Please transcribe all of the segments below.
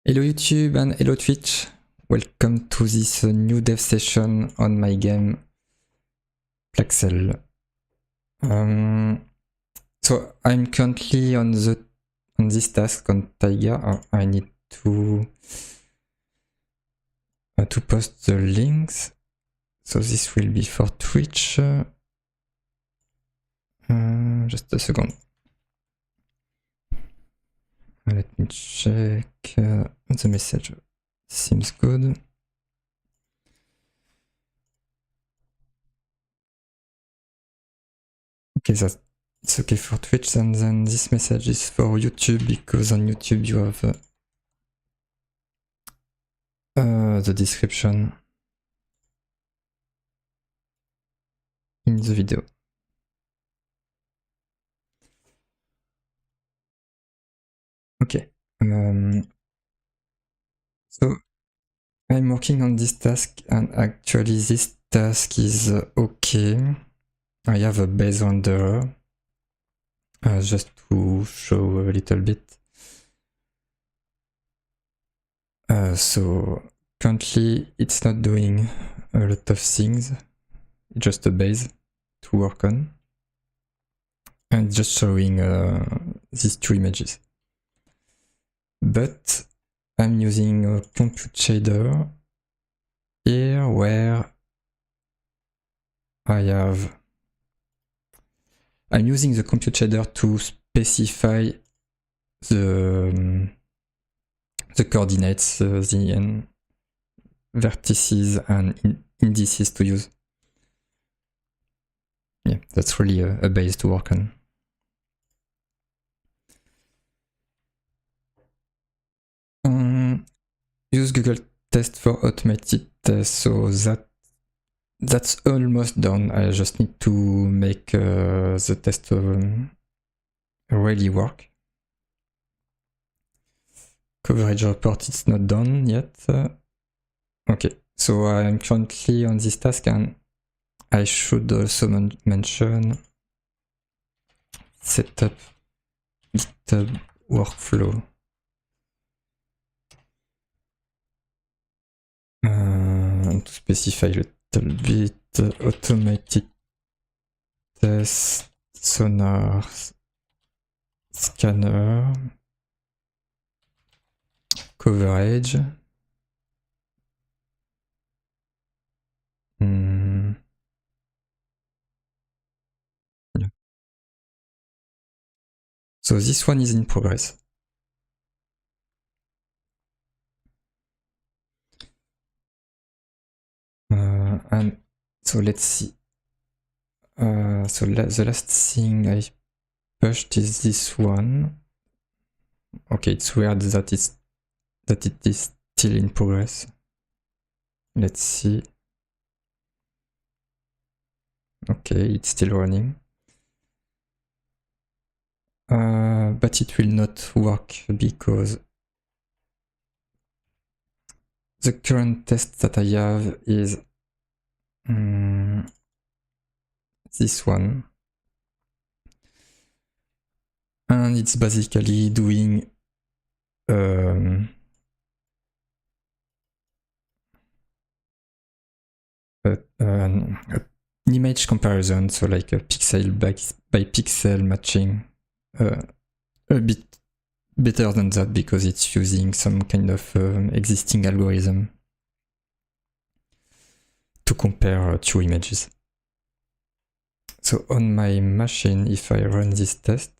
Hello YouTube and hello Twitch. Welcome to this new dev session on my game Plaxel. So I'm currently on this task on Taiga. I need to post the links. So this will be for Twitch. Just a second. Let me check the message. Seems good. Okay, it's okay for Twitch, and then this message is for YouTube because on YouTube you have the description in the video. Okay, so I'm working on this task, and actually this task is okay. I have a base renderer just to show a little bit. So currently it's not doing a lot of things, just a base to work on, and just showing these two images. But I'm using a compute shader here where I'm using the compute shader to specify the coordinates, the vertices and indices to use. Yeah, that's really a base to work on. Use Google Test for automated tests, so that's almost done. I just need to make the test really work. Coverage report is not done yet. Okay, so I'm currently on this task, and I should also mention setup GitHub workflow. To specify a little bit, automated test, sonar scanner, coverage. Yeah. So this one is in progress. And so let's see. So the last thing I pushed is this one. Okay, it's weird that it is still in progress. Let's see. Okay, it's still running. But it will not work because the current test that I have is this one. And it's basically doing an image comparison, so like a pixel by pixel matching, a bit better than that because it's using some kind of existing algorithm to compare two images. So on my machine, if I run this test,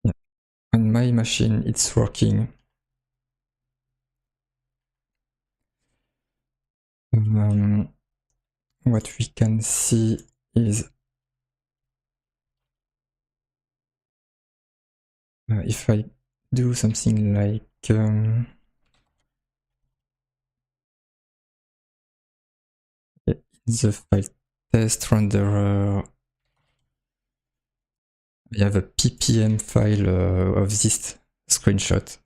yeah, on my machine it's working. What we can see is if I do something like in the file test renderer, I have a ppm file of this screenshot,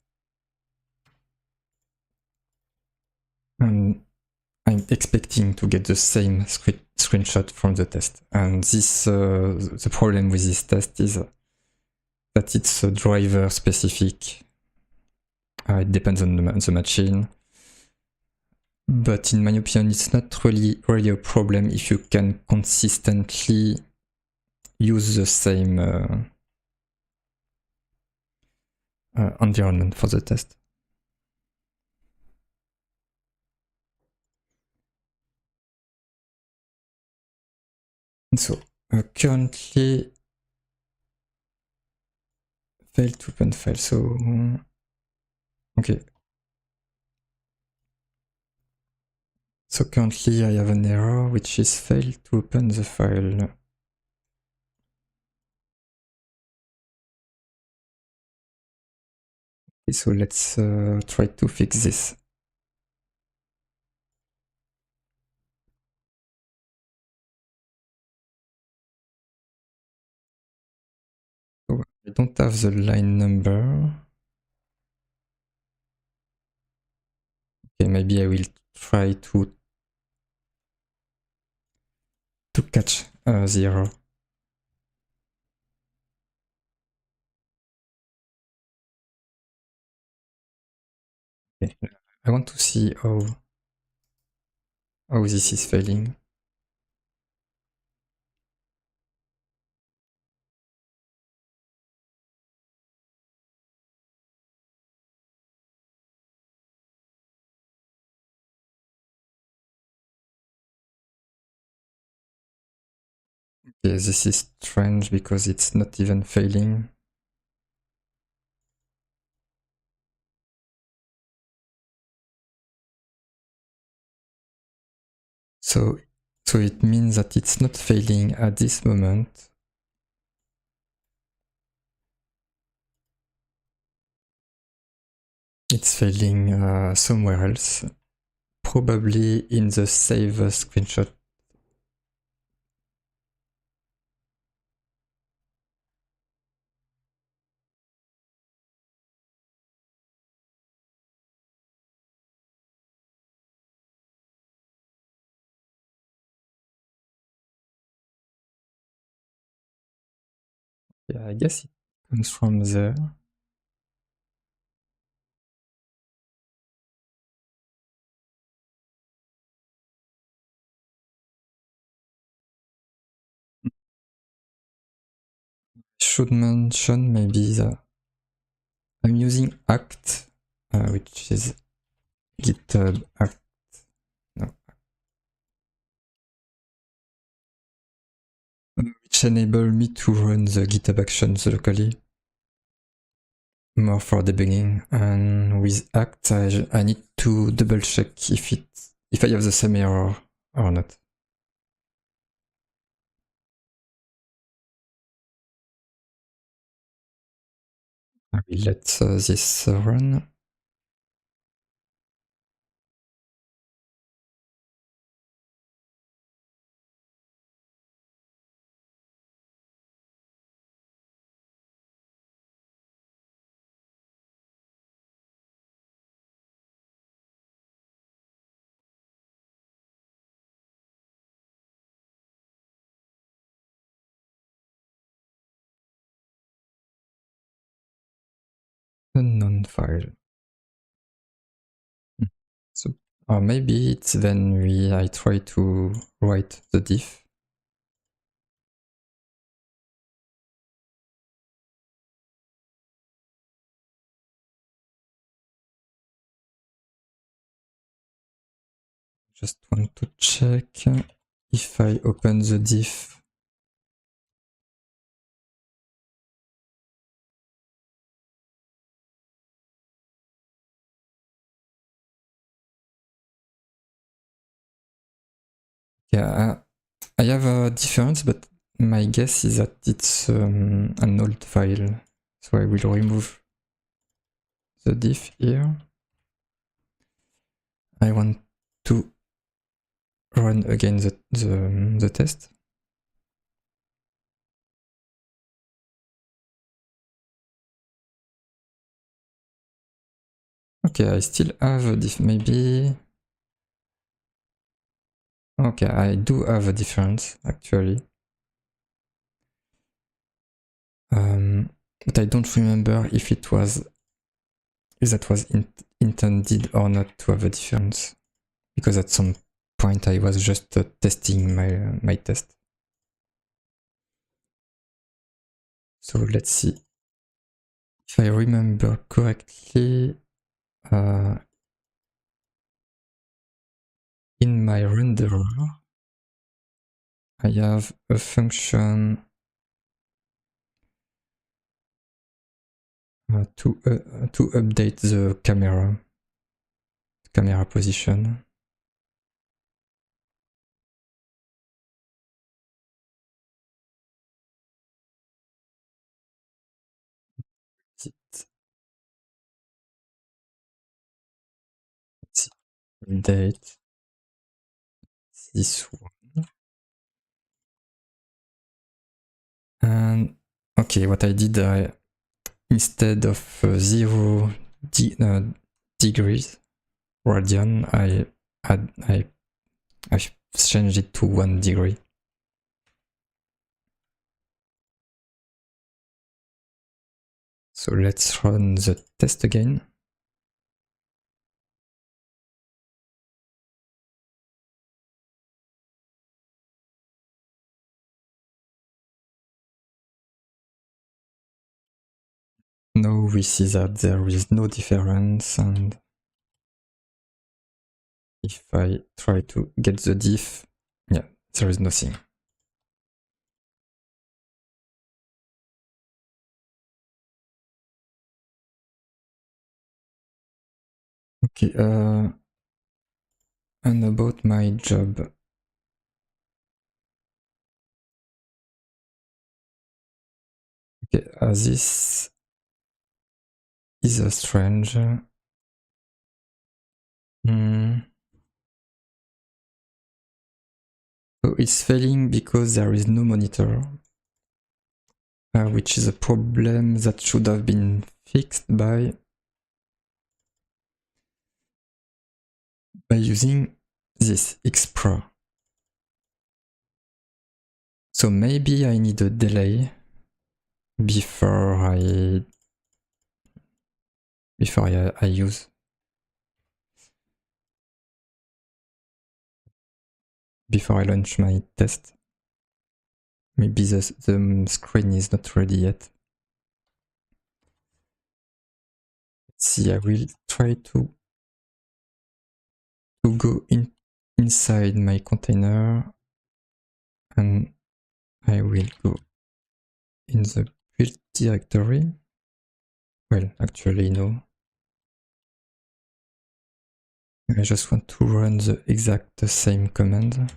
and I'm expecting to get the same screenshot from the test. And this the problem with this test is that it's a driver specific. It depends on the machine. But in my opinion, it's not really a problem if you can consistently use the same environment for the test. So currently fail to open file. So okay. So currently I have an error which is fail to open the file. Okay, so let's try to fix this. So I don't have the line number. Okay, maybe I will try to catch the error. Okay. I want to see how this is failing. Okay, this is strange because it's not even failing. So it means that it's not failing at this moment. It's failing somewhere else, probably in the save screenshot. Yeah, I guess it comes from there. Should mention maybe that I'm using act, which is GitHub act. No. Which enable me to run the GitHub actions locally, more for debugging. And with act, I need to double check if I have the same error or not. I will let this run. Unknown file. So, or maybe it's then I try to write the diff. Just want to check if I open the diff. Yeah, I have a difference, but my guess is that it's an old file. So I will remove the diff here. I want to run again the test. Okay, I still have a diff. Maybe Okay, I do have a difference actually. But I don't remember if it was intended or not to have a difference, because at some point I was just testing my test. So let's see. If I remember correctly, in my renderer, I have a function to update the camera position. Let's update this one. And okay, what I did, instead of 0 degrees radian, I changed it to 1 degree. So let's run the test again. Now we see that there is no difference, and if I try to get the diff, yeah, there is nothing. Okay, and about my job. Okay, this is a strange. So it's failing because there is no monitor, which is a problem that should have been fixed by using this Xpro. So maybe I need a delay before I use. Before I launch my test. Maybe the screen is not ready yet. Let's see, I will try to go inside my container, and I will go in the build directory. Well, actually no. I just want to run the exact same command.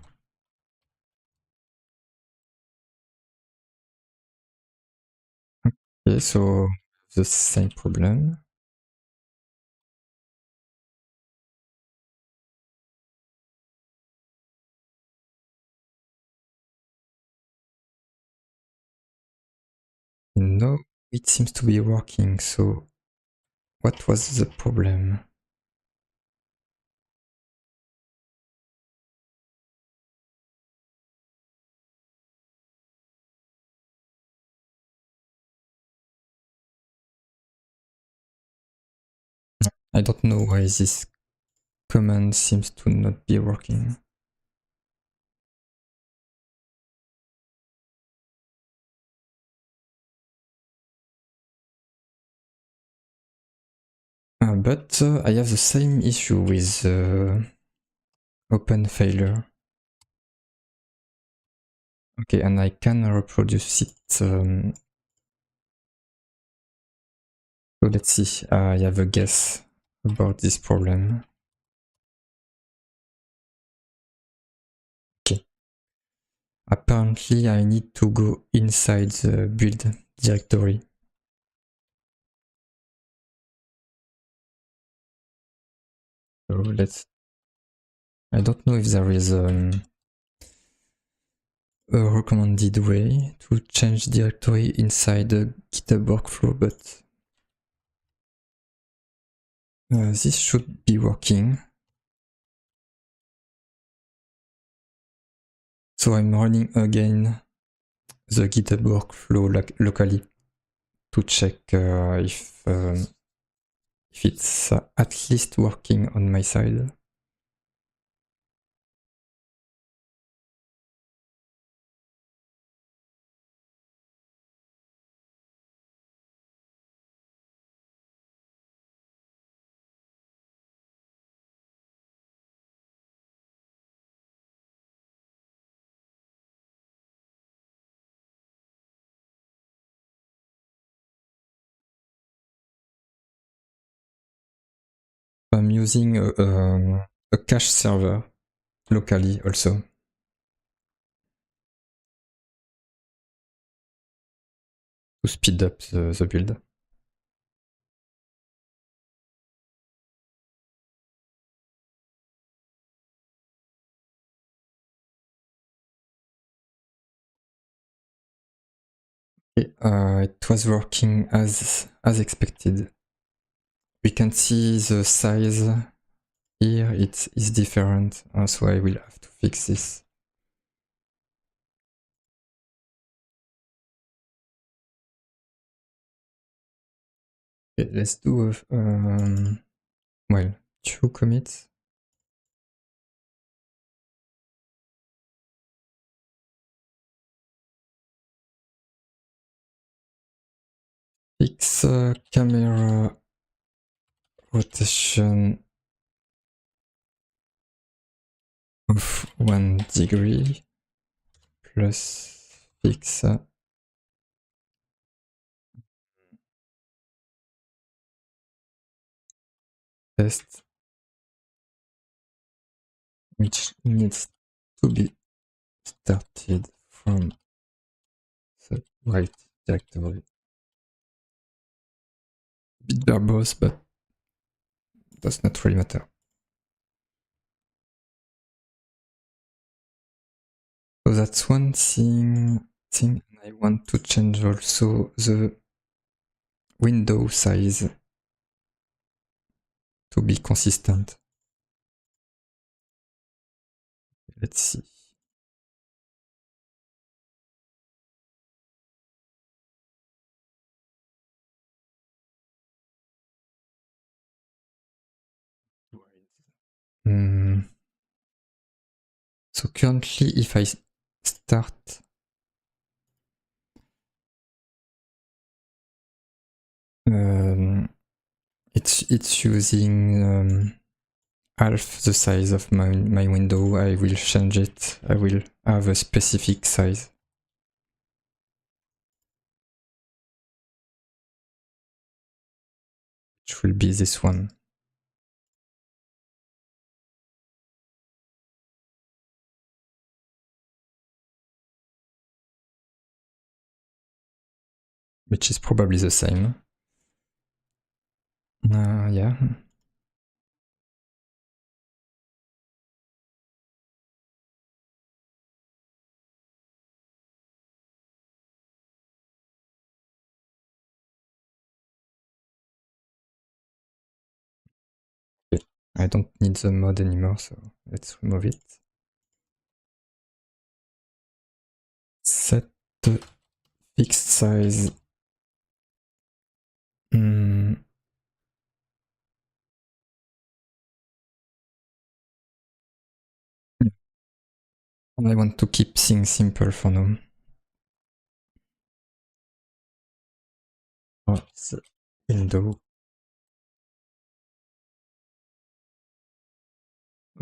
Okay, so the same problem. No, it seems to be working, so what was the problem? I don't know why this command seems to not be working. But I have the same issue with open failure. Okay, and I can reproduce it. So let's see, I have a guess about this problem. Okay. Apparently I need to go inside the build directory. So let's... I don't know if there is a recommended way to change directory inside the GitHub workflow, but this should be working. So I'm running again the GitHub workflow locally to check if it's at least working on my side. I'm using a cache server locally also to speed up the build. Okay, it was working as expected. We can see the size here, it is different, so I will have to fix this. Okay, let's do well, 2 commits. Fix camera rotation of 1 degree plus fix test which needs to be started from the right directory. A bit verbose, but does not really matter. So that's one thing. I want to change also the window size to be consistent. Let's see. So currently, if I start it's using half the size of my window. I will change it. I will have a specific size. Which will be this one. Which is probably the same. Yeah. Okay. I don't need the mod anymore, so let's remove it. Set the fixed size. I want to keep things simple for now. Oh, it's a window.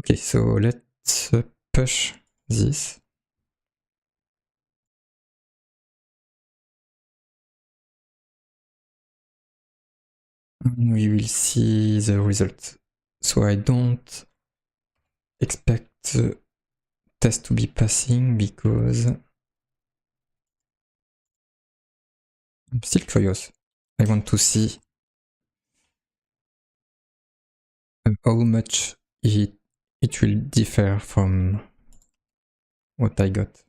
Okay, so let's push this. And we will see the result. So I don't expect the test to be passing because I'm still curious. I want to see how much it will differ from what I got.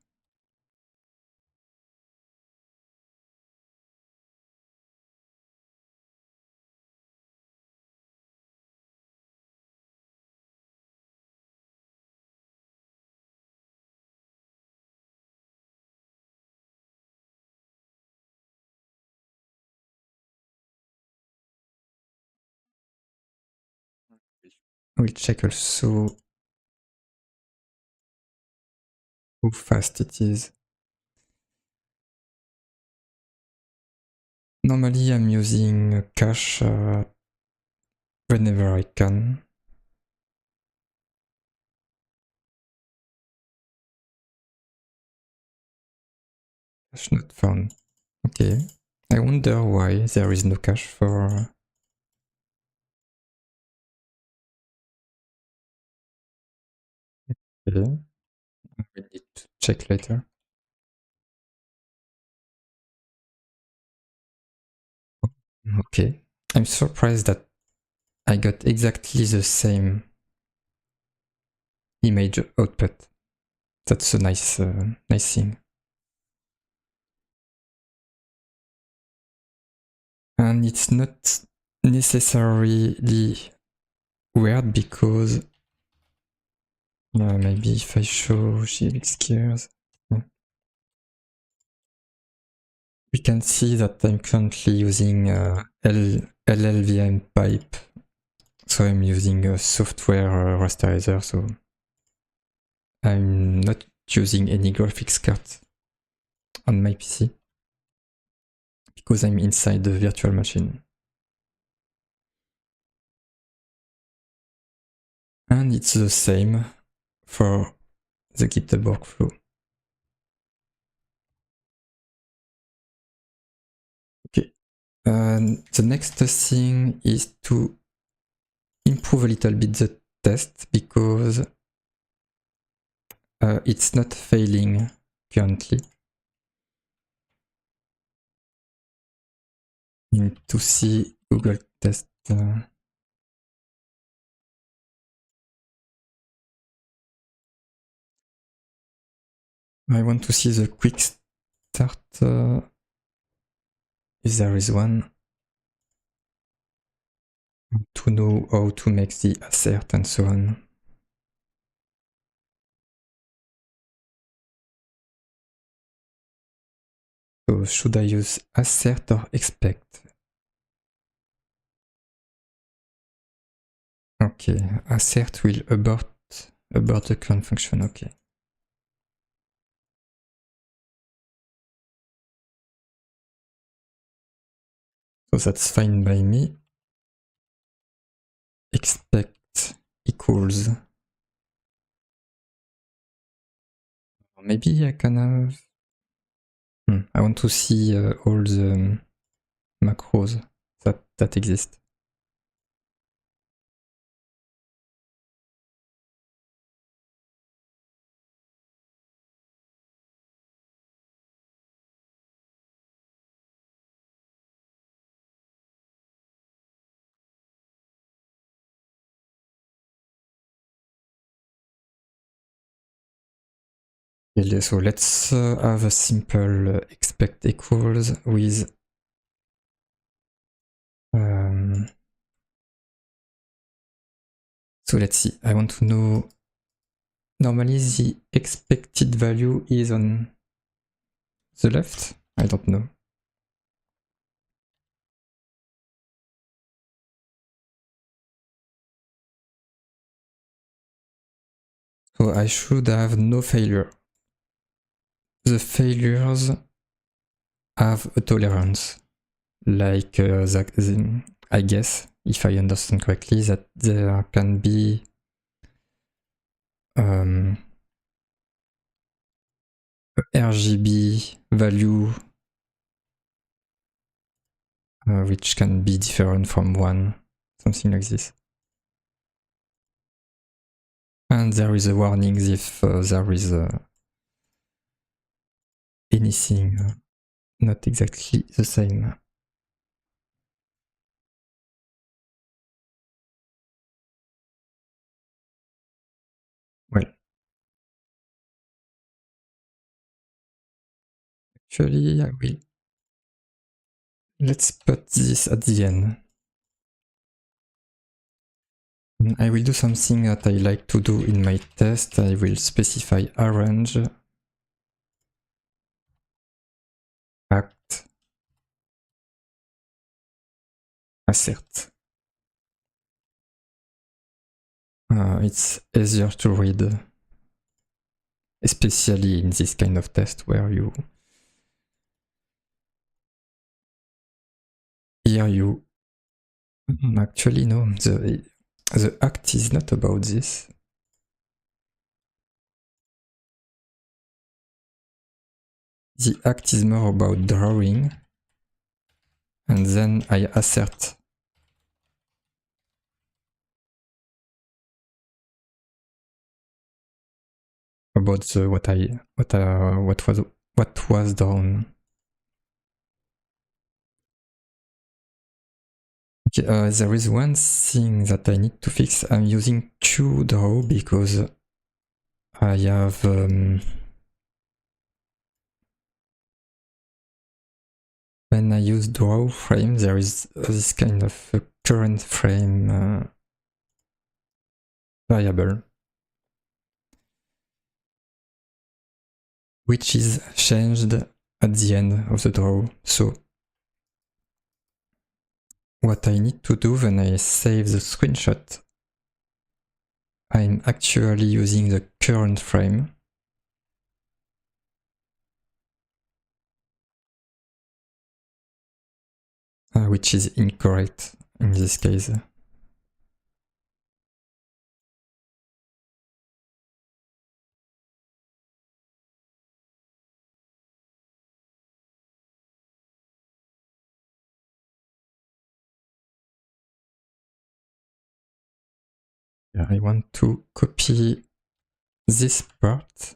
we'll check also how fast it is. Normally I'm using cache whenever I can. Cache not found. Okay. I wonder why there is no cache for... Okay. We need to check later. Okay. I'm surprised that I got exactly the same image output. That's a nice, nice thing. And it's not necessarily weird because maybe if I show GLX gears, we can see that I'm currently using LLVM pipe. So I'm using a software rasterizer, so I'm not using any graphics card on my PC because I'm inside the virtual machine. And it's the same for the GitHub workflow. Okay. The next thing is to improve a little bit the test because it's not failing currently. We need to see Google test. I want to see the quick start if there is one, to know how to make the assert and so on. So should I use assert or expect? Okay, assert will abort the clone function, okay. So that's fine by me. Expect equals. Maybe I can have... I want to see all the macros that exist. So let's have a simple expect equals with so let's see, I want to know, normally the expected value is on the left? I don't know. So I should have no failure. The failures have a tolerance, like I guess, if I understand correctly, that there can be RGB value which can be different from 1, something like this. And there is a warning if there is anything not exactly the same. Well, actually I will. Let's put this at the end. I will do something that I like to do in my test. I will specify arrange act assert. it's easier to read, especially in this kind of test where you here you actually no, the act is not about this. The act is more about drawing, and then I assert about the what was drawn. Okay, there is one thing that I need to fix. I'm using QDraw because I have when I use draw frame, there is this kind of current frame variable, which is changed at the end of the draw. So what I need to do when I save the screenshot, I'm actually using the current frame. Which is incorrect in this case. I want to copy this part.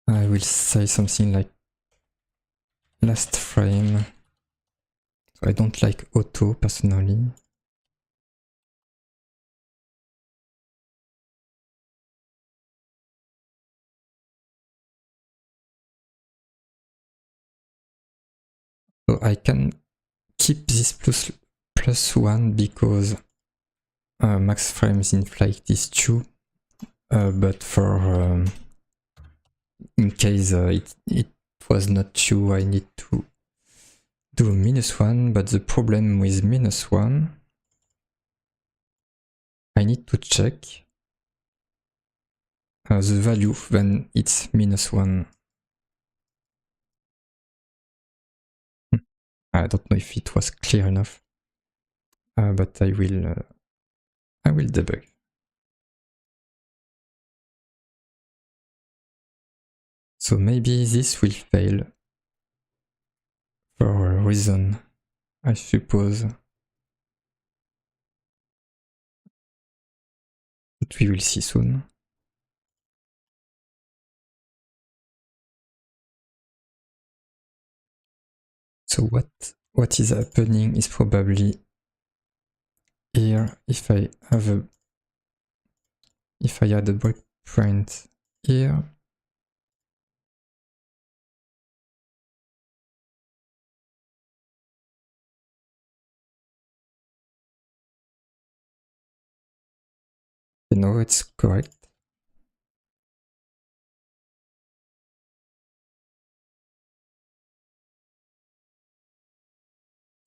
I will say something like last frame. So I don't like auto personally. So I can keep this plus one because max frames in flight is 2, but for in case it was not 2, I need to do -1, but the problem with -1, I need to check the value when it's -1. I don't know if it was clear enough, but I will debug. So maybe this will fail for a reason, I suppose. But we will see soon. So what is happening is probably here. If I add a breakpoint here, you know it's correct.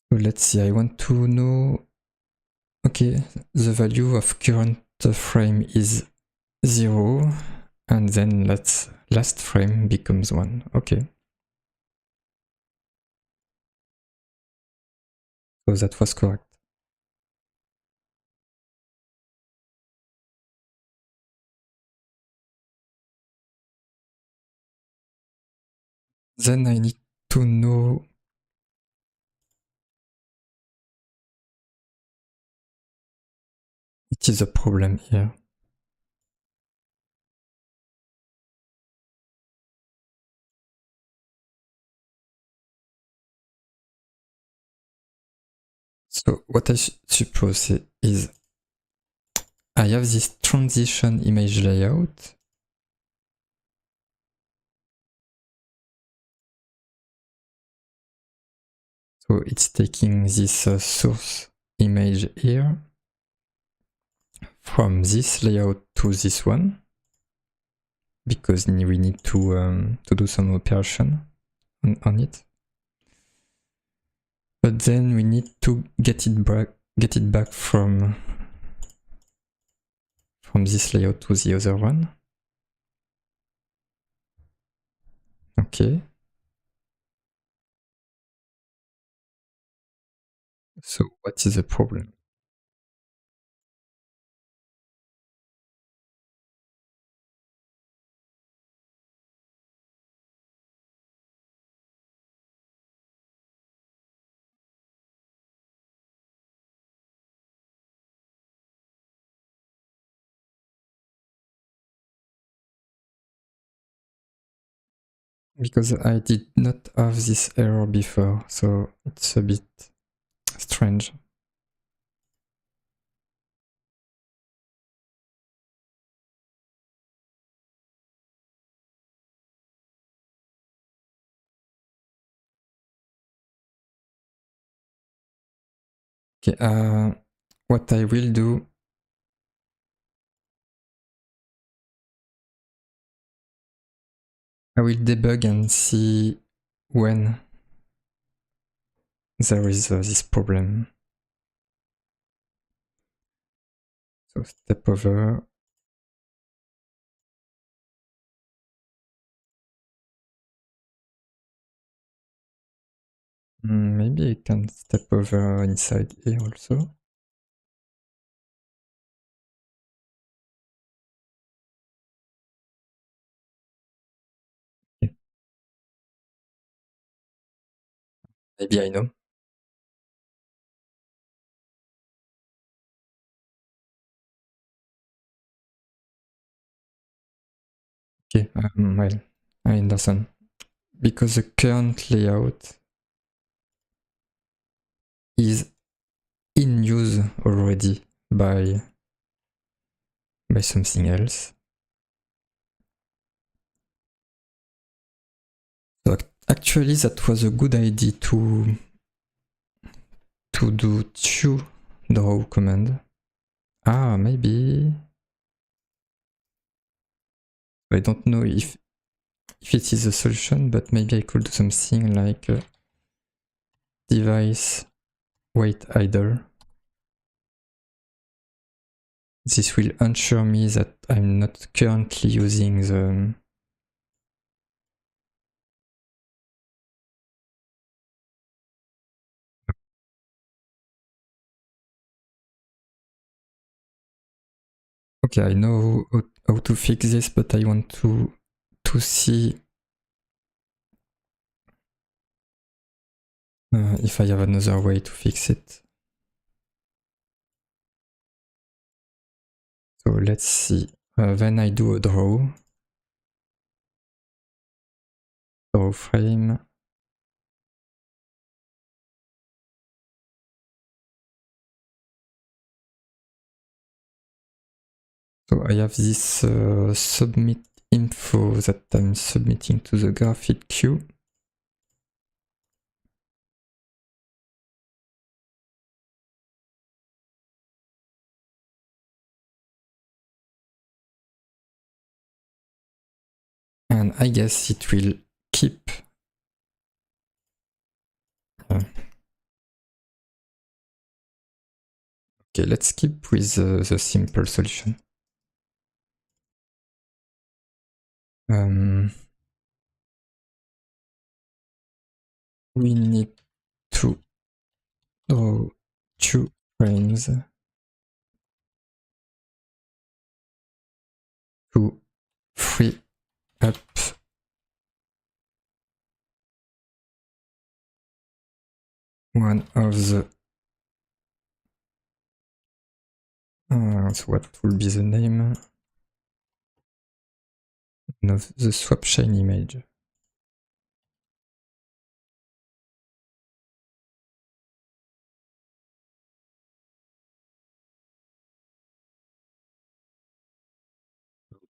So let's see, I want to know, okay, the value of current frame is 0, and then last frame becomes 1, okay. So that was correct. Then I need to know it is a problem here. So what I suppose is I have this transition image layout. So it's taking this source image here from this layout to this one, because we need to do some operation on it. But then we need to get it back from this layout to the other one. Okay. So what is the problem? Because I did not have this error before, so it's a bit strange. Okay, what I will do, I will debug and see when there is this problem. So step over. Maybe I can step over inside here also. Okay. Maybe I know. Okay, well, I understand. Because the current layout is in use already by something else. So actually that was a good idea to do two draw command. Ah, maybe. I don't know if it is a solution, but maybe I could do something like device wait idle. This will ensure me that I'm not currently using the Okay, I know how to fix this, but I want to see if I have another way to fix it. So let's see. Then I do a draw frame. So I have this submit info that I'm submitting to the graphic queue. And I guess it will keep okay, let's keep with the simple solution. We need to draw two frames to free up one of the so what will be the name of the swap chain image?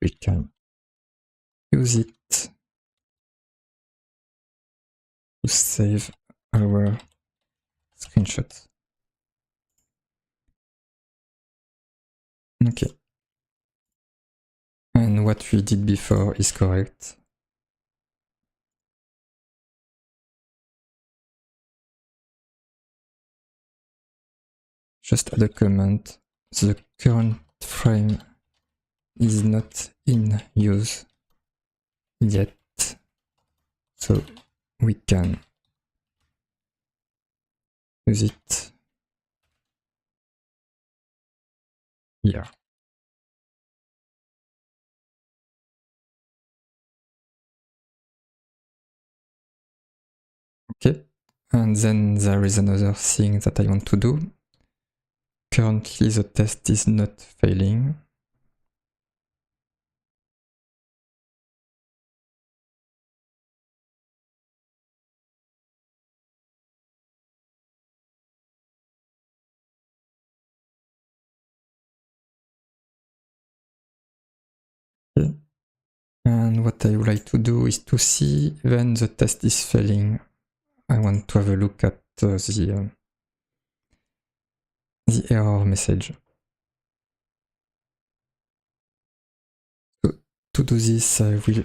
We can use it to save our screenshots. Okay. And what we did before is correct. just add a comment. The current frame is not in use yet, so we can use it here. Okay, and then there is another thing that I want to do. Currently the test is not failing. Okay. And what I would like to do is to see when the test is failing. I want to have a look at the error message. So to do this, I will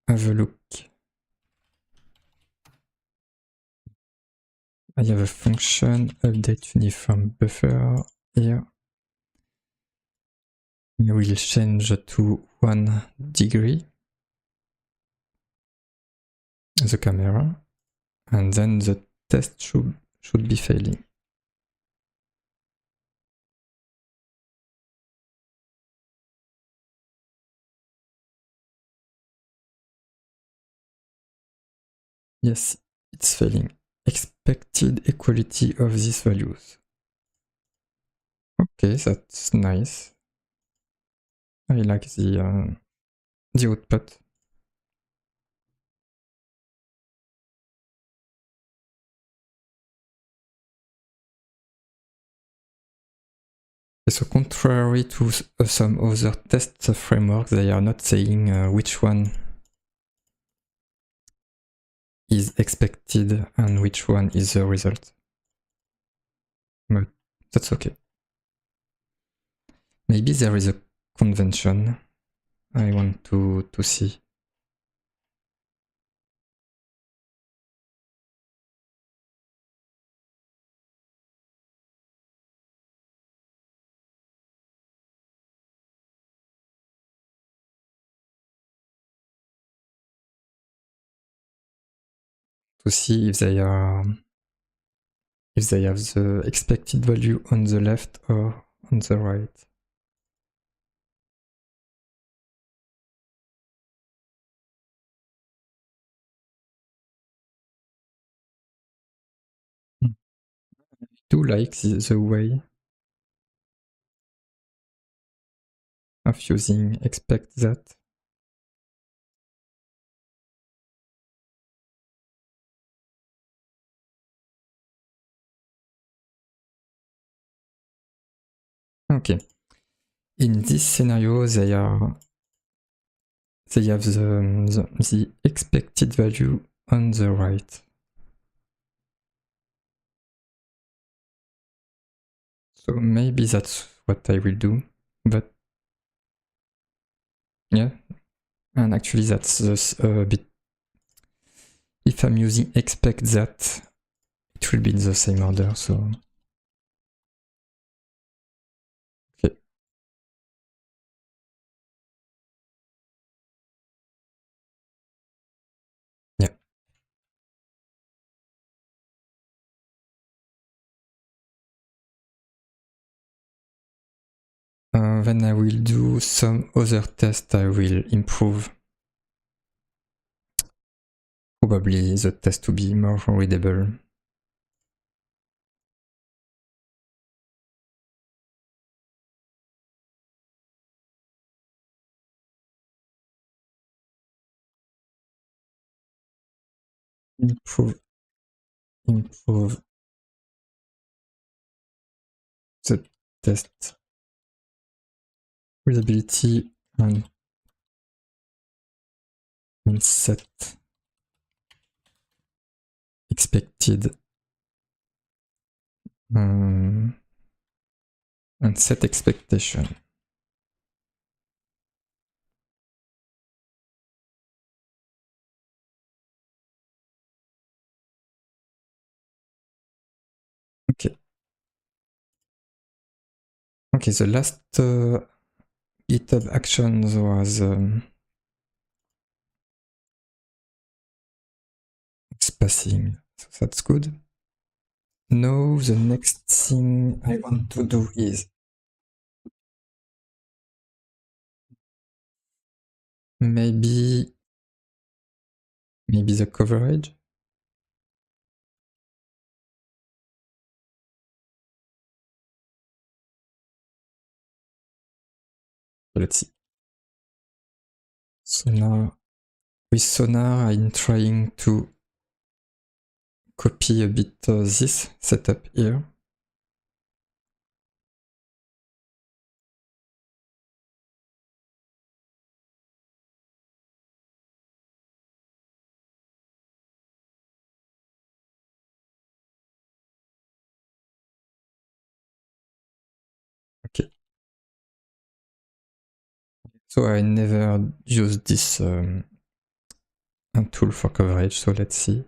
have a look. I have a function update uniform buffer here. I will change to 1 degree the camera, and then the test should be failing. Yes, it's failing. Expected equality of these values. Okay, that's nice. I like the output. So contrary to some other test frameworks, they are not saying which one is expected and which one is the result. But that's okay. Maybe there is a convention I want to see. To see if they have the expected value on the left or on the right. I do like the way of using expect that. Okay. In this scenario, they have the expected value on the right. So maybe that's what I will do, but yeah. And actually that's a bit, if I'm using expect that, it will be in the same order, so. Okay. Yeah. Then I will do some other test. I will improve probably the test to be more readable. Improve the test readability and set expected and set expectation. Okay. Okay, the last GitHub actions was spacing, so that's good. Now the next thing I want to do is maybe the coverage. Let's see. So now with Sonar, I'm trying to copy a bit this setup here. Okay. So I never used this tool for coverage, so let's see.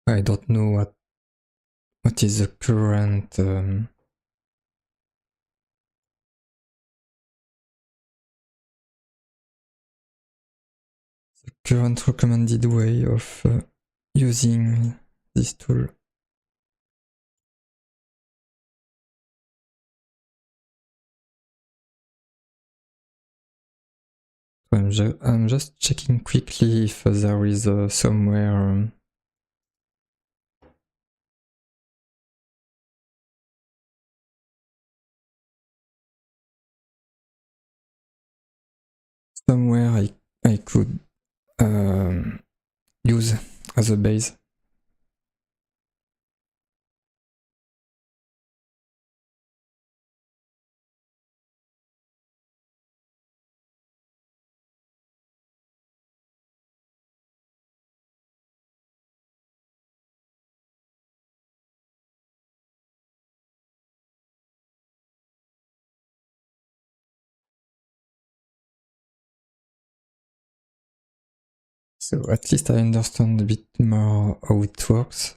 I don't know what is the current recommended way of using this tool. I'm just checking quickly if there is somewhere I could use as a base. So at least I understand a bit more how it works.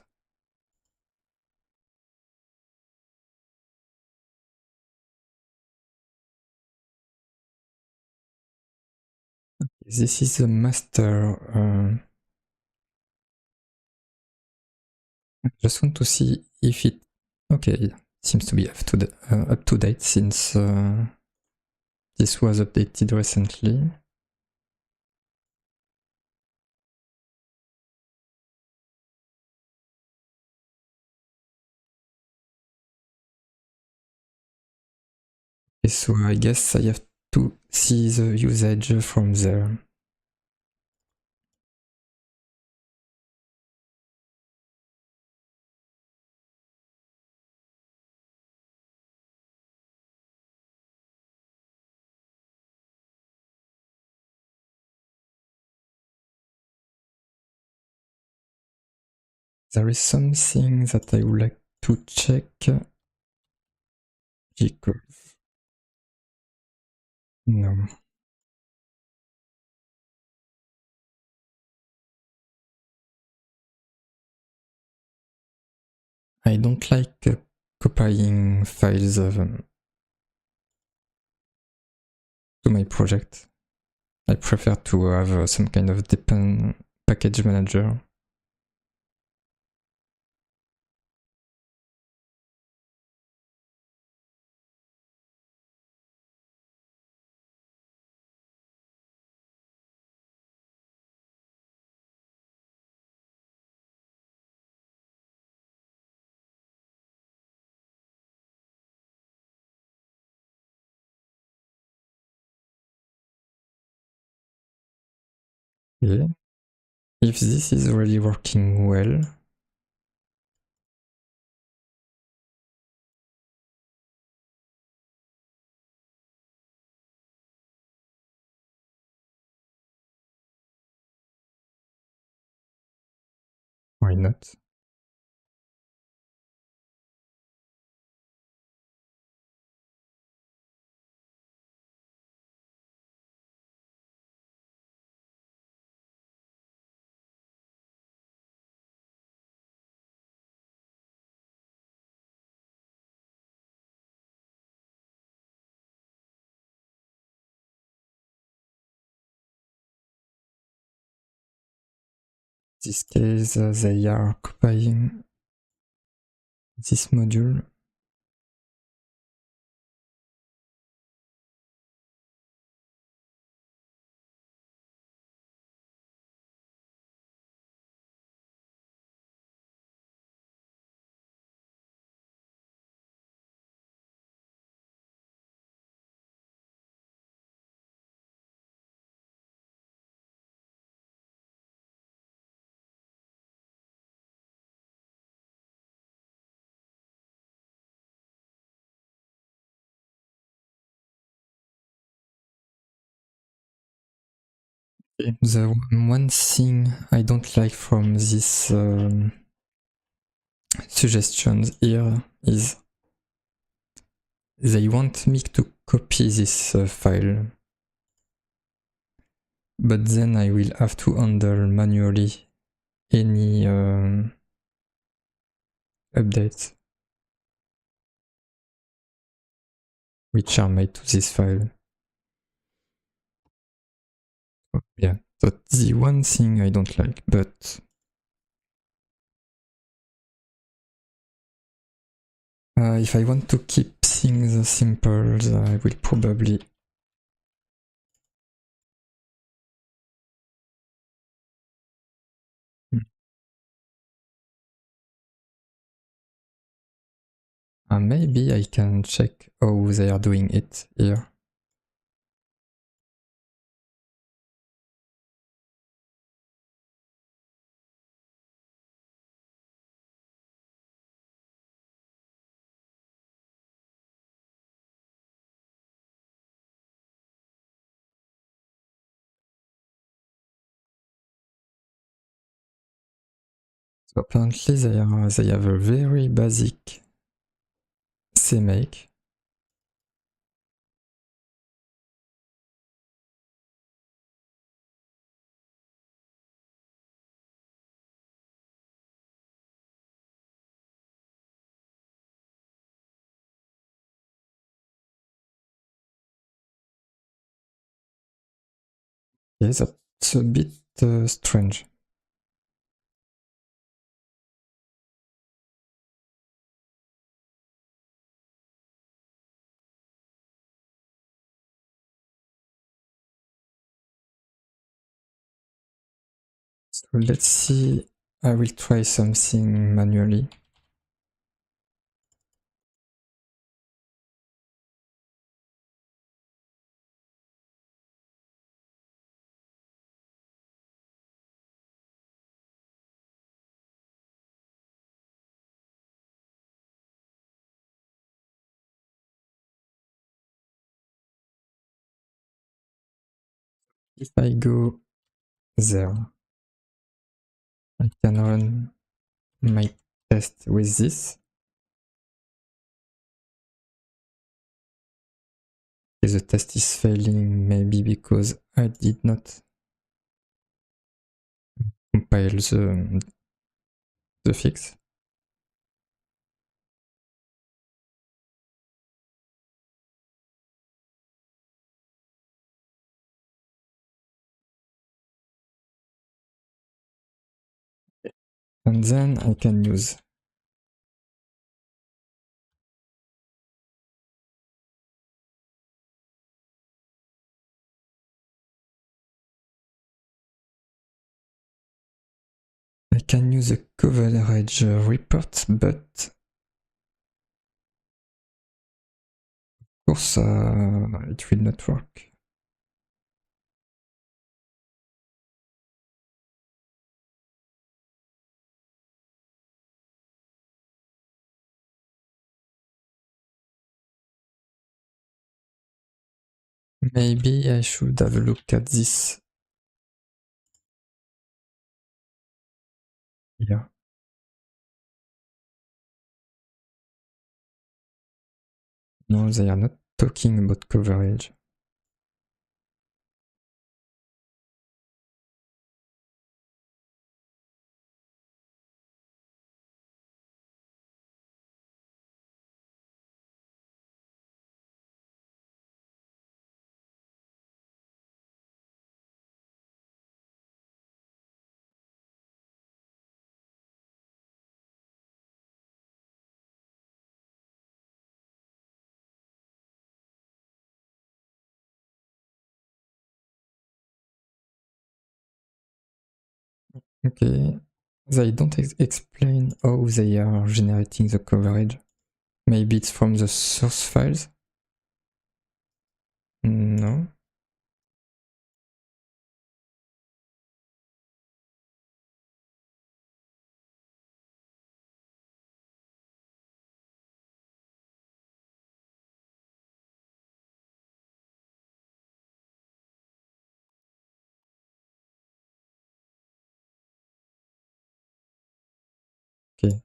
This is a master. I just want to see if it... Okay, it seems to be up to date since this was updated recently. Okay, so I guess I have to see the usage from there. There is something that I would like to check. G-curve. No. I don't like copying files to my project. I prefer to have some kind of package manager. Yeah. If this is really working well, Why not? In this case, they are occupying this module. Okay. The one thing I don't like from this suggestions here is they want me to copy this file, but then I will have to handle manually any updates which are made to this file. Yeah, that's the one thing I don't like, but if I want to keep things simple, I will probably maybe I can check how they are doing it here. So apparently they have a very basic CMake. Yeah, that's a bit strange. So let's see, I will try something manually. If I go there, I can run my test with this. Okay, the test is failing, maybe because I did not compile the fix. And then I can use a coverage report, but of course it will not work. Maybe I should have a look at this. Yeah. No, they are not talking about coverage. Okay, they don't explain how they are generating the coverage. Maybe it's from the source files? No. Okay.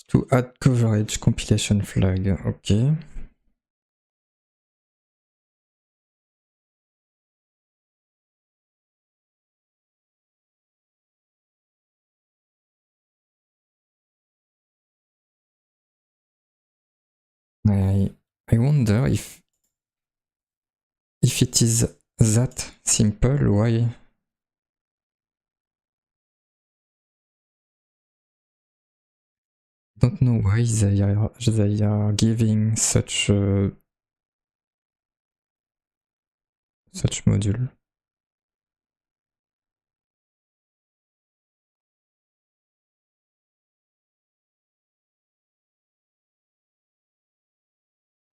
To add coverage compilation flag, okay. I wonder if it is that simple, why? Don't know why they are giving such module.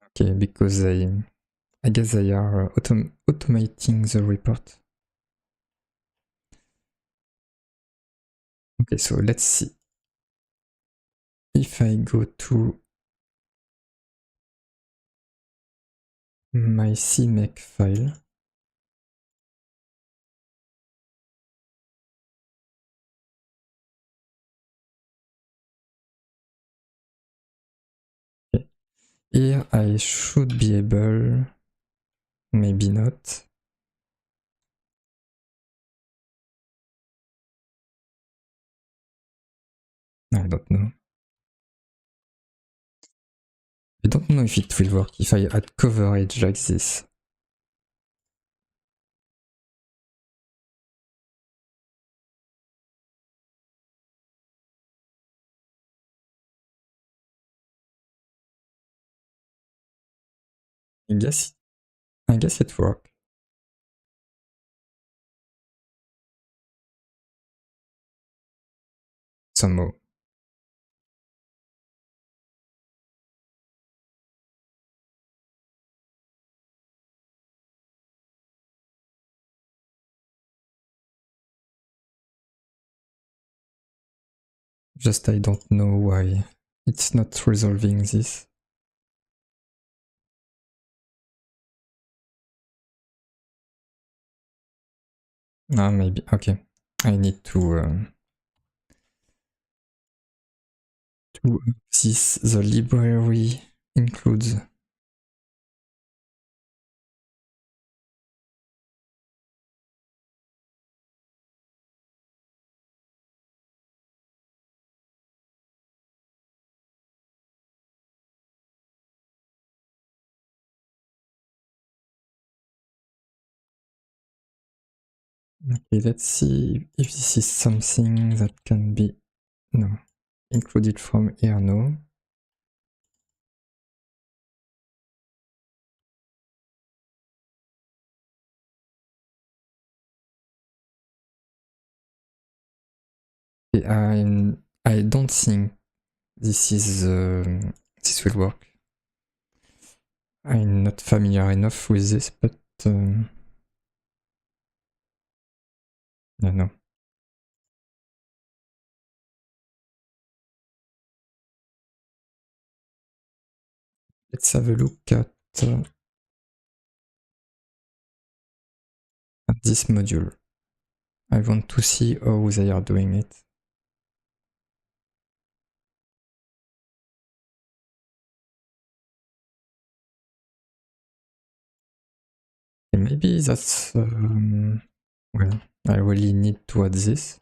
Okay, because I guess they are automating the report. Okay, so let's see. If I go to my CMake file, okay. Here I should be able, maybe not. I don't know. I don't know if it will work if I add coverage like this. I guess it worked. Somehow. Just I don't know why it's not resolving this. Ah, maybe, okay. I need to this, the library includes. Okay, let's see if this is something that can be, no, included from here, no. Okay, I don't think this is this will work. I'm not familiar enough with this, but no. Let's have a look at this module. I want to see how they are doing it. And maybe that's well, I really need to add this.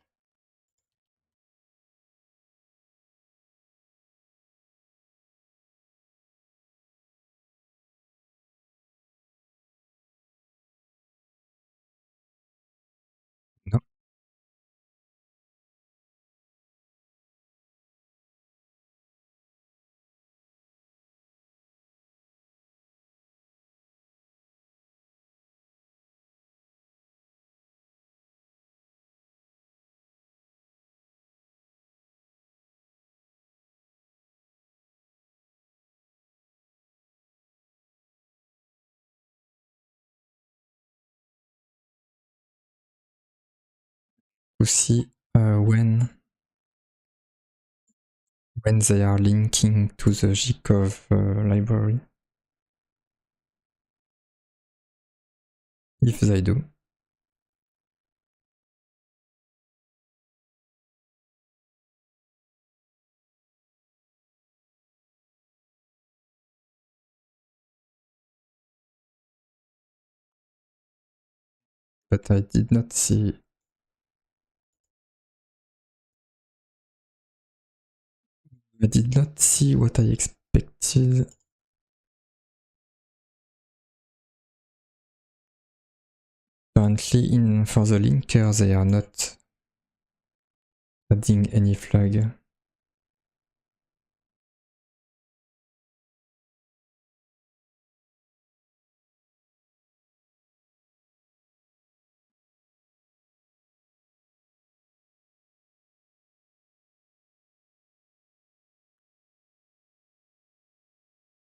No. To see when they are linking to the GCOV library. If they do. But I did not see. I did not see what I expected. Apparently, for the linker, they are not adding any flag.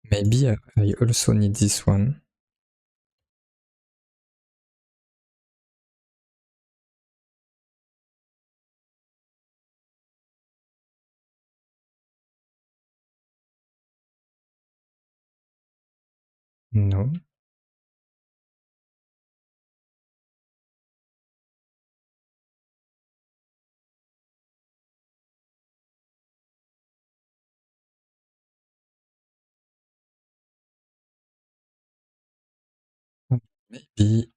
Maybe I also need this one. No. Maybe.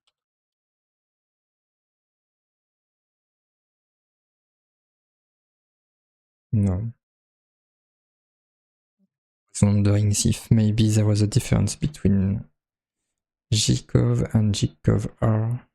No. I was wondering if maybe there was a difference between GCOV and GCOV-R.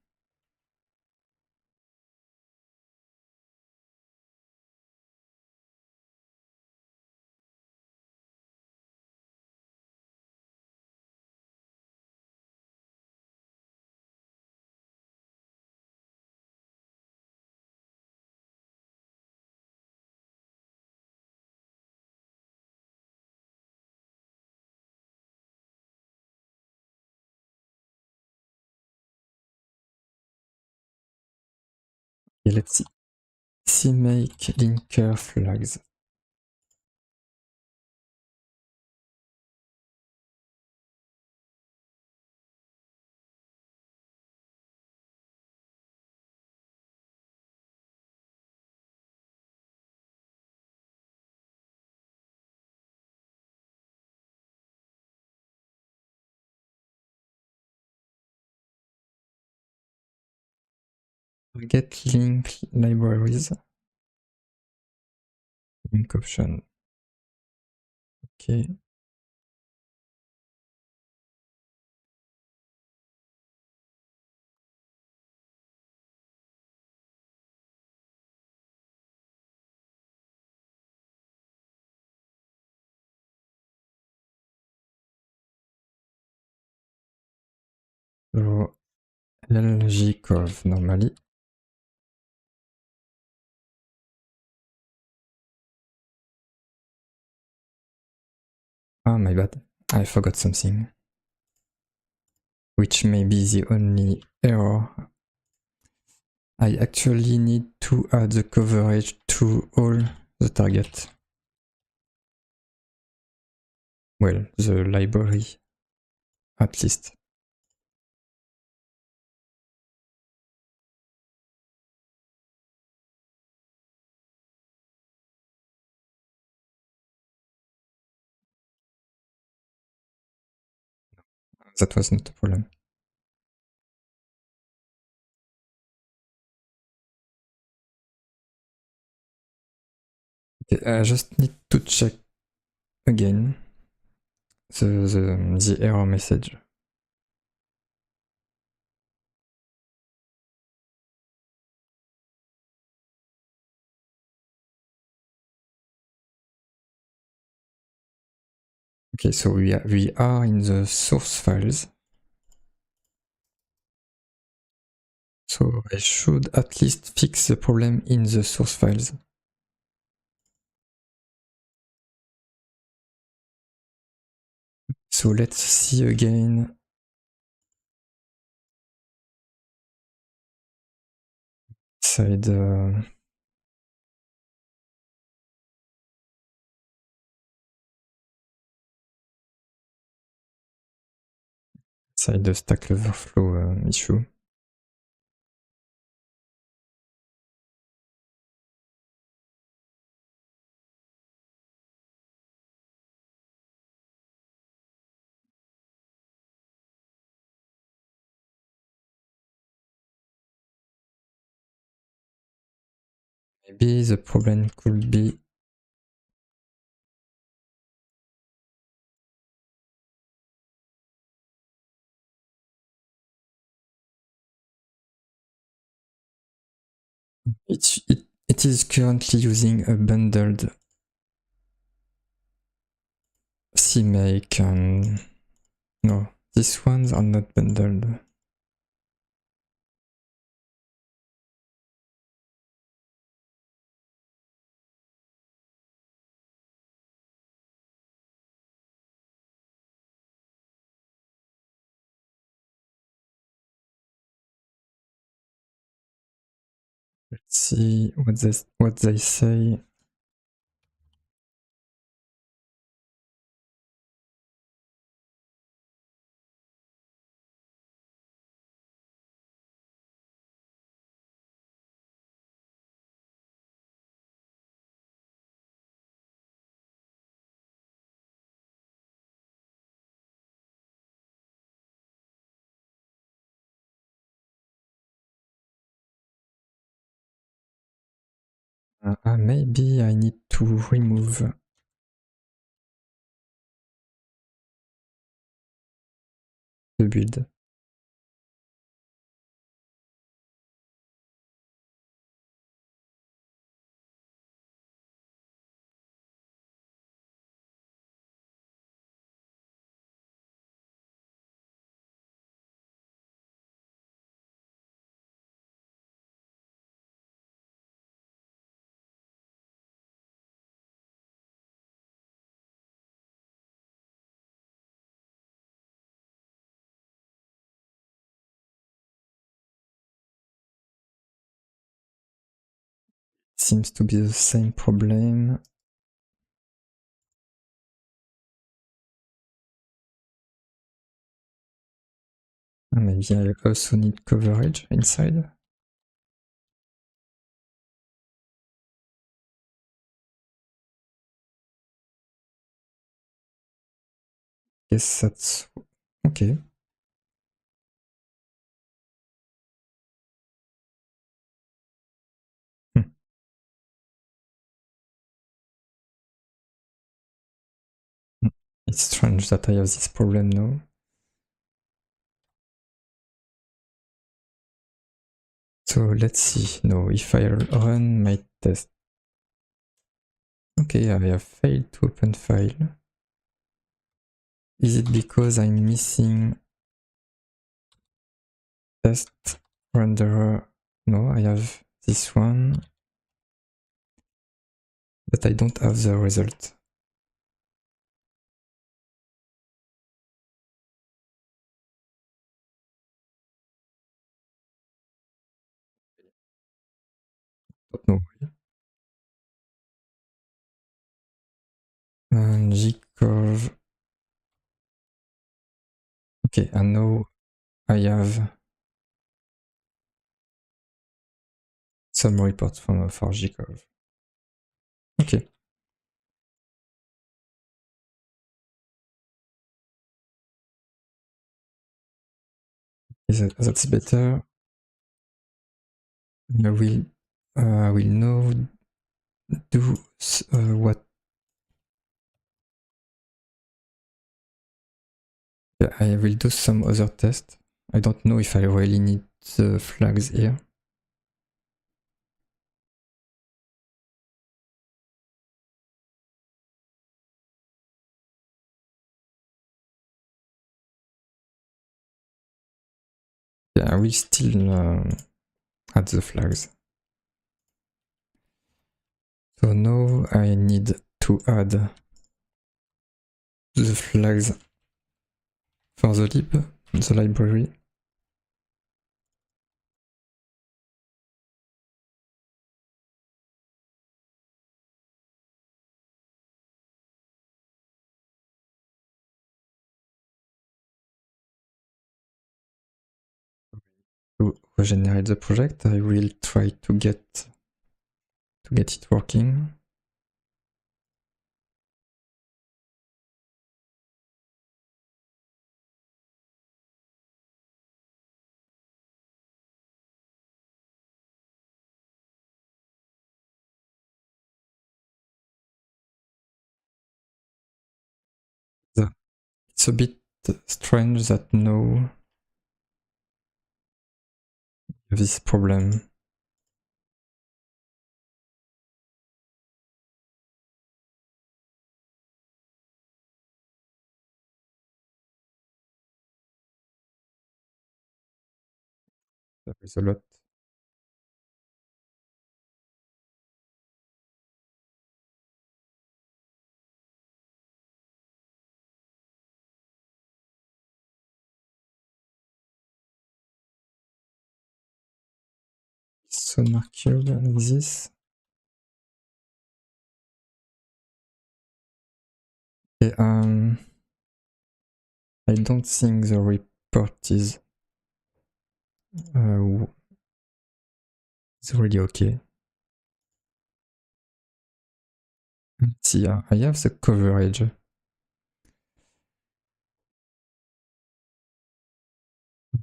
Okay, let's see. CMake linker flags. Get link libraries. Link option. Okay. So LGCOV normally. Ah, my bad. I forgot something. Which may be the only error. I actually need to add the coverage to all the target. Well, the library, at least. That was not a problem. Okay, I just need to check again the error message. Okay, so we are in the source files. So I should at least fix the problem in the source files. So let's see again. Inside the Stack Overflow issue. Maybe the problem could be it is currently using a bundled CMake and no, these ones are not bundled. Let's see what they say. Maybe I need to remove the build. Seems to be the same problem. Maybe I also need coverage inside. Guess that's okay. It's strange that I have this problem now. So let's see. No, if I run my test. Okay, I have failed to open file. Is it because I'm missing test renderer? No, I have this one, but I don't have the result. Don't know. And G-curve. Okay, and now I have some reports from for G-curve. Okay. That's better. I will know do what? Yeah, I will do some other test. I don't know if I really need the flags here. Yeah, I will still add the flags. So now I need to add the flags for the lib, the library. To regenerate the project, I will try to get it working. It's a bit strange that now this problem. There is a lot. SonarQube like this. Okay, I don't think the report is really okay. Let's see, I have the coverage.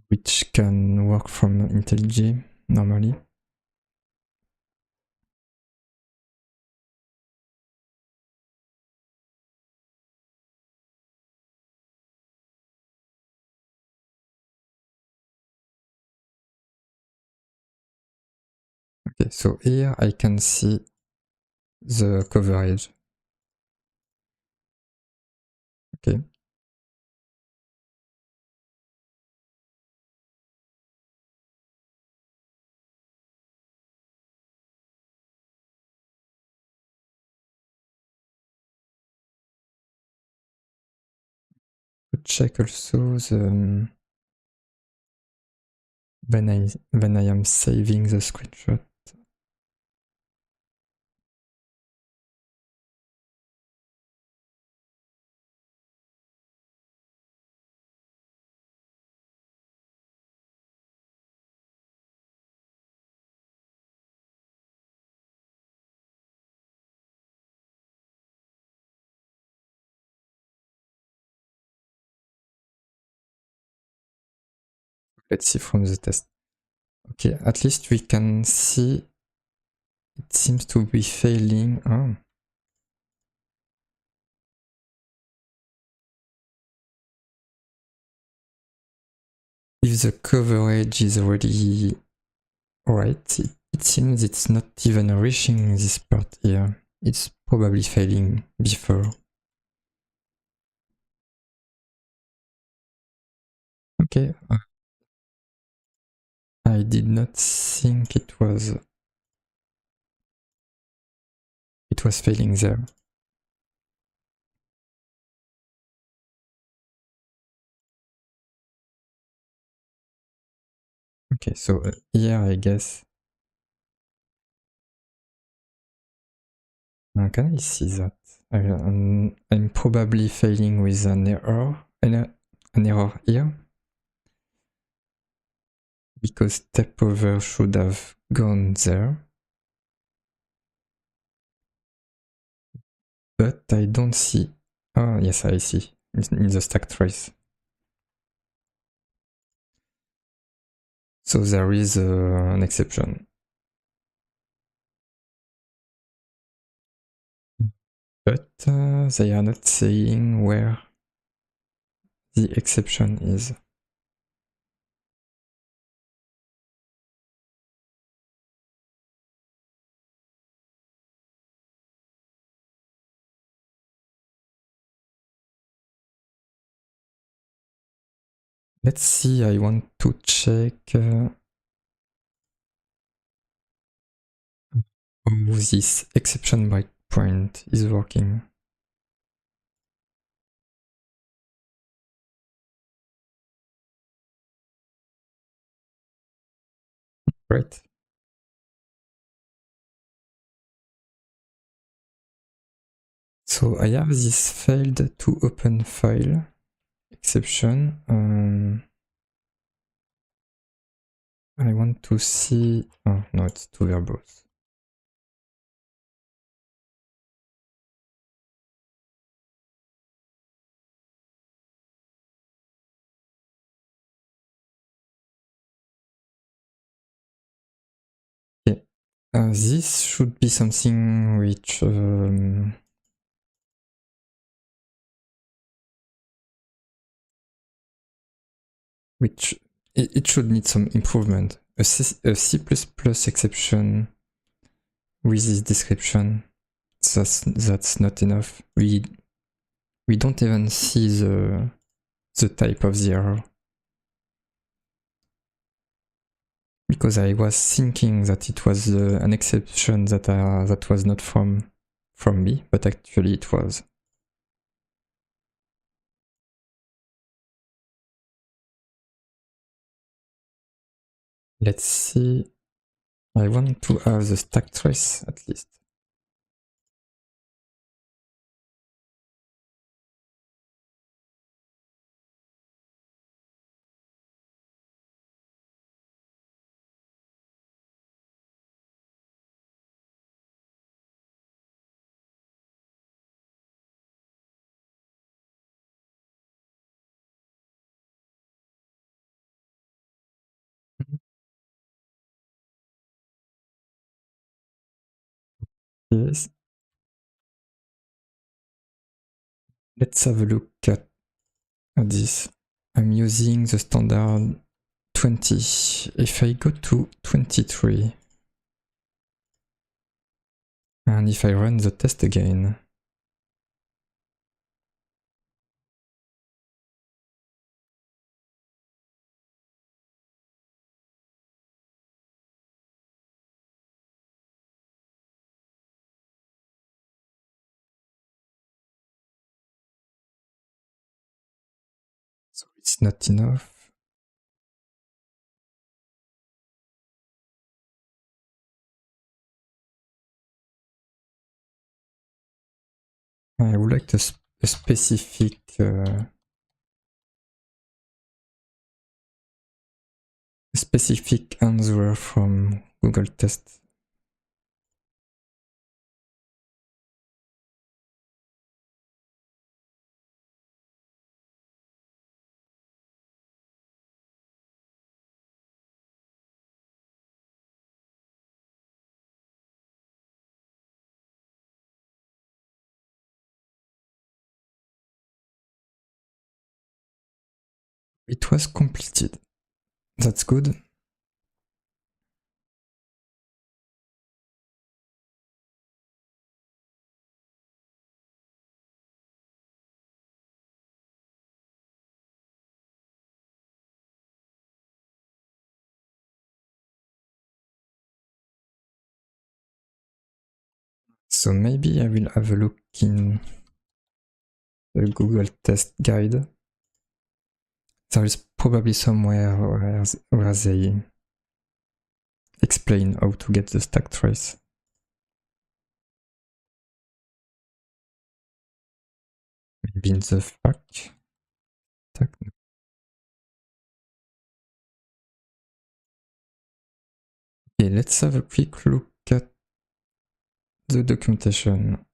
Which can work from IntelliJ normally. Okay, so here I can see the coverage. Okay. Check also the when I am saving the screenshot. Let's see from the test. Okay, at least we can see it seems to be failing. Oh. If the coverage is already right, it seems it's not even reaching this part here. It's probably failing before. Okay. I did not think it was failing there. Okay, so here I guess. Can I see that? I'm probably failing with an error here. Because step over should have gone there. But I don't see. Oh, yes, I see. In the stack trace. So there is an exception. but they are not saying where the exception is. Let's see, I want to check how this exception breakpoint is working. Right. So I have this failed to open file exception. I want to see. Oh no, it's too verbose. Okay. This should be something which it should need some improvement. A C exception with this description, that's not enough. We don't even see the type of the error. Because I was thinking that it was an exception that was not from me, but actually it was. Let's see. I want to have the stack trace at least. Yes. Let's have a look at this. I'm using the standard 20. If I go to 23, and if I run the test again, so it's not enough. I would like a specific answer from Google Test. It was completed. That's good. So maybe I will have a look in the Google Test Guide. There is probably somewhere where they explain how to get the stack trace. Maybe in the FAQ. Okay, let's have a quick look at the documentation.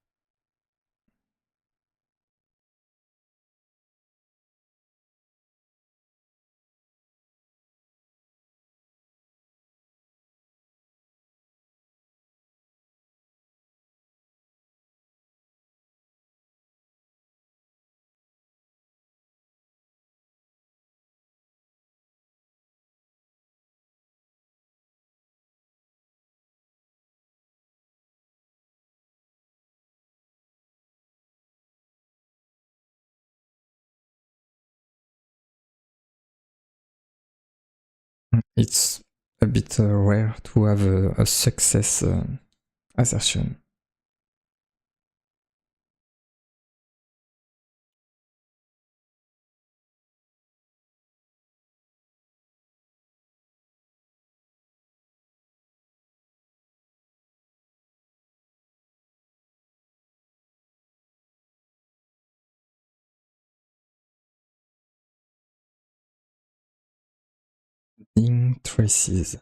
it's a bit rare to have a success assertion. In traces.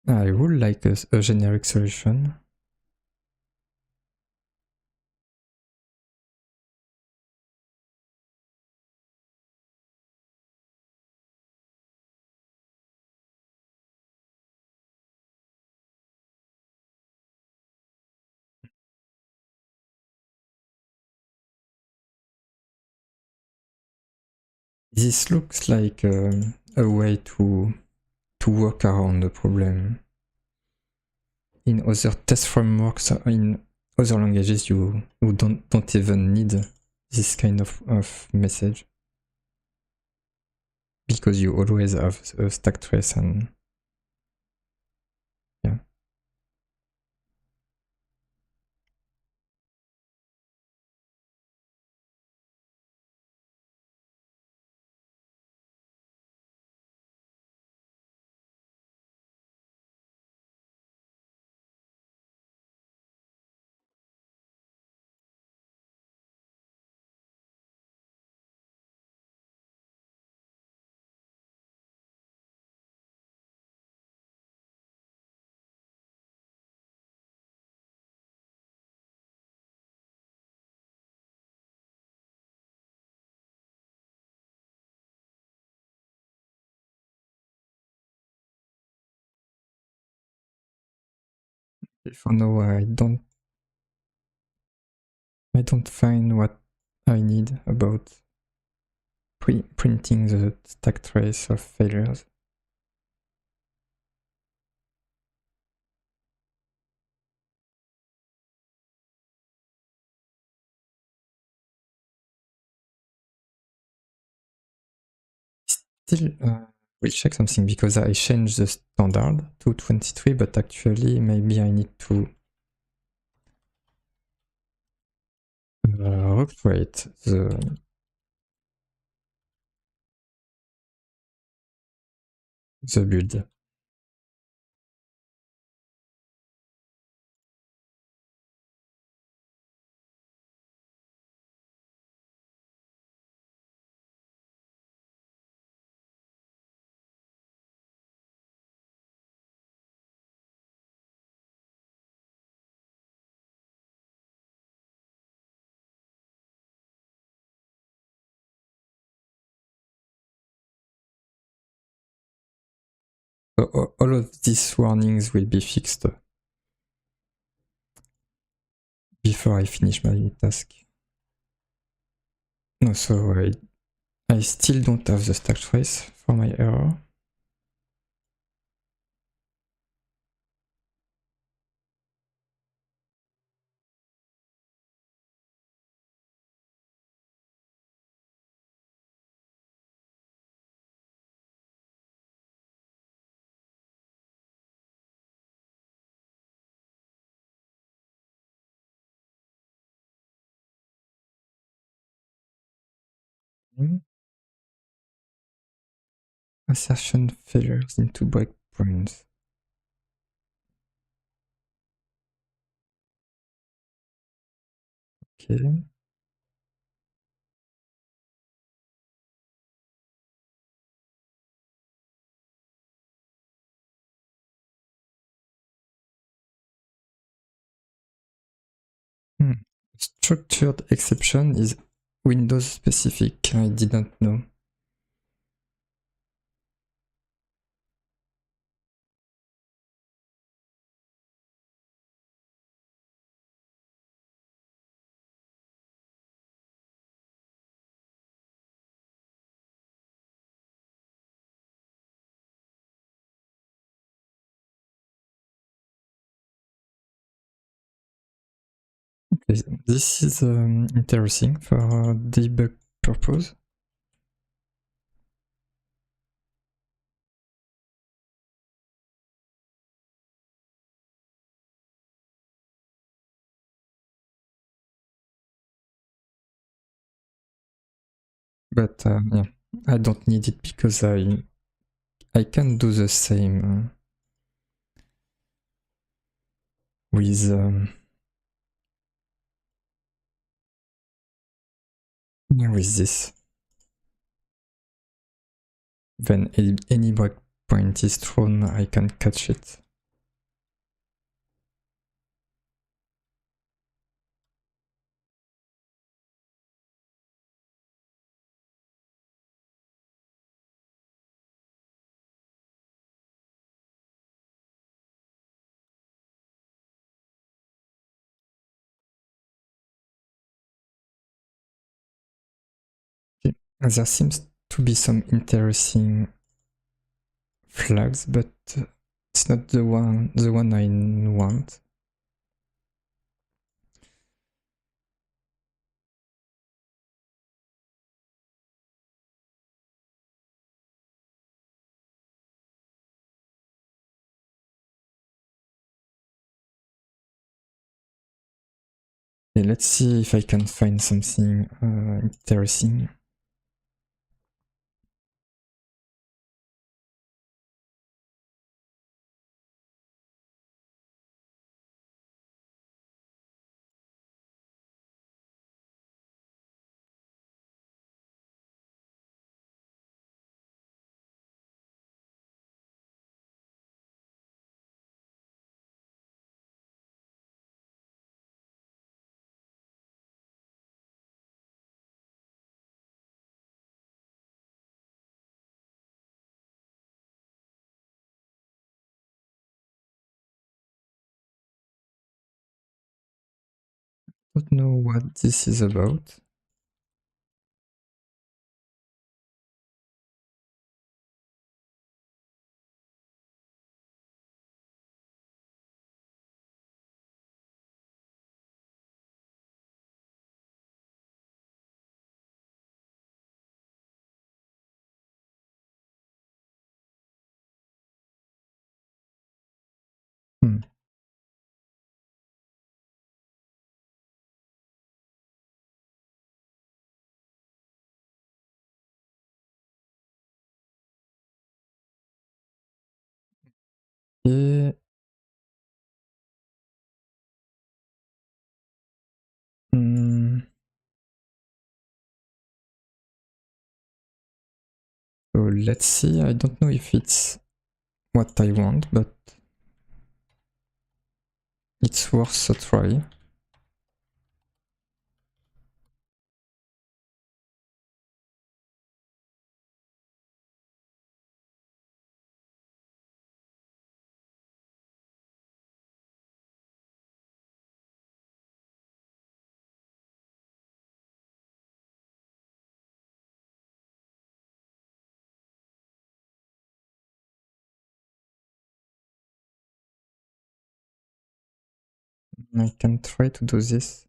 I would like a generic solution. This looks like a way to work around the problem. In other test frameworks, in other languages, you don't even need this kind of message, because you always have a stack trace and yeah. For now, I don't find what I need about printing the stack trace of failures. Still, we'll check something, because I changed the standard to 23, but actually maybe I need to recreate the build. So all of these warnings will be fixed before I finish my task. No, so I still don't have the stack trace for my error. Assertion failures into breakpoints. Okay. Structured exception is Windows specific. I didn't know. This is interesting for debug purpose. But yeah, I don't need it because I can do the same with this. When any breakpoint is thrown, I can catch it. Okay. There seems to be some interesting flags, but it's not the one I want. Okay, let's see if I can find something interesting. Don't know what this is about. Hmm. Okay. Hmm. So let's see. I don't know if it's what I want, but it's worth a try. I can try to do this.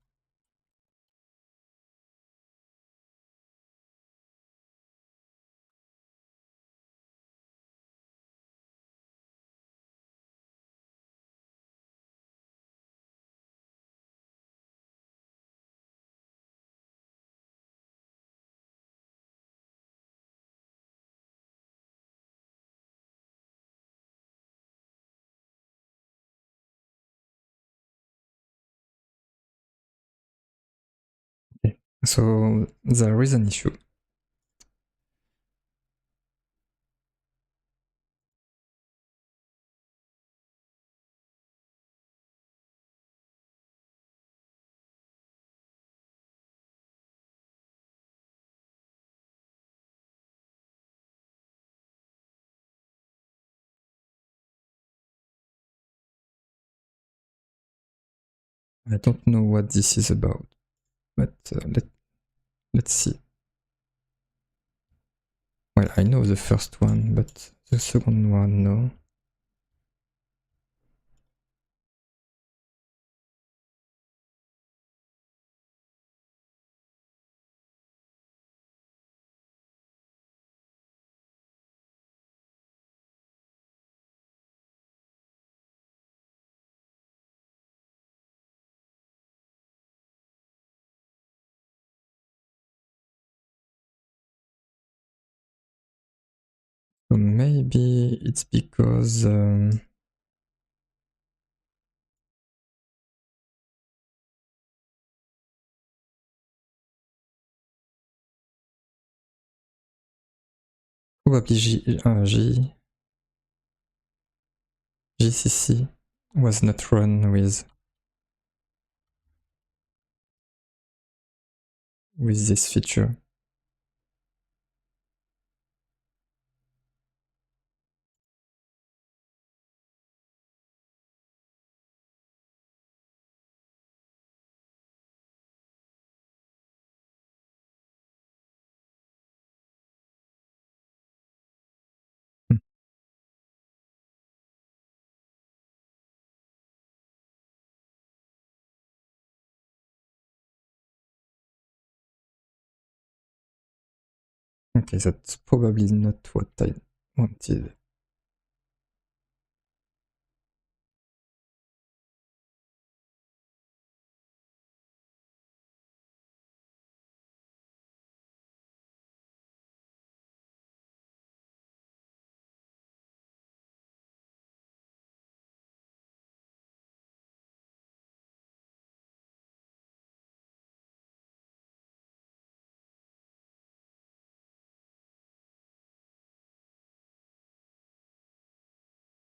Okay. So there is an issue. I don't know what this is about, but let's see. Well, I know the first one, but the second one, no. Maybe it's because probably GCC was not run with this feature. Okay, that's probably not what I wanted.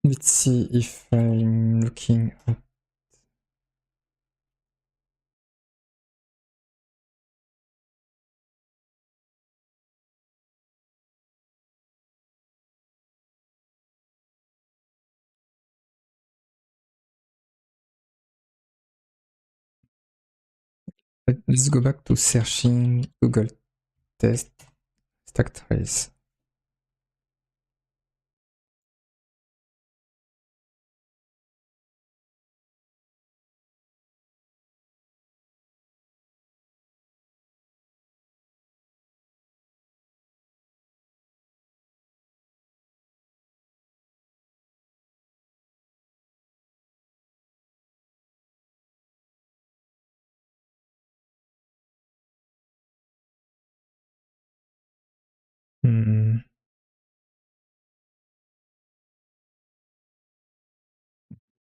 Let's see if I'm looking at let's go back to searching Google test stack trace.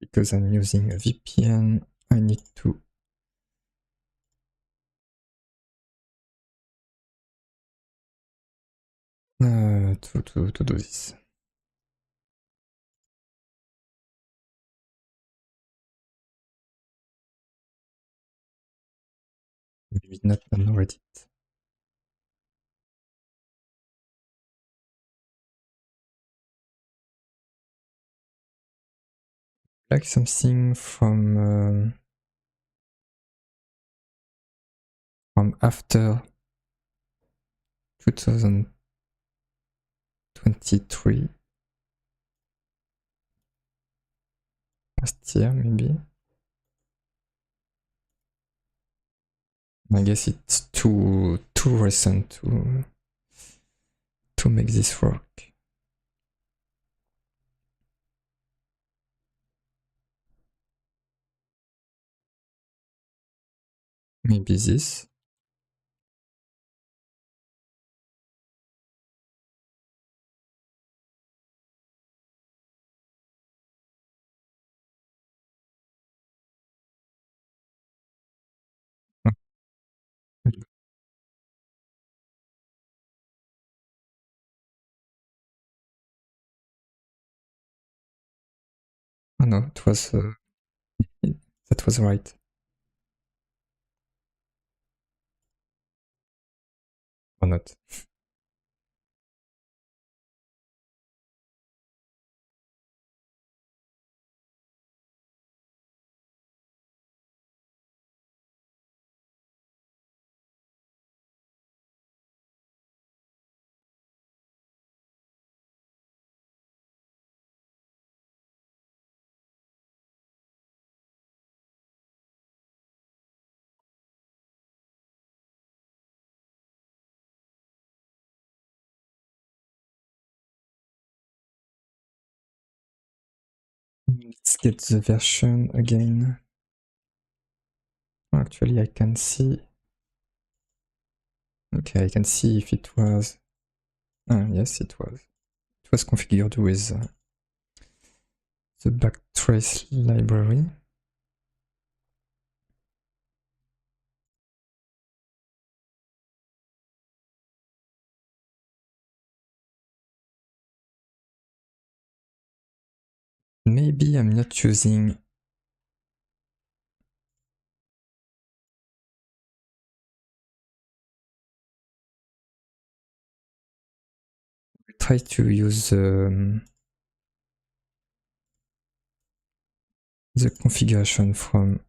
Because I'm using a VPN, I need to do this. Maybe not on Reddit. Like something from after 2023, last year maybe. I guess it's too recent to make this work. Maybe this. Oh no, it was that was right. Or not. Let's get the version again. Actually, I can see. Okay, I can see if it was. Yes, it was. was configured with the backtrace library. Maybe I'm not using try to use the configuration from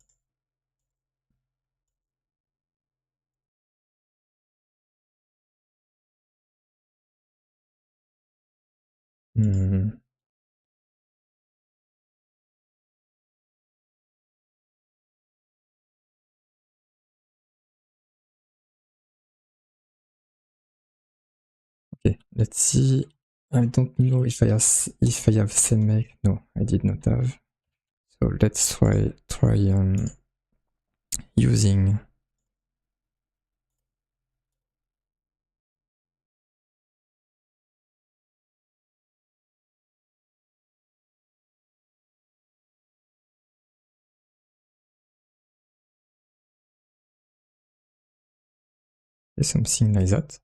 okay, let's see. I don't know if I have CMake. No, I did not have. So let's try using something like that.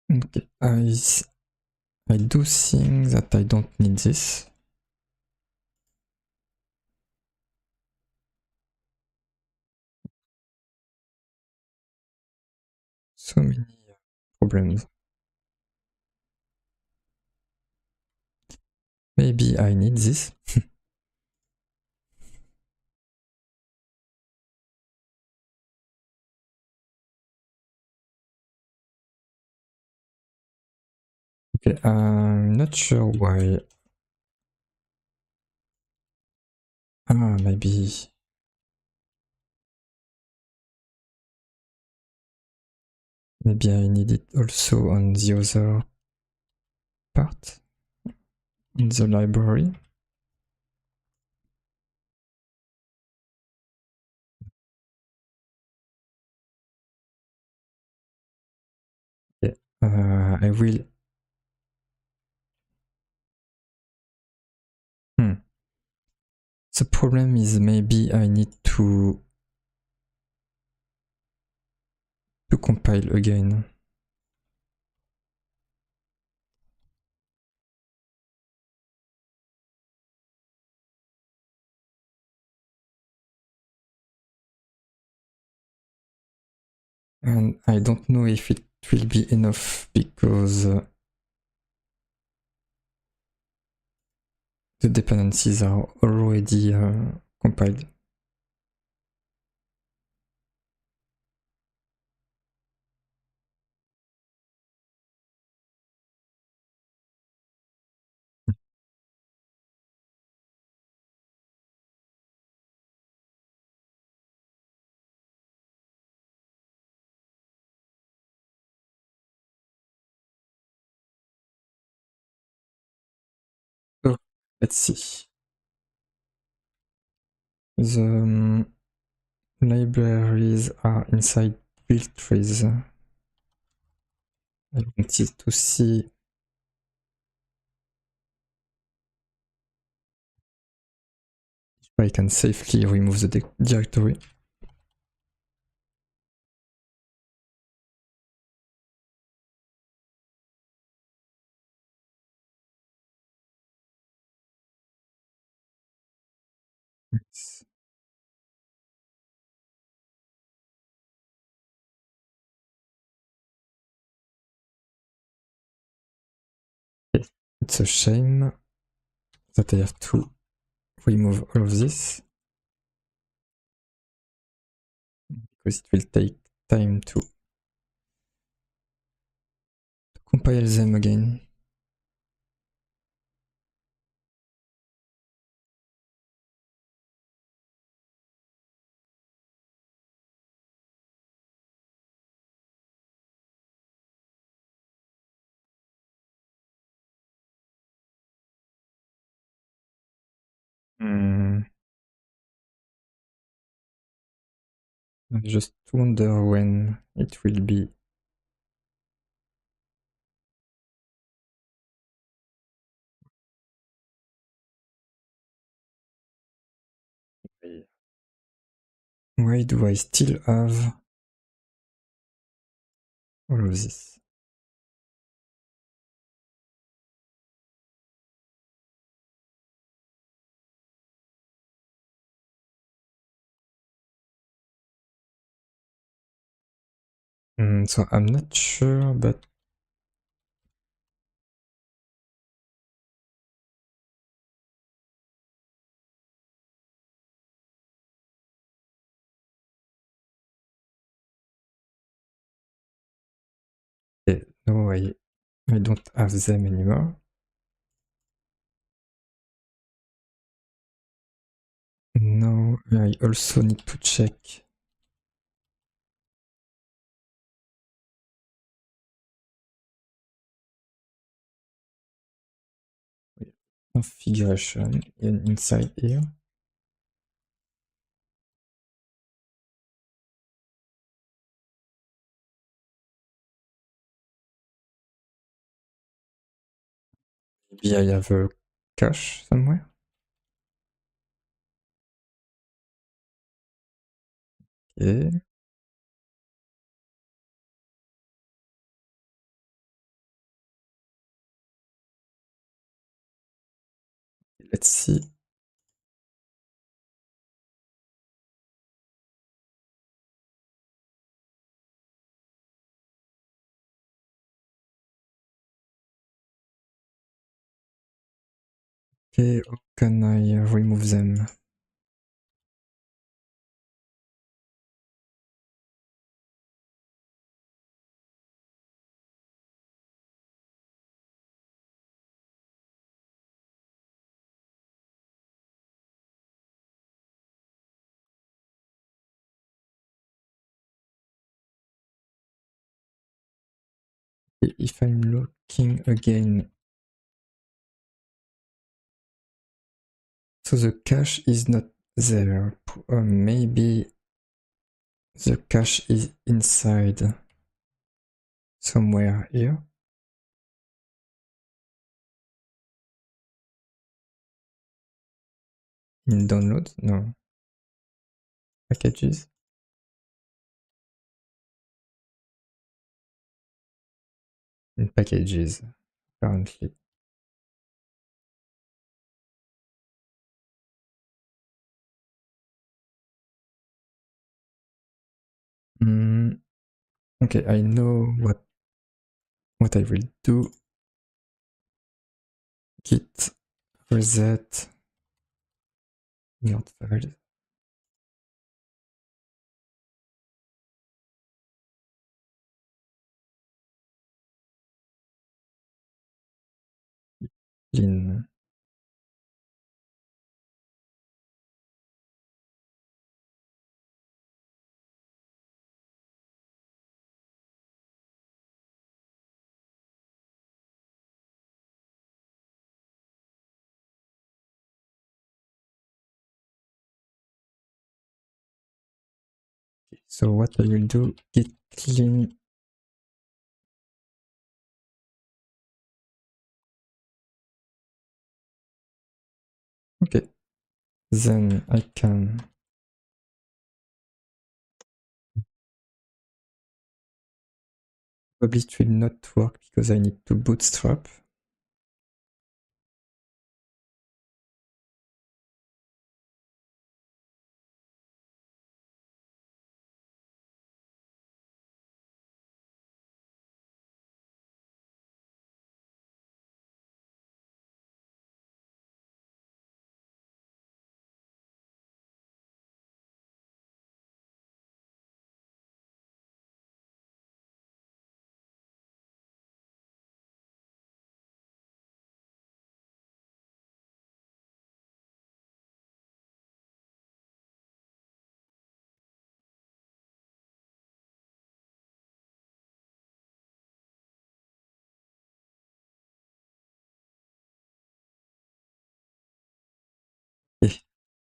Okay, I do think that I don't need this. So many problems. Maybe I need this. Okay, I'm not sure why. Maybe I need it also on the other part in the library. Okay, I will. The problem is maybe I need to compile again. And I don't know if it will be enough because the dependencies are already compiled. So let's see. The libraries are inside build trees. I wanted to see if I can safely remove the directory. Yes. Okay. It's a shame that I have to remove all of this because it will take time to compile them again. I just wonder when it will be. Why do I still have all of this? So I'm not sure, but no, I don't have them anymore. Now I also need to check configuration inside here. Maybe I have a cache somewhere. Okay. Let's see. Okay, how can I remove them? If I'm looking again, so the cache is not there. Maybe the cache is inside somewhere here. In downloads? No. Packages? In packages, apparently. Okay, I know what I will do. Git reset not files. Clean. So what I will do, git clean. Okay, then I can probably it will not work because I need to bootstrap.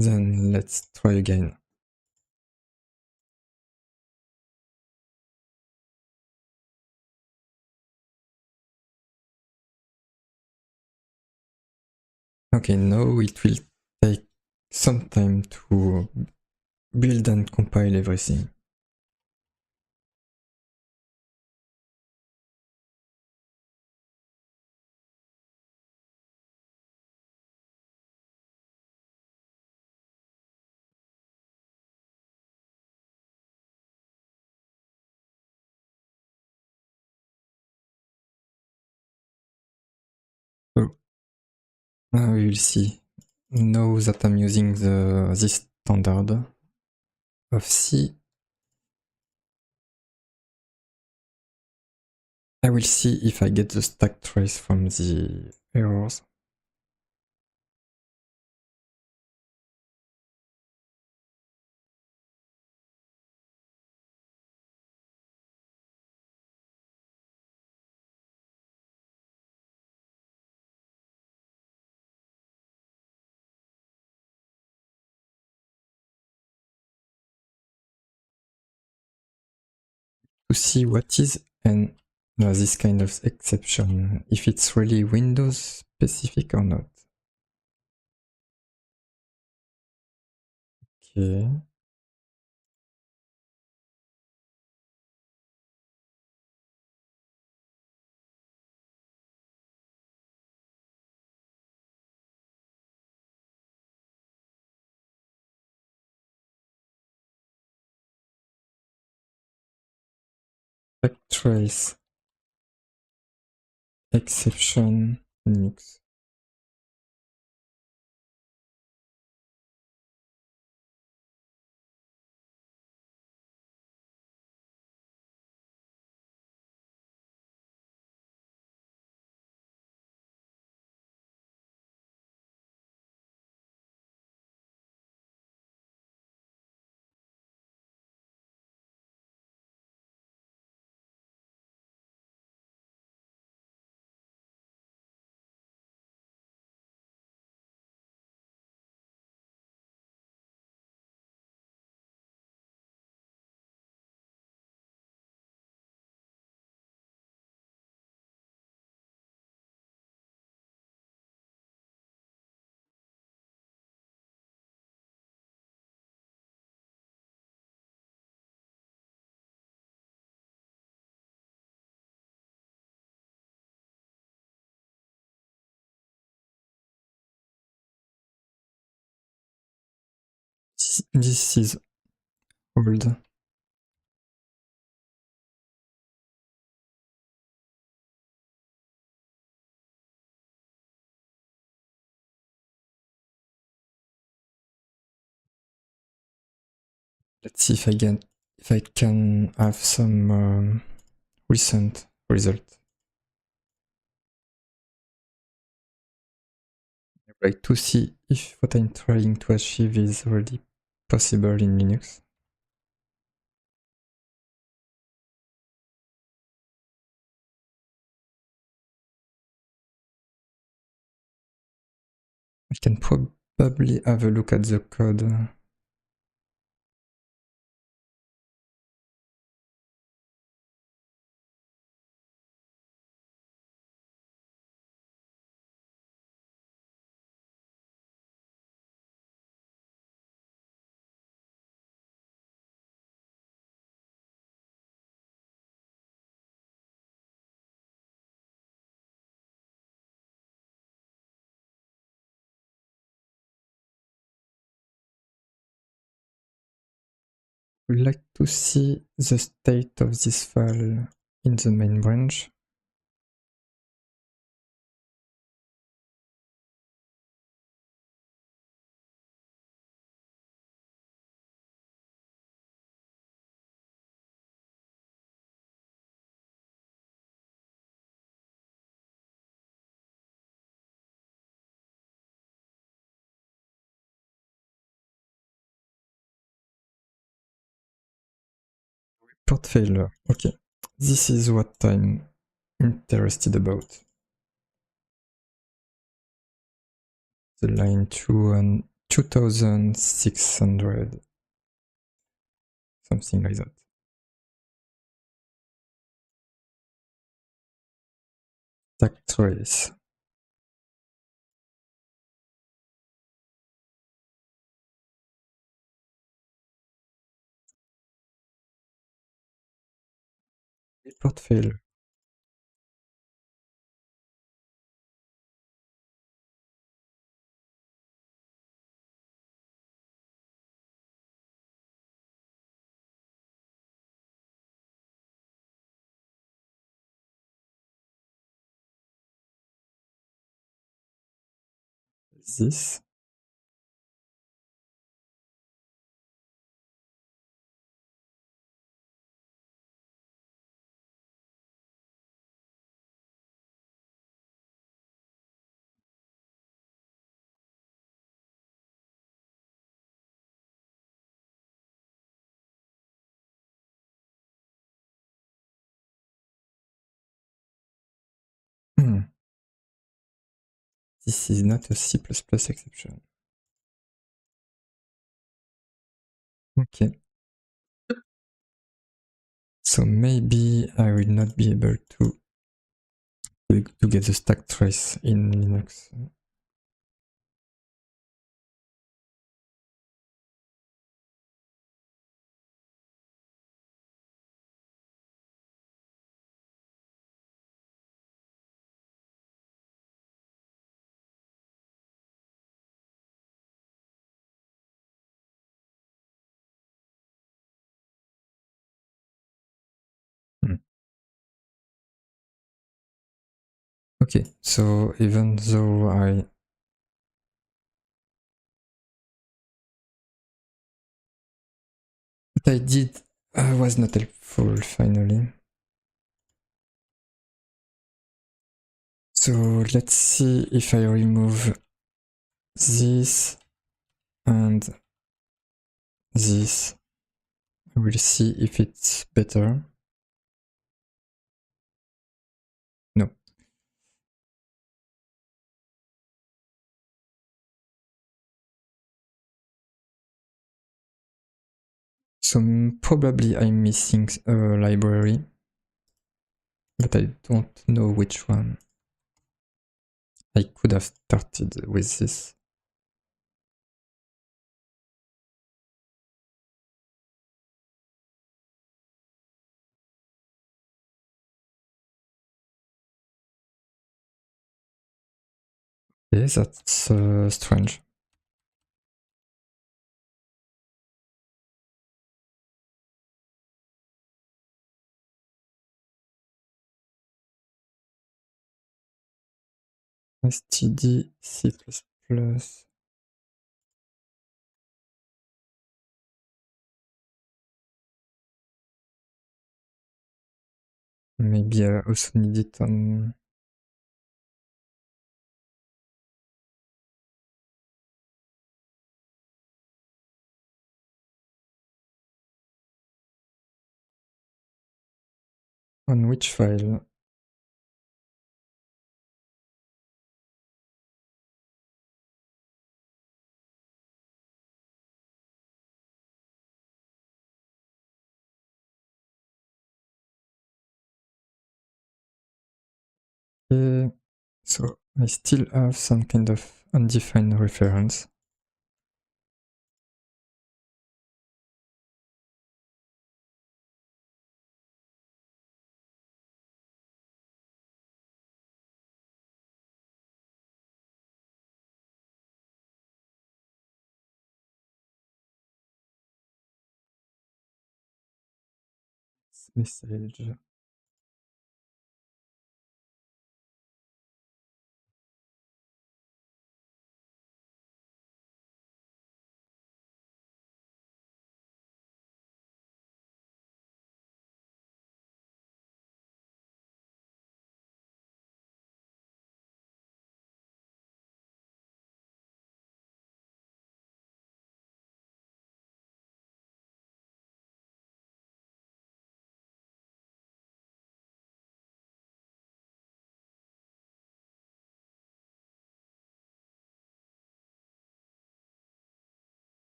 Then let's try again. Okay, now it will take some time to build and compile everything. So we will see. Now that I'm using this standard of C, I will see if I get the stack trace from the errors. To see what is this kind of exception, if it's really Windows specific or not. Okay. Trace exception Linux. This is old. Let's see if I can have some recent result. Like to see if what I'm trying to achieve is already possible in Linux. I can probably have a look at the code. Would like to see the state of this file in the main branch. Port failure. Okay, this is what I'm interested about. The line 2 and 2600, something like that. Stack trace. Report failure. This. This is not a C++ exception. Okay. So maybe I will not be able to get the stack trace in Linux. Okay, so even though what I did was not helpful finally. So let's see if I remove this and this. I will see if it's better. No. So probably I'm missing a library, but I don't know which one. I could have started with this. Okay, that's strange. std C++. Maybe I also need it on which file? Okay, so I still have some kind of undefined reference. Message.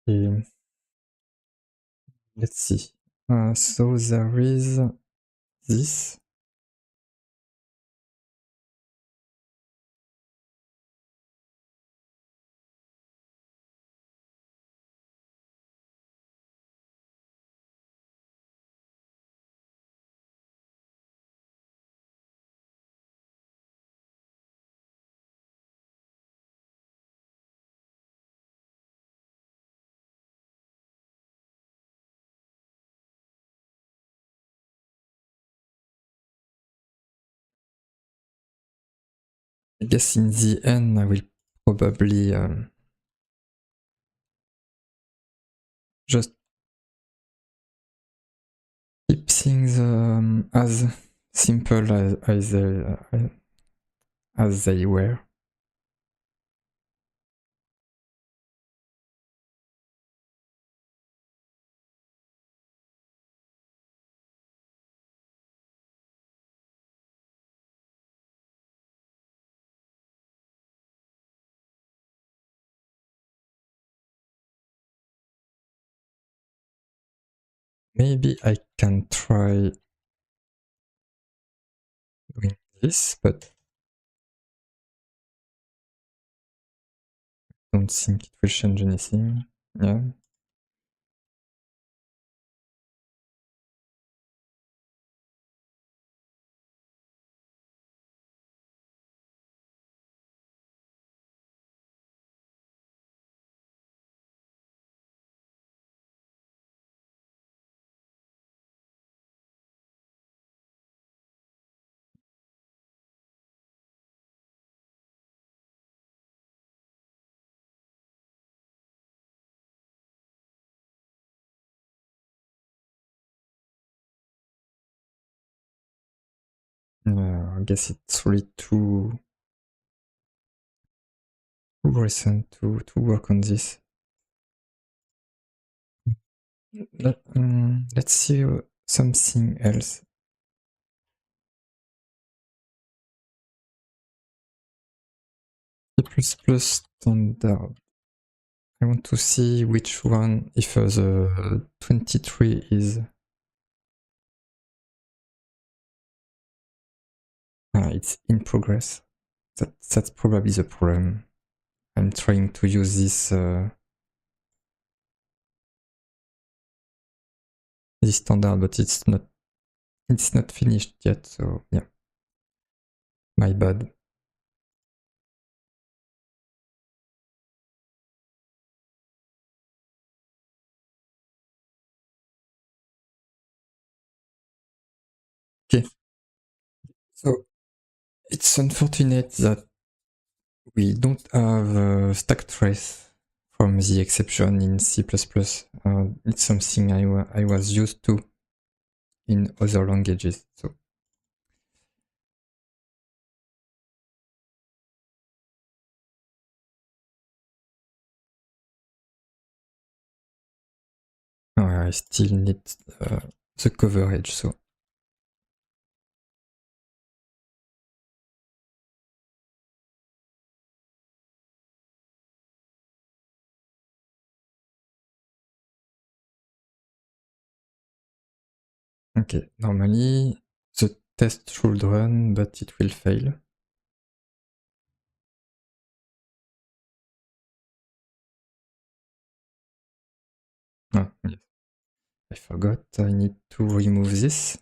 Okay. Let's see. So there is this. I guess in the end I will probably just keep things as simple as they were. Maybe I can try doing this, but I don't think it will change anything. Yeah. I guess it's really too recent to work on this. Let's see something else. C++ standard. I want to see which one, if the 23 is... it's in progress. That's probably the problem. I'm trying to use this this standard, but it's not finished yet, so yeah. My bad. Okay. So it's unfortunate that we don't have stack trace from the exception in C++. It's something I was used to in other languages. So I still need the coverage. So okay, normally the test should run, but it will fail. Oh, yes. I forgot, I need to remove this.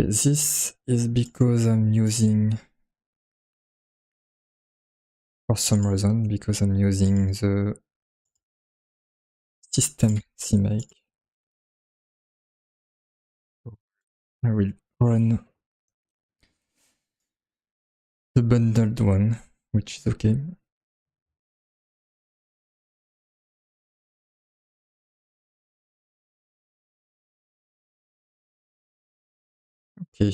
Okay, this is because I'm using, for some reason, because I'm using the system CMake. I will run the bundled one, which is okay. Okay.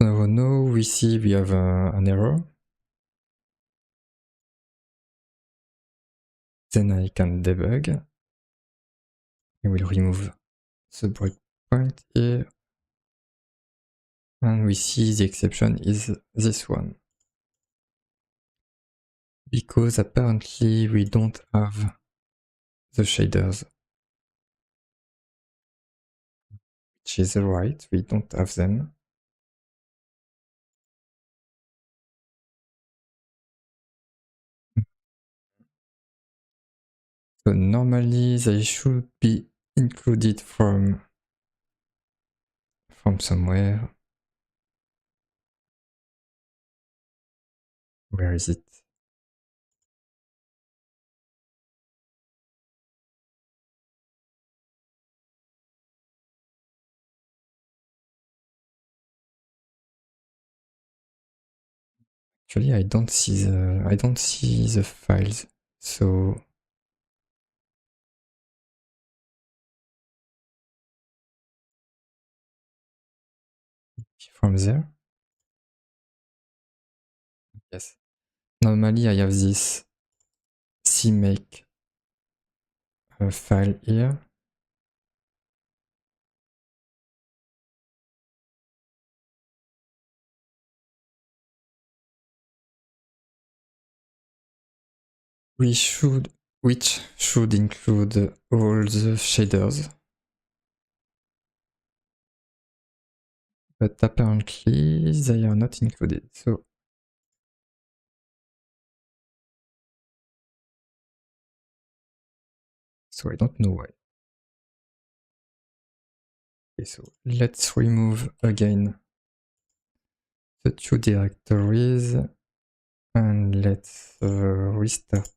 So now we see we have an error. Then I can debug. I will remove the breakpoint here. And we see the exception is this one. Because apparently we don't have the shaders. Which is right, we don't have them. So normally they should be included from somewhere. Where is it? Actually, I don't see the files. So from there, yes. Normally, I have this cmake file here. Which should include all the shaders. But apparently they are not included. So I don't know why. Okay, so let's remove again the two directories and let's restart.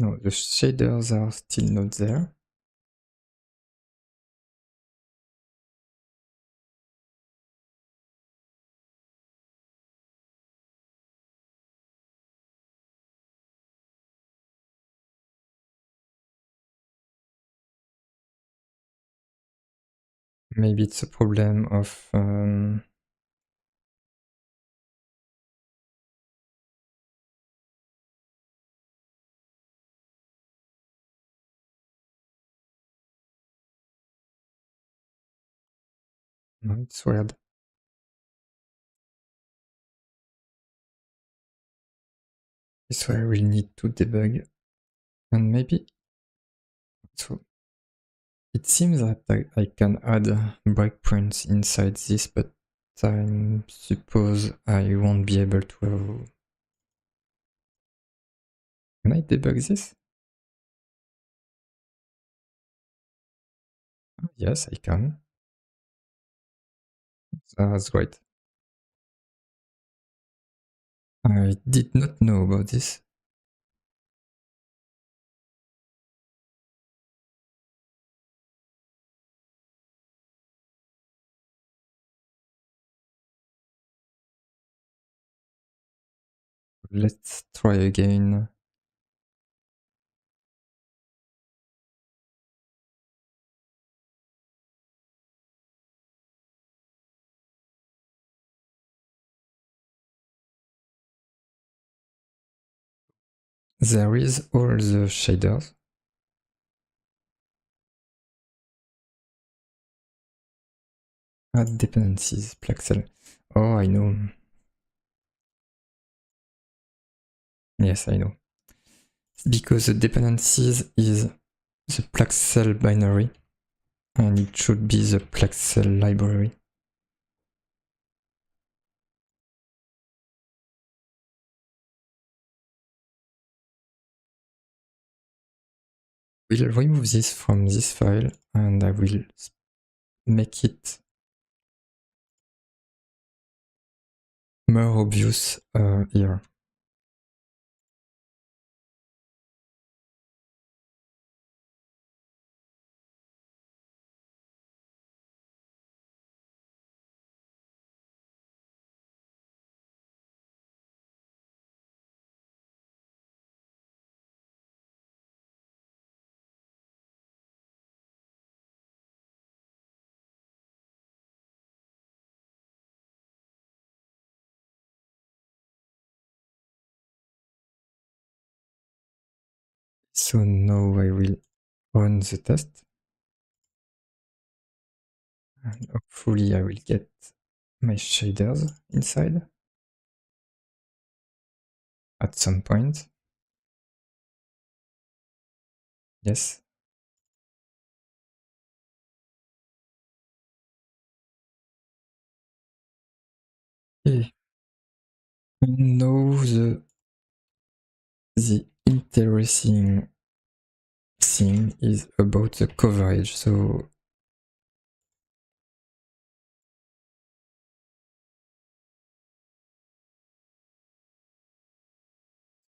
No, the shaders are still not there. Maybe it's a problem of no, it's weird. This way I will need to debug. And maybe so it seems that I can add breakpoints inside this, but I suppose I won't be able to. Can I debug this? Yes, I can. That's great. I did not know about this. Let's try again. There is all the shaders. Add dependencies, Plaxel. Oh, I know. Yes, I know. Because the dependencies is the Plaxel binary, and it should be the Plaxel library. We'll remove this from this file, and I will make it more obvious here. So now I will run the test. And hopefully I will get my shaders inside at some point. Yes. Okay. And now the interesting thing is about the coverage. So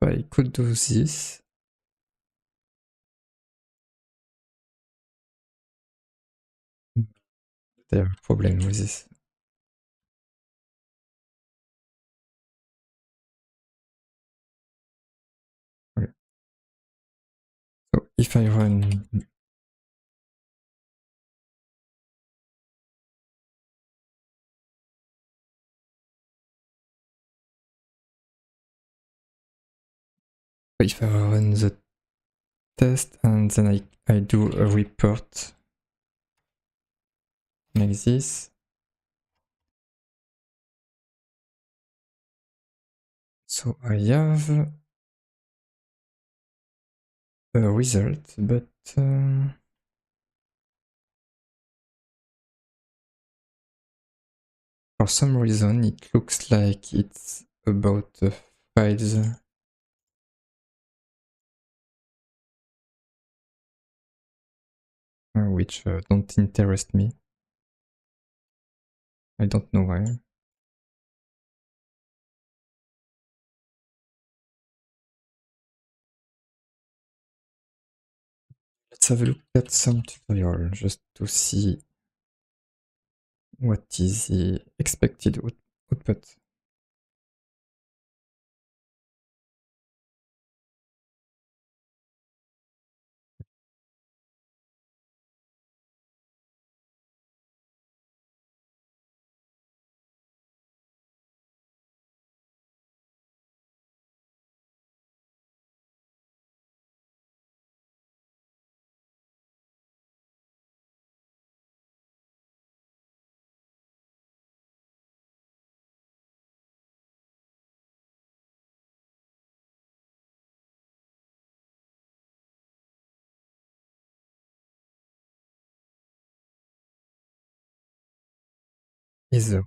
I could do this. There are problems with this. Okay. So if I run the test and then I do a report like this. So I have a result, but for some reason it looks like it's about the files which don't interest me. I don't know why. Let's have a look at some tutorial just to see what is the expected output.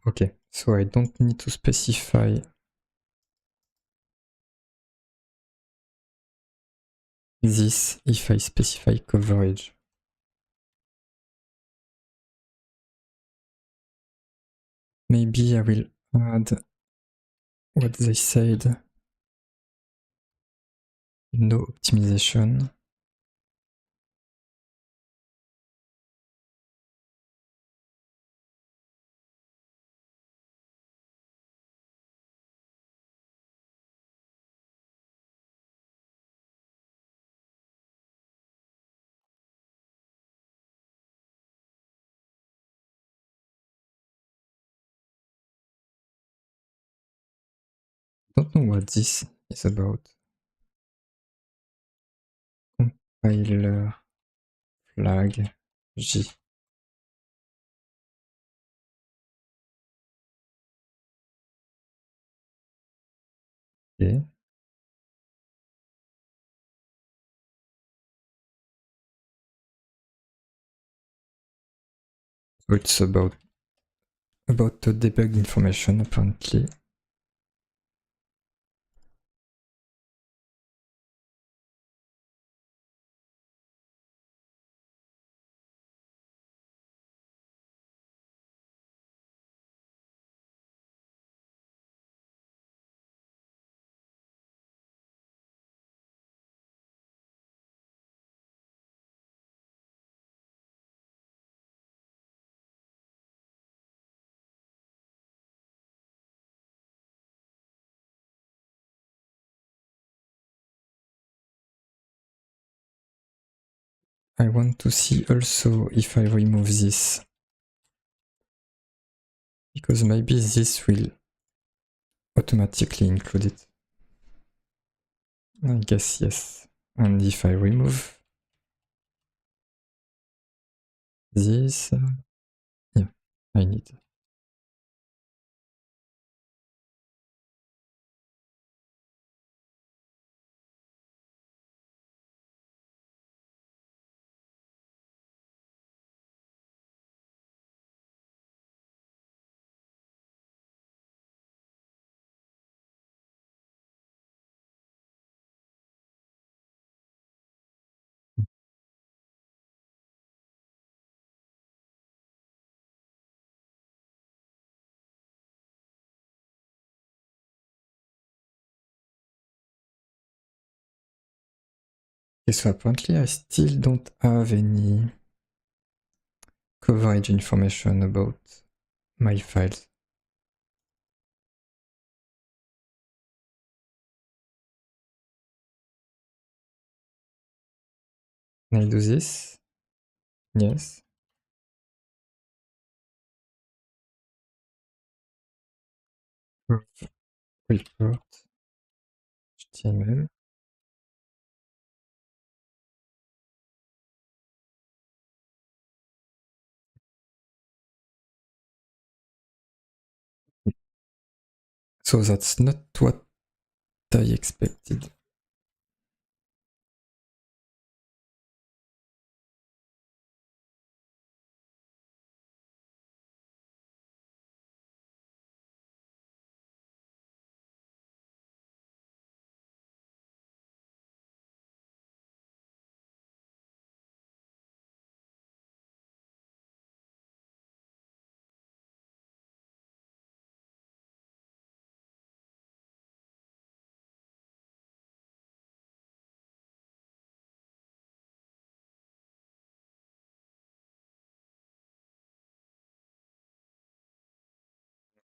Okay, so I don't need to specify this if I specify coverage. Maybe I will add what they said. No optimization. Don't know what this is about. Compiler flag G. Okay. So it's about the debug information apparently. I want to see also if I remove this, because maybe this will automatically include it. I guess yes. And if I remove this, yeah, I need. Okay, so apparently I still don't have any coverage information about my files. Can I do this? Yes. Report HTML. So that's not what I expected.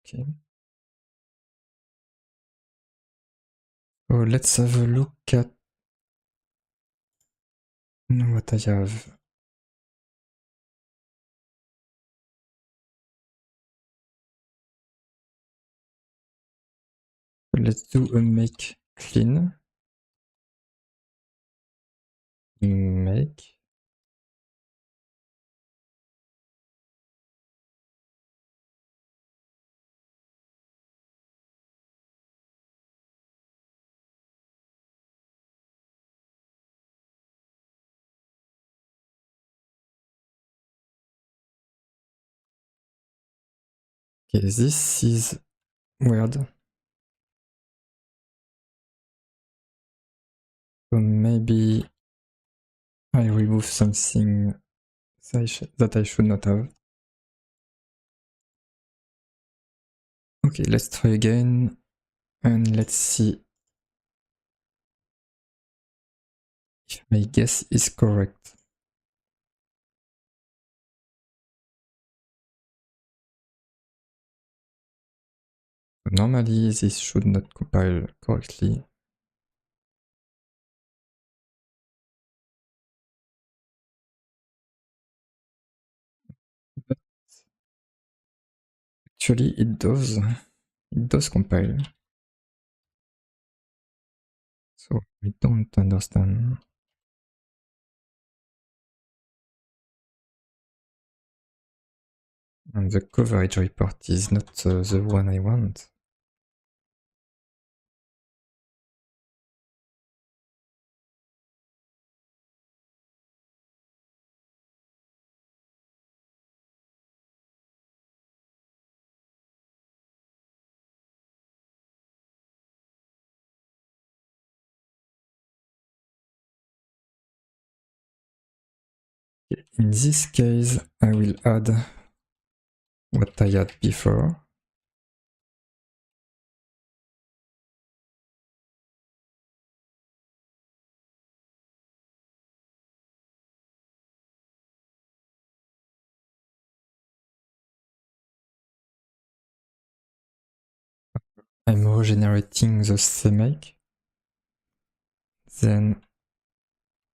Okay. So let's have a look at what I have. Let's do a make clean. Make. Okay, this is weird. So maybe I remove something that I should not have. Okay, let's try again and let's see if my guess is correct. Normally this should not compile correctly. But actually it does compile. So I don't understand. And the coverage report is not the one I want. In this case, I will add what I had before. I'm regenerating the CMake. Then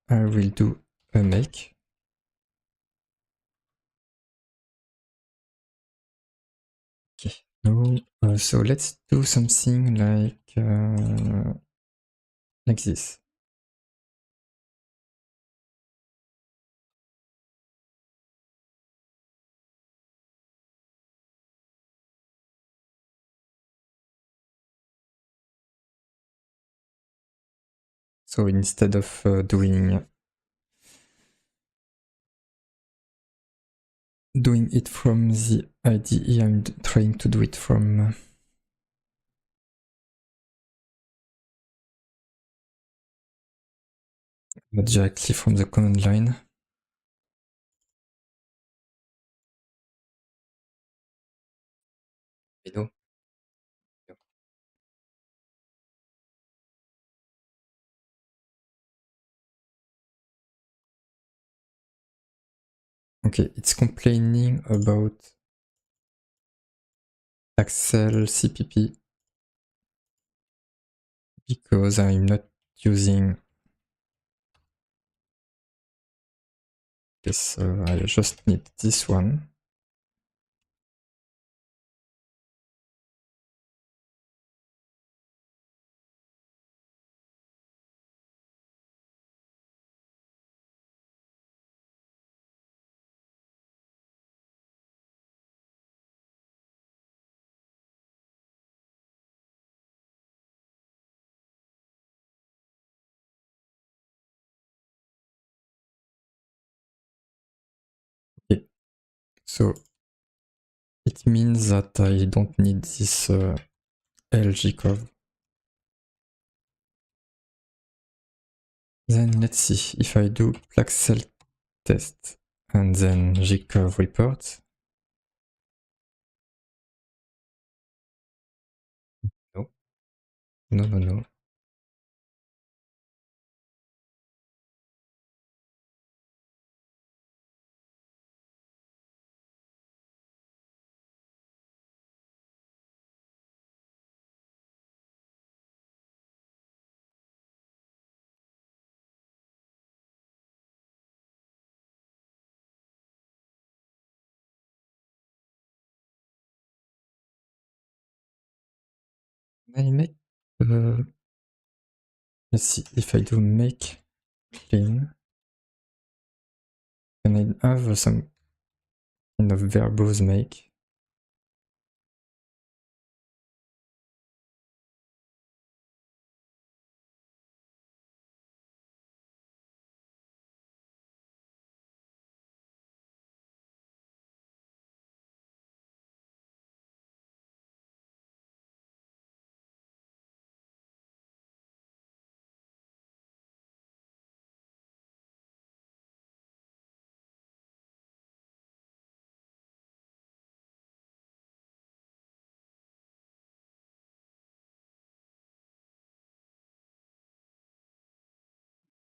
I will do a make. Okay. No, so let's do something like this. So instead of doing it from the IDE, I'm trying to do it from directly from the command line. You know. Okay, it's complaining about Plaxel CPP because I'm not using this. I just need this one. Okay, so it means that I don't need this LG curve. Then let's see if I do Plaxel test and then G-curve report. No, no, no, no. Can I make, let's see, if I do make clean, can I have some kind of verbose make?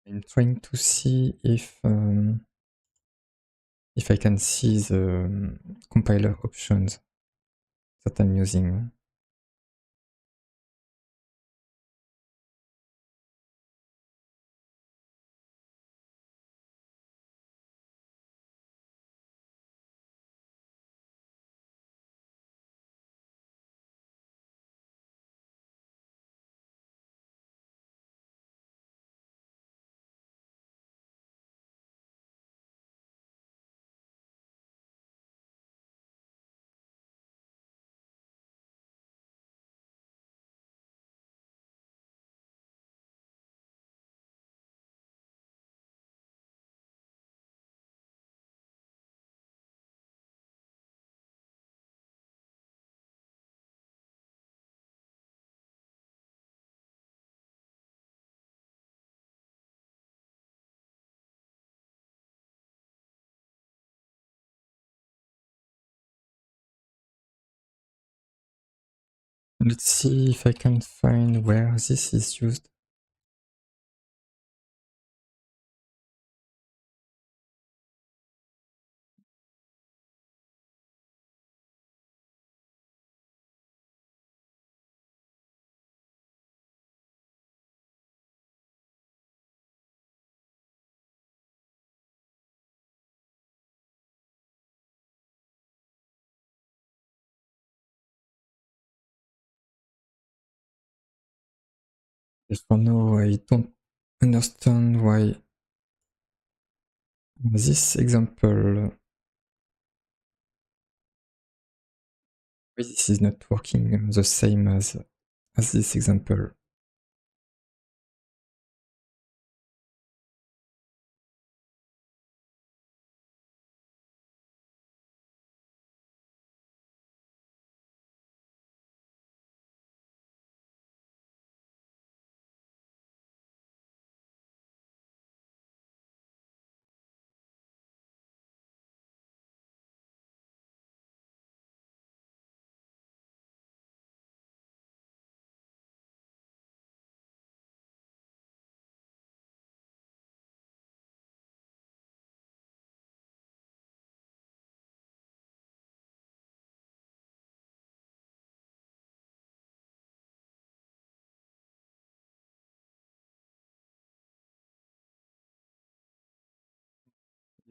I'm trying to see if I can see the compiler options that I'm using. Let's see if I can find where this is used. Just for now, I don't understand why this example, why this is not working the same as this example.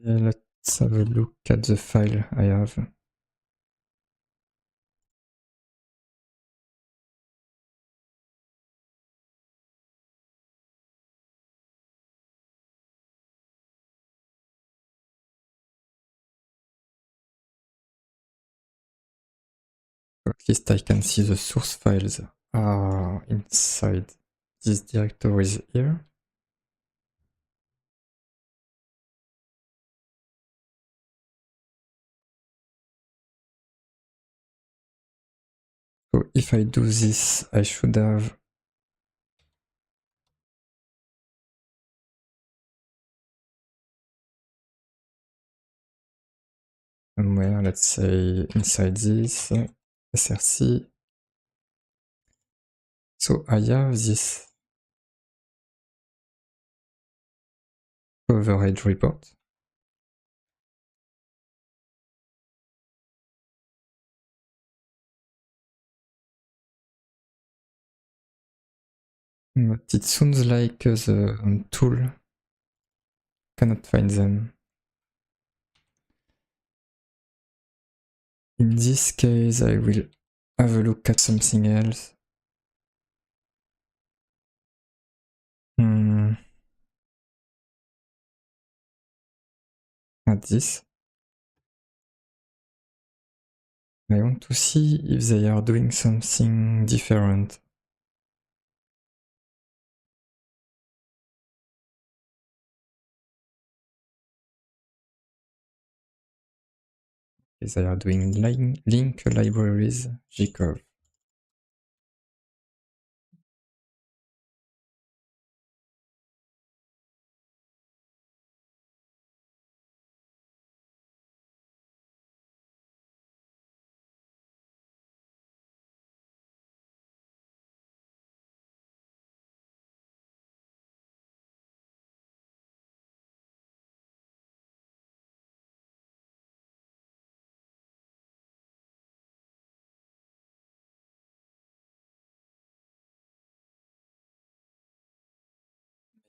Let's have a look at the file I have. At least I can see the source files are inside these directories here. So if I do this, I should have somewhere, let's say inside this src. So I have this coverage report. But it sounds like the tool cannot find them. In this case, I will have a look at something else. At this. I want to see if they are doing something different. If they are doing link libraries, gcov.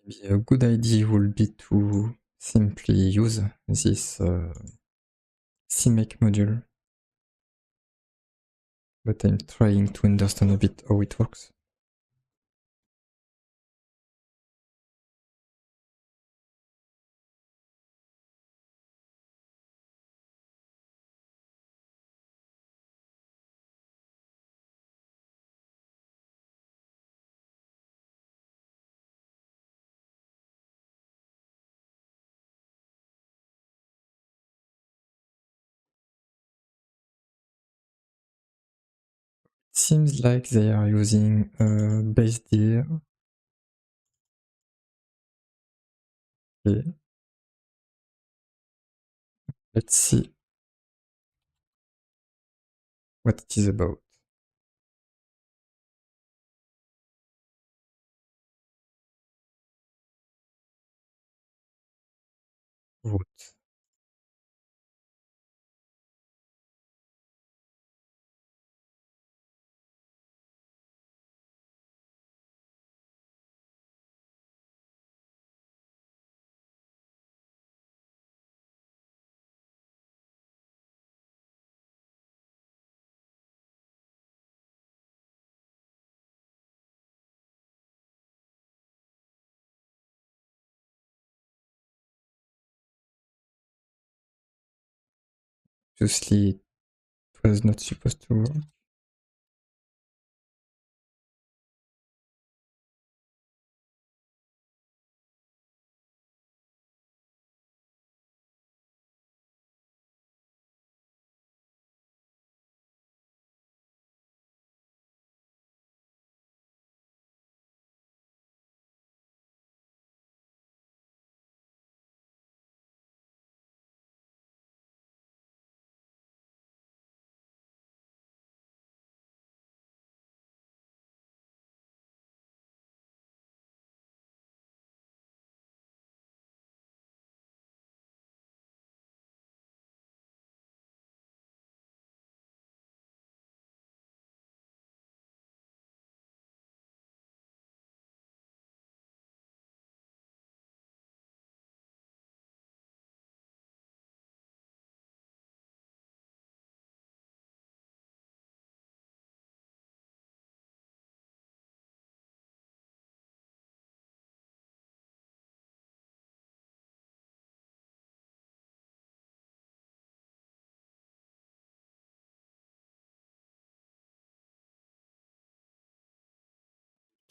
Maybe a good idea would be to simply use this CMake module. But I'm trying to understand a bit how it works. It seems like they are using base dir. Okay. Let's see what it is about. Root. Obviously, it was not supposed to work.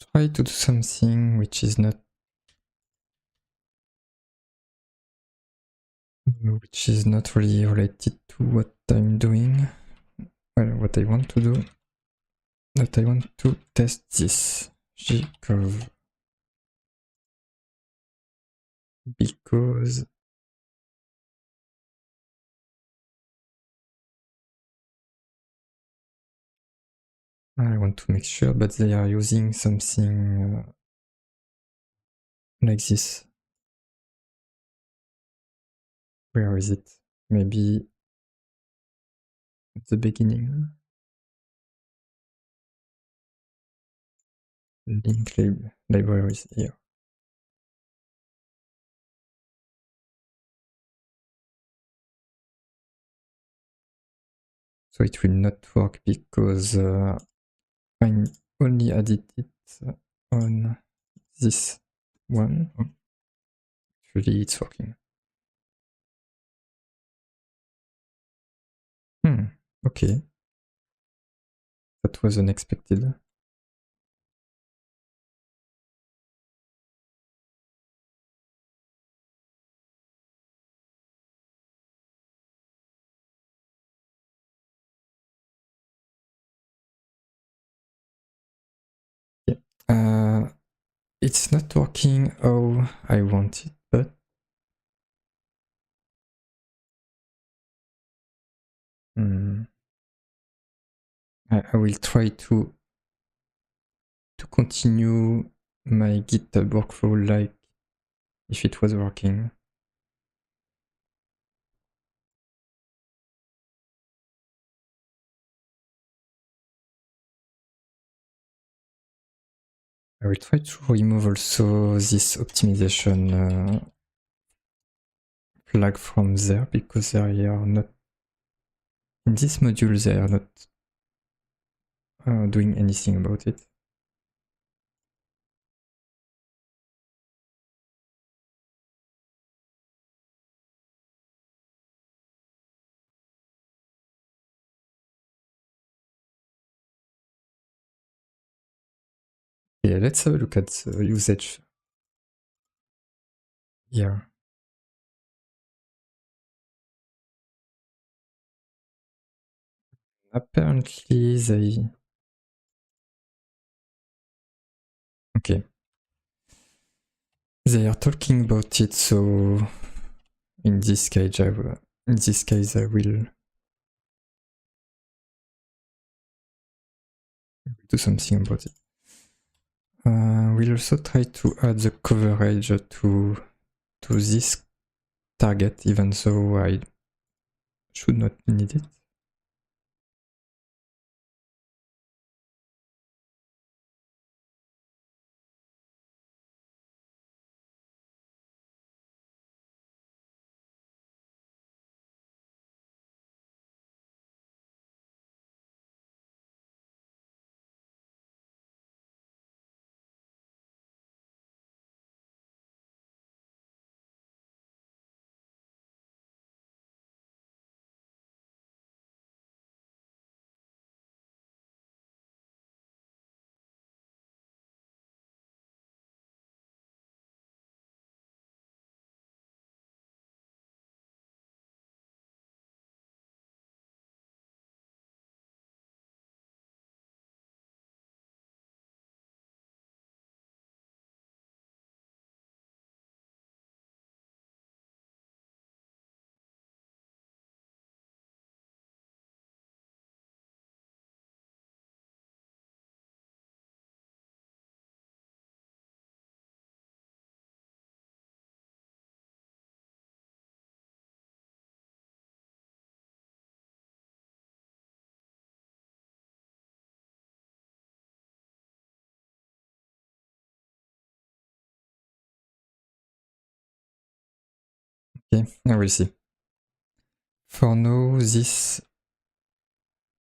try to do something which is not really related to what I'm doing. Well, what I want to do. But I want to test this G curve because I want to make sure, but they are using something like this. Where is it? Maybe at the beginning. Link libraries here. So it will not work because I only added it on this one. Oh, actually, it's working. Okay. That was unexpected. Yeah. It's not working how I want it, but I will try to continue my GitHub workflow like if it was working. I will try to remove also this optimization flag from there because they are not in this module. They are not doing anything about it. Yeah, let's have a look at the usage here. Apparently they... Okay. They are talking about it, so in this case I will do something about it. We'll also try to add the coverage to this target, even though I should not need it. Okay, I will see. For now, this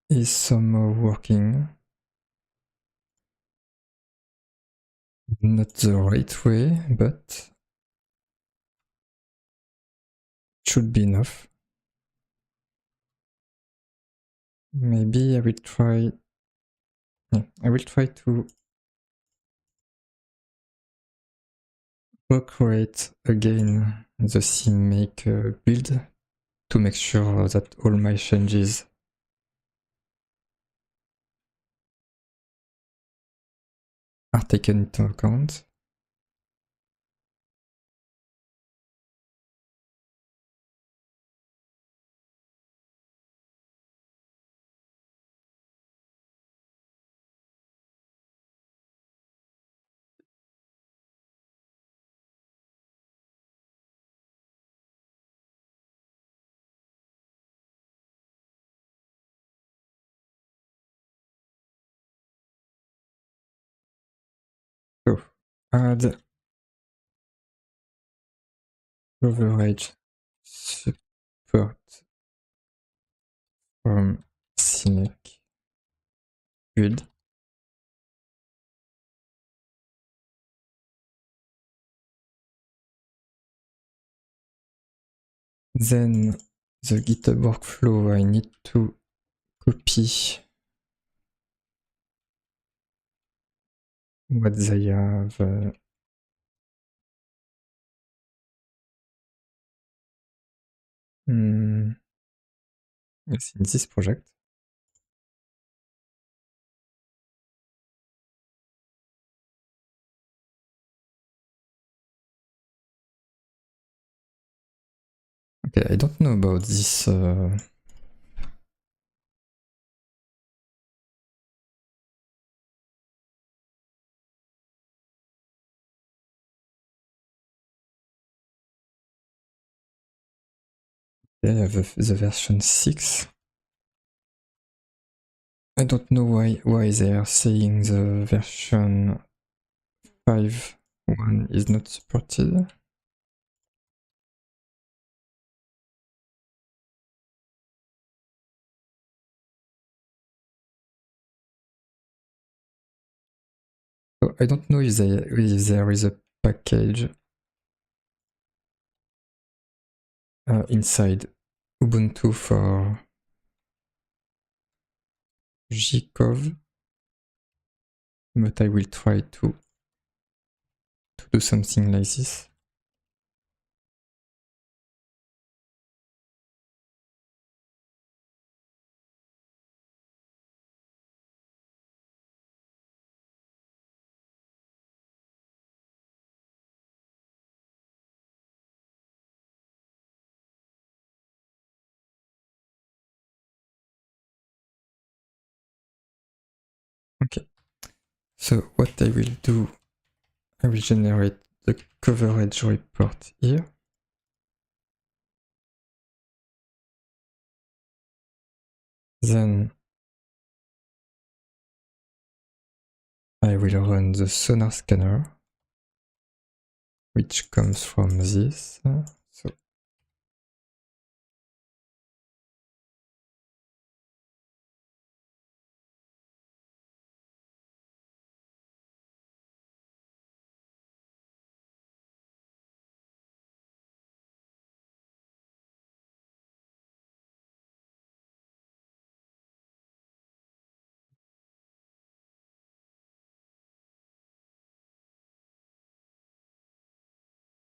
is somehow working. Not the right way, but it should be enough. Maybe I will try... Yeah, I will try to procreate again the CMake build to make sure that all my changes are taken into account. So add coverage support from CMake build. Then the GitHub workflow, I need to copy what they have. Yes, in this project. Okay, I don't know about this. They have the version 6. I don't know why they are saying the version 5.1 is not supported. So I don't know if there is a package inside Ubuntu for gcov, but I will try to do something like this. Okay, so what I will do, I will generate the coverage report here. Then I will run the sonar scanner, which comes from this.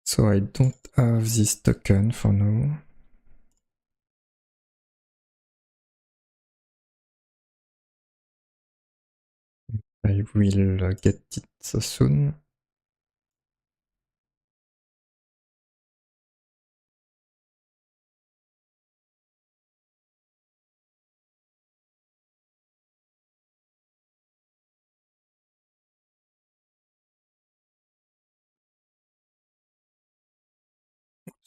So I don't have this token for now. I will get it so soon.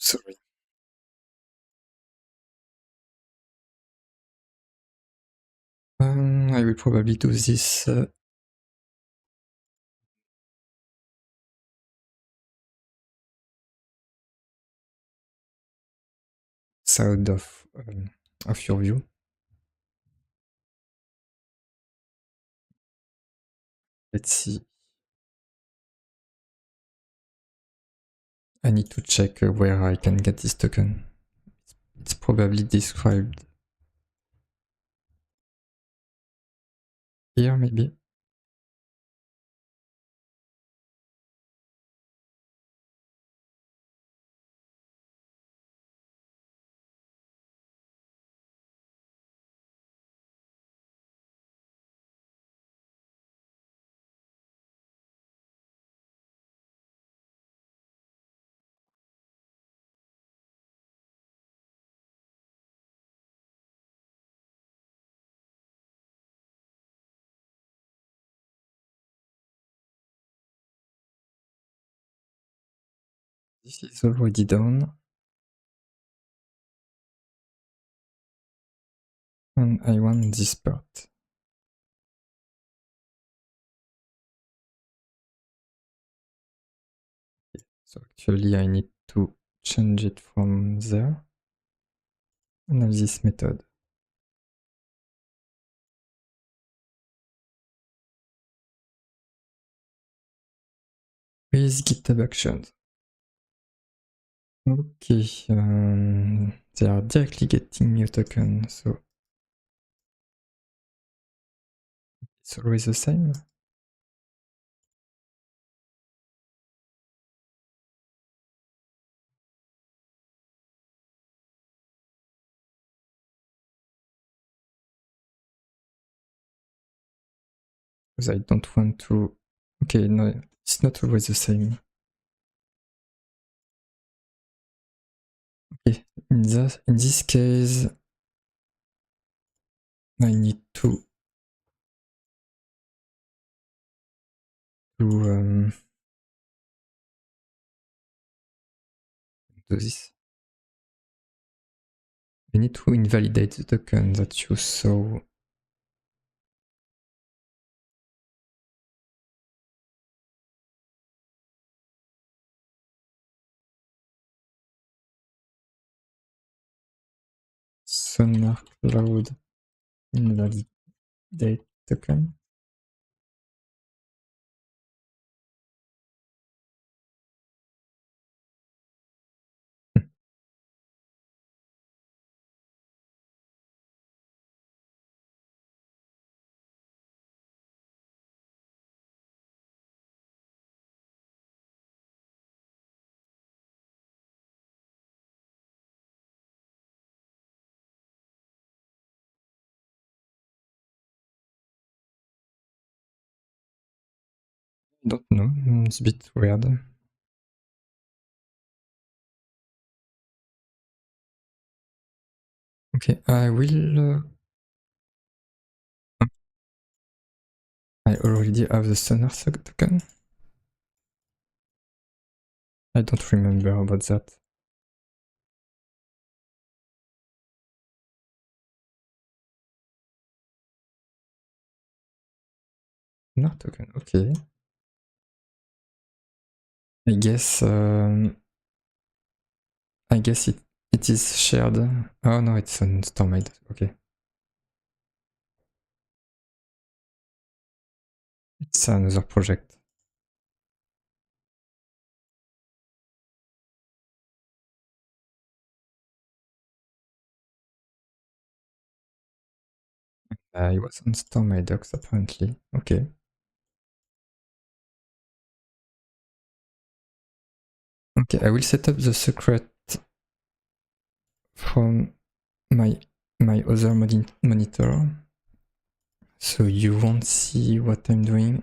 Sorry. I will probably do this side of your view. Let's see. I need to check where I can get this token. It's probably described here, maybe. This is already done. And I want this part. So actually I need to change it from there. And have this method. With GitHub Actions. Okay, they are directly getting me a token, so it's always the same. Because I don't want to... Okay, no, it's not always the same. Okay, in this case, I need to do this. We need to invalidate the token that you saw. SonarQube invalidate token. I don't know, it's a bit weird. Okay, I will... I already have the sonar token. I don't remember about that. Sonar token, okay. I guess it is shared. Oh no, it's on StormMade. Okay. It's another project. It was on StormMade docs apparently. Okay. Okay, I will set up the secret from my other monitor, so you won't see what I'm doing.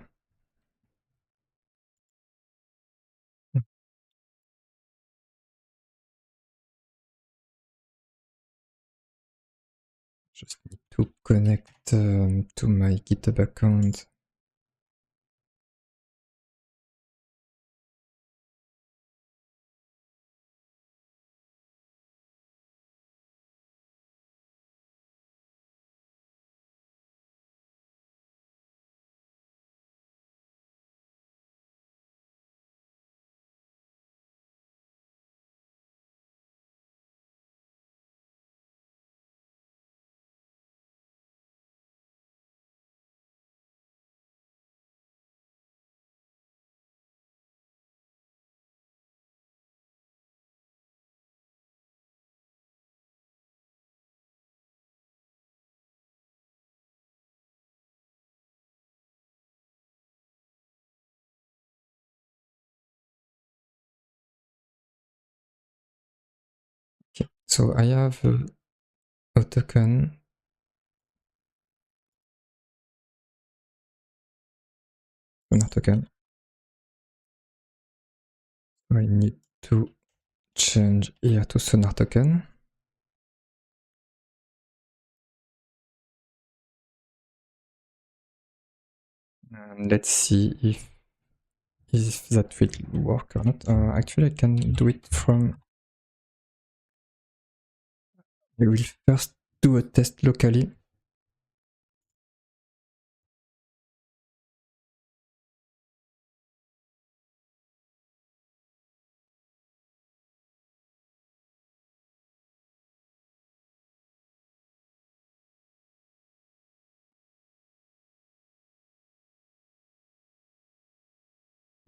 Just need to connect to my GitHub account. Okay, so I have a token. Sonar token. I need to change here to sonar token. And let's see if if that will work or not. Actually, I can do it from... I will first do a test locally.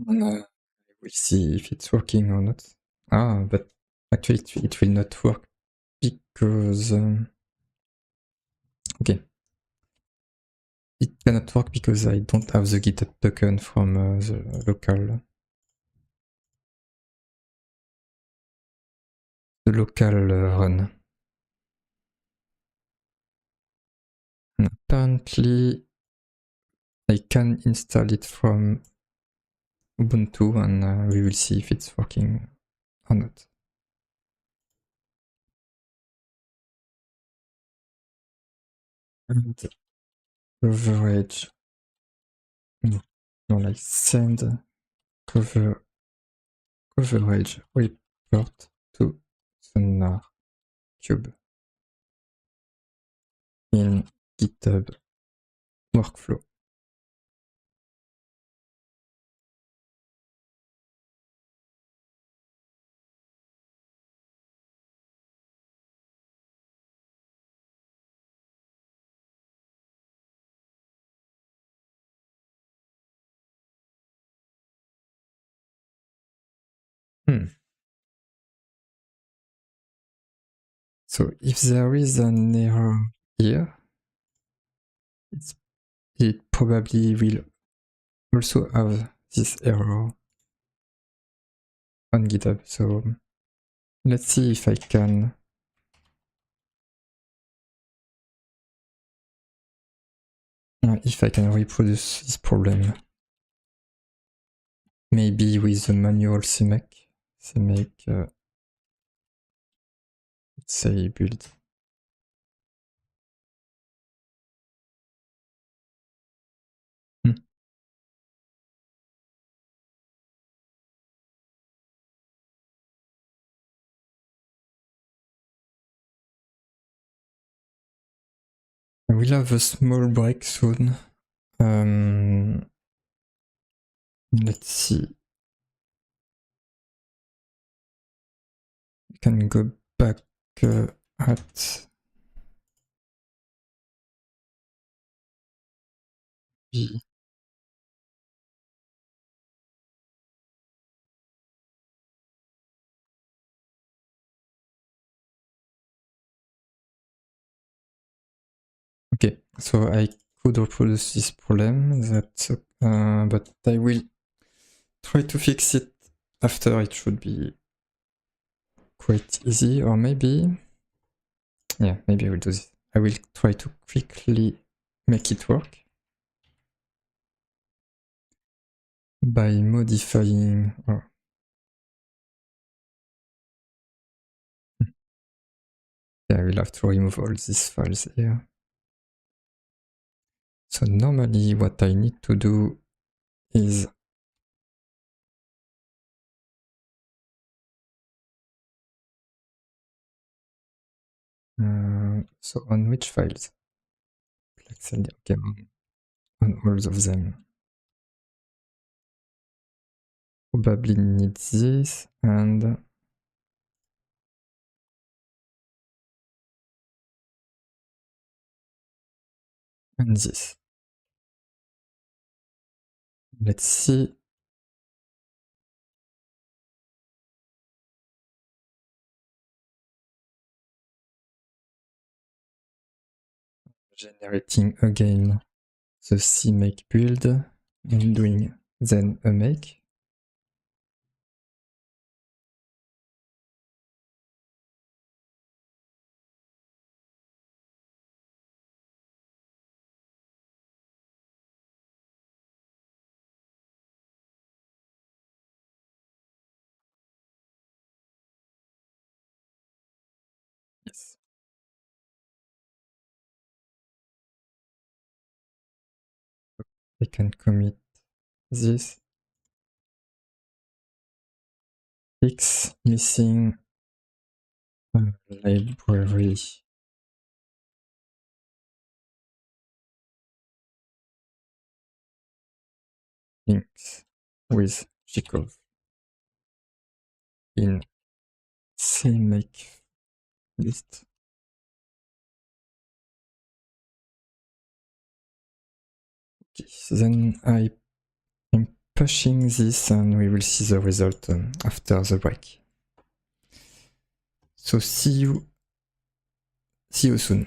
And, we'll see if it's working or not. But actually it will not work because... okay. It cannot work because I don't have the GitHub token from the local... the local run. And apparently I can install it from Ubuntu and we will see if it's working or not. And coverage, no, like send coverage report to SonarQube in GitHub workflow. So if there is an error here, it probably will also have this error on GitHub. So let's see if I can reproduce this problem. Maybe with the manual CMake, let's say build. I will have a small break soon. Let's see. We can go back at the... Okay, so I could reproduce this problem, but I will try to fix it after. It should be quite easy, or maybe... yeah, maybe I will do this. I will try to quickly make it work by modifying... oh. Yeah, I will have to remove all these files here. So normally what I need to do is so on which files? Plaxel, okay, on all of them. Probably need this and this. Let's see. Generating again the CMake build and doing then a make. Yes. I can commit this. fix missing library links with Chekhov in CMake list. Okay, then I'm pushing this and we will see the result after the break. So see you soon.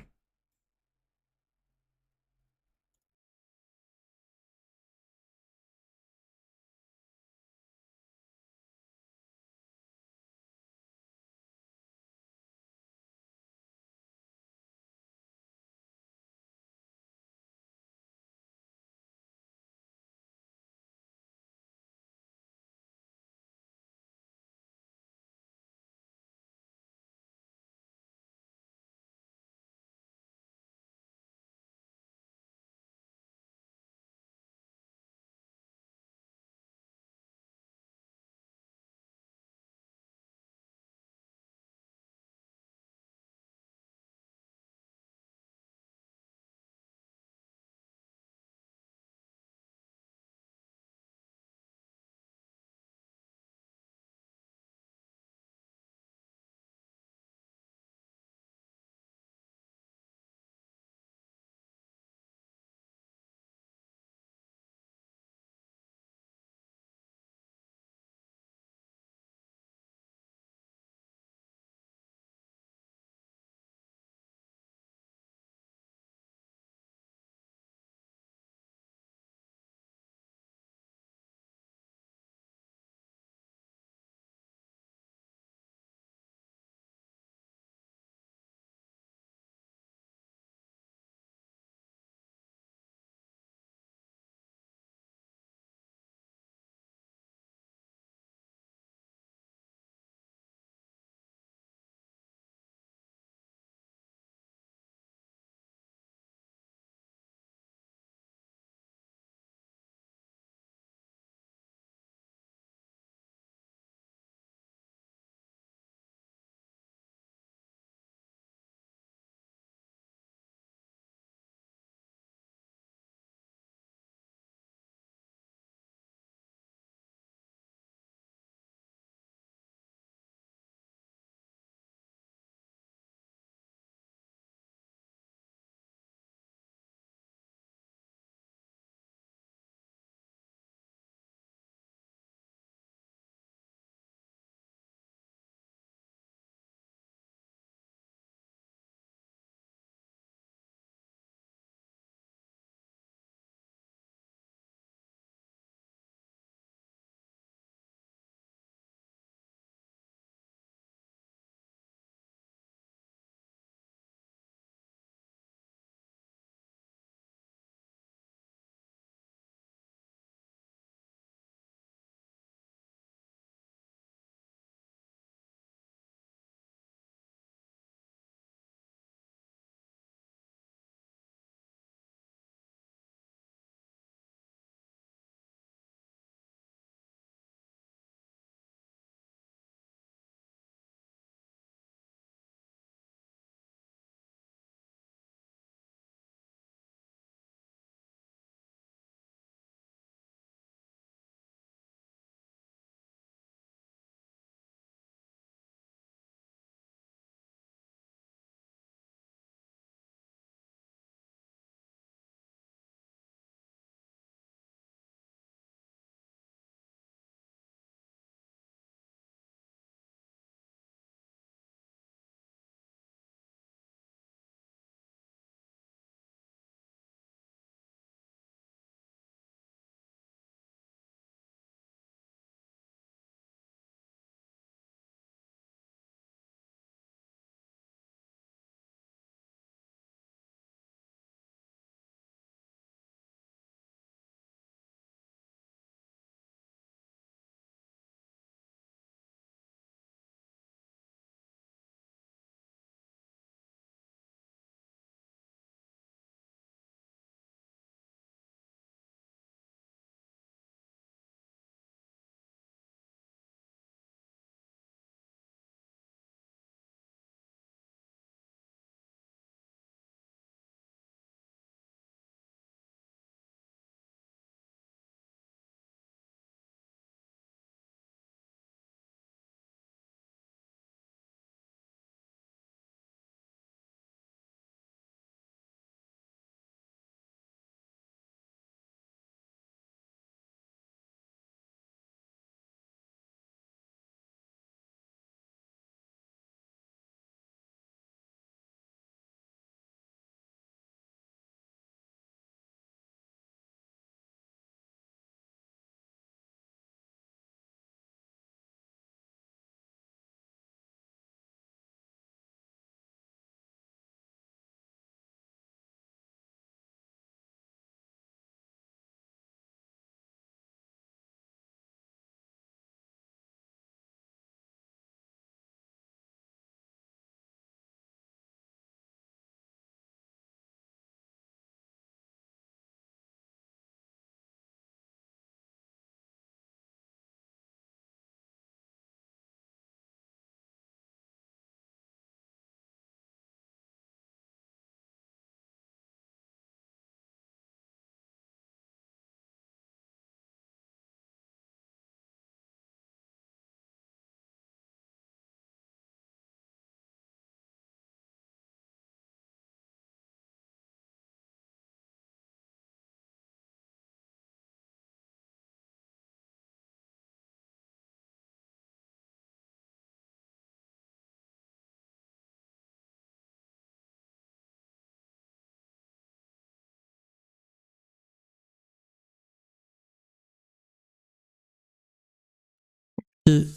Okay,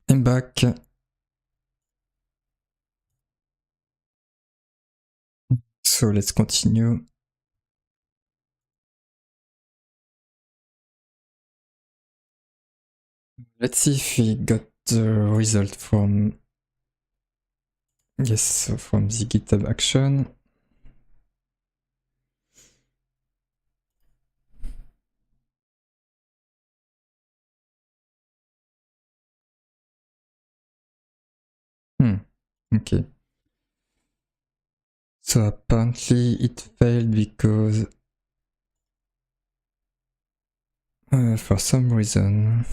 I'm back. So let's continue. Let's see if we got the result from from the GitHub action. Okay. So apparently it failed because for some reason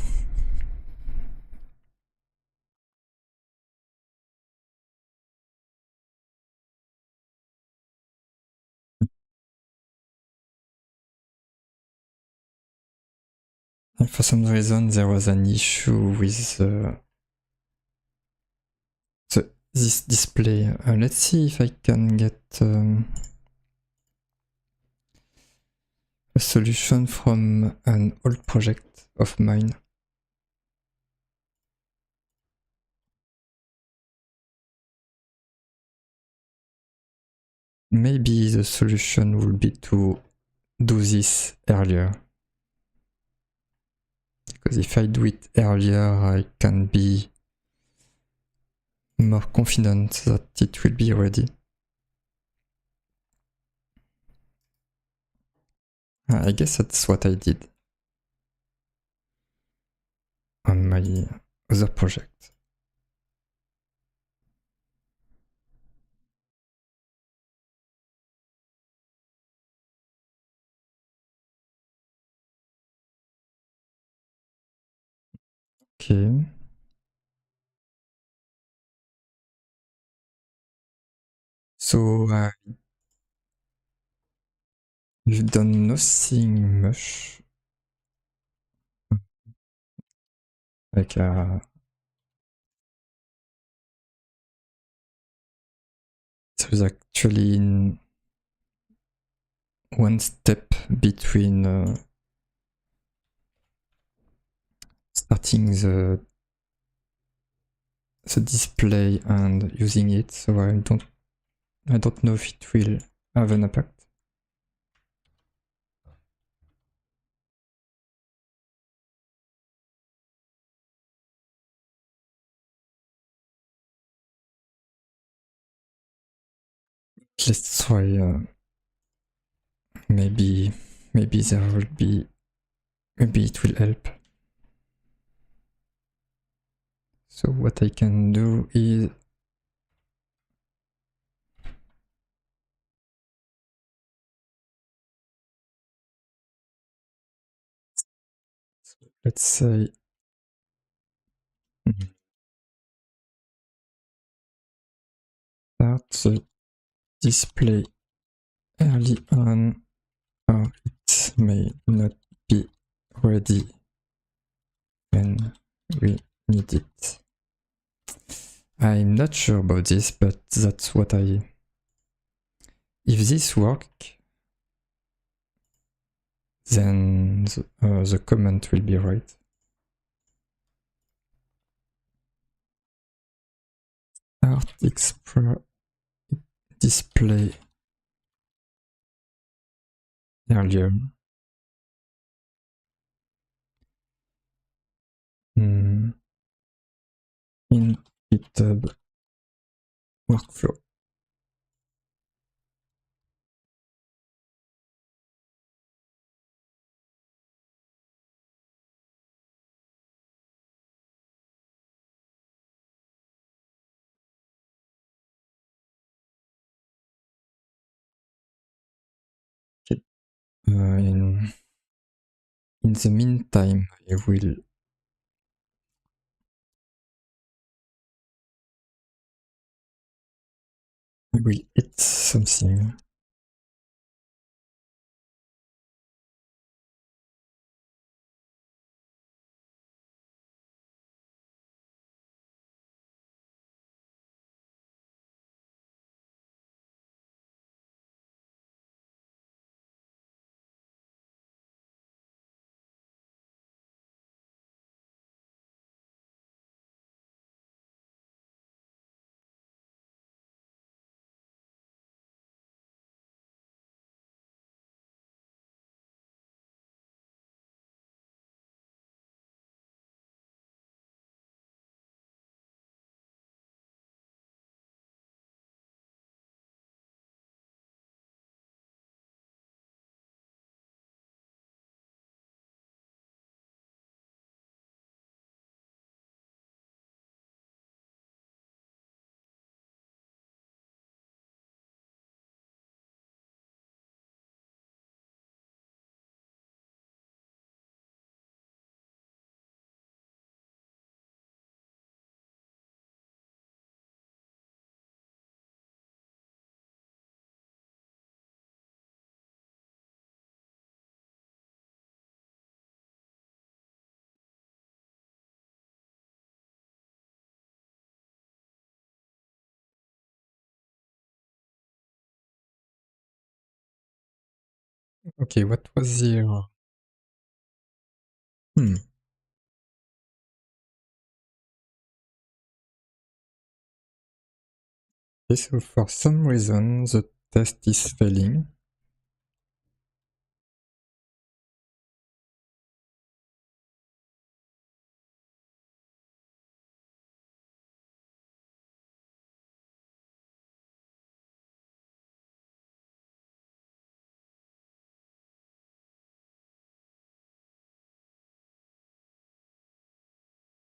there was an issue with this display. Let's see if I can get a solution from an old project of mine. Maybe the solution will be to do this earlier. Because if I do it earlier, I can be more confident that it will be ready. I guess that's what I did on my other project. Okay. So we've done nothing much. Like there's actually one step between starting the display and using it, so I don't know if it will have an impact. Let's try. Maybe there will be. Maybe it will help. So what I can do is let's say start the display early on, or it may not be ready when we need it. I'm not sure about this, but that's what if this works, then the comment will be right. Start Explorer display earlier. In GitHub workflow. Okay. In the meantime, I will eat something. Okay, what was here? Hmm. Okay, so for some reason the test is failing.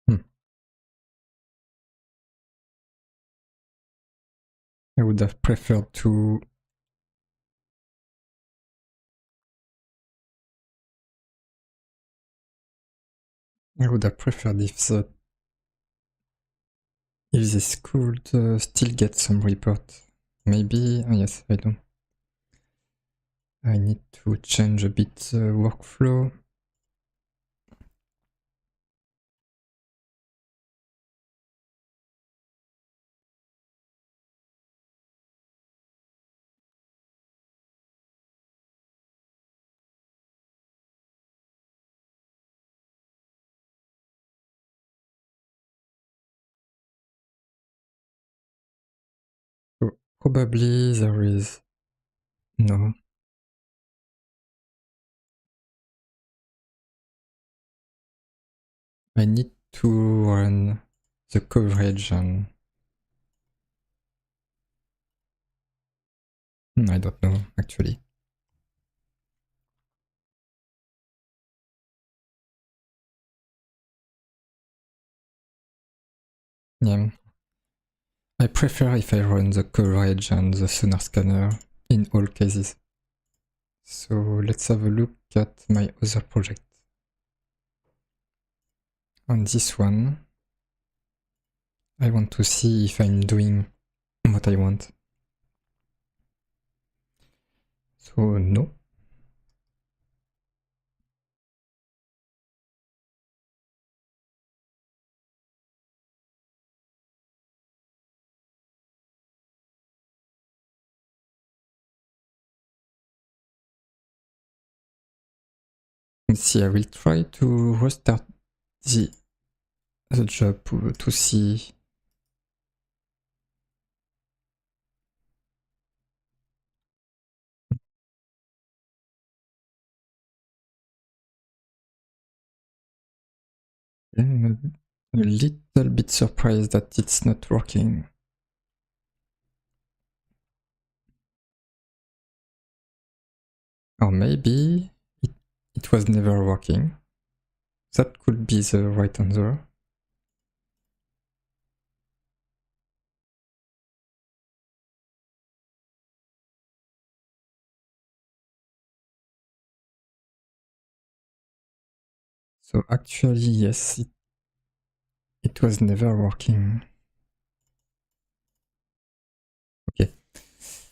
Hmm. I would have preferred to if this could still get some report. Maybe, yes, I don't. I need to change a bit the workflow. So probably there is no. I need to run the coverage and I don't know actually. Yeah. I prefer if I run the coverage and the sonar scanner in all cases. So let's have a look at my other project. On this one, I want to see if I'm doing what I want. So no. Let's see, I will try to restart the job to see. I'm a little bit surprised that it's not working. Or maybe it was never working. That could be the right answer. So actually, yes, it was never working. Okay.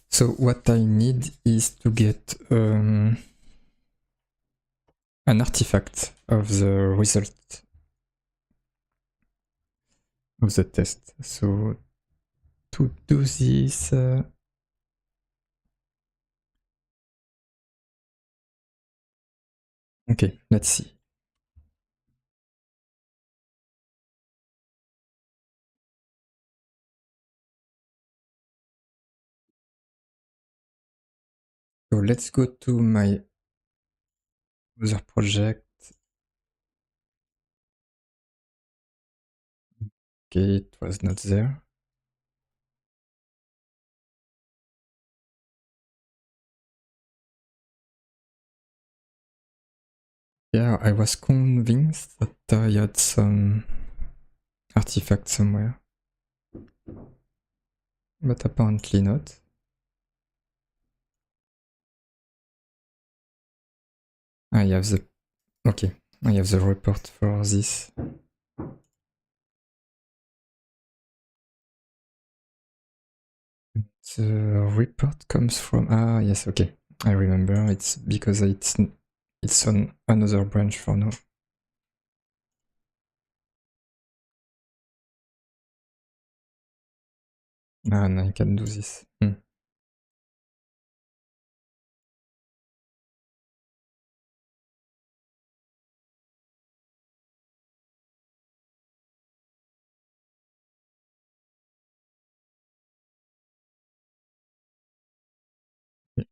So what I need is to get an artifact of the result of the test. So to do this, okay, let's see. So let's go to my other project. Okay, it was not there. Yeah, I was convinced that I had some artifact somewhere. But apparently not. I have the... Okay, I have the report for this. The report comes from... Ah, yes, okay. I remember. It's because it's on another branch for now. Ah, and I can do this.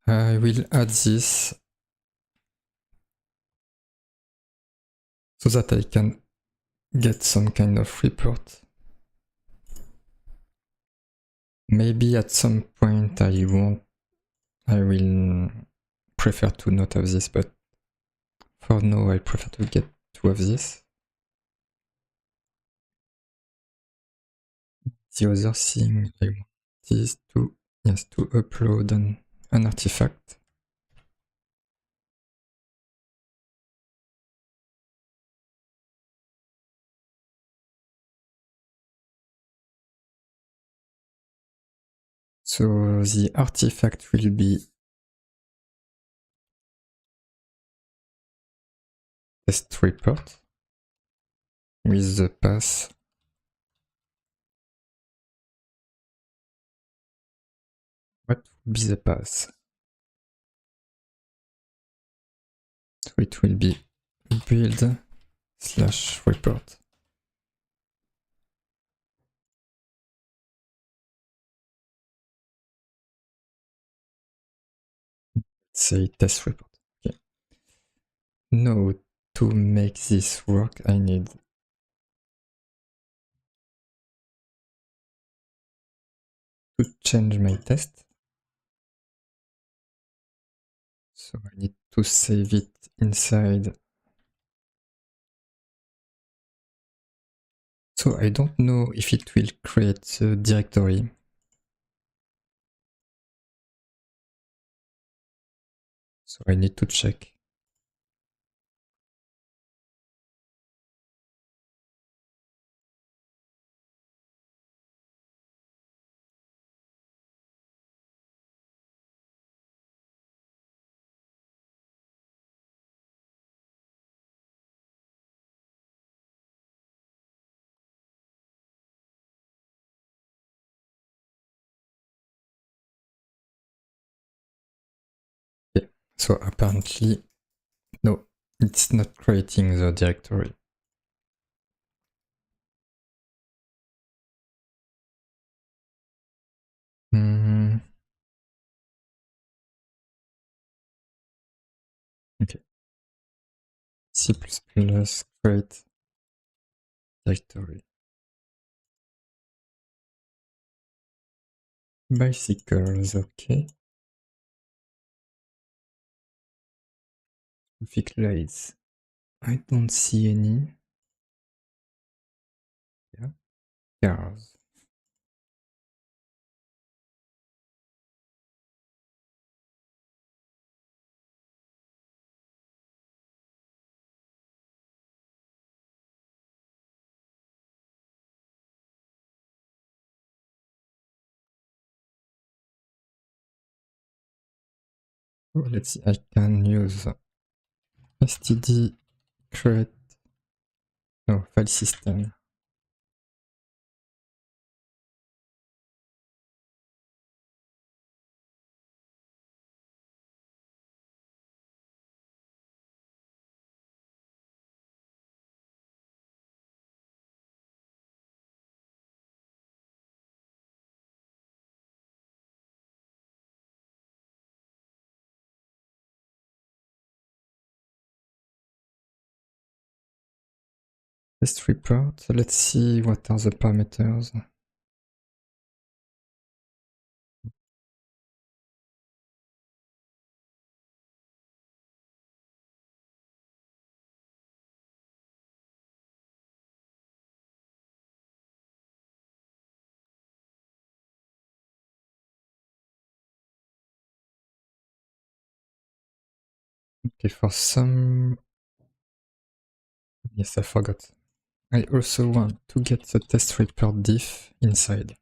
I will add this so that I can get some kind of report. Maybe at some point I will prefer to not have this, but for now I prefer to have this. The other thing I want is to upload an artifact. So the artifact will be test report with the path what will be the path? So it will be build/report. Say test report. Okay. Now to make this work, I need to change my test. So I need to save it inside. So I don't know if it will create the directory. So I need to check. Okay. So apparently, no, it's not creating the directory. Okay. C++ create directory. Bicycles, okay. Traffic lights. I don't see any. Yeah. Cars. Oh, let's see, I can use std create file system. Test report. Let's see what are the parameters. Okay, for some... Yes, I forgot. I also want to get the test report diff inside.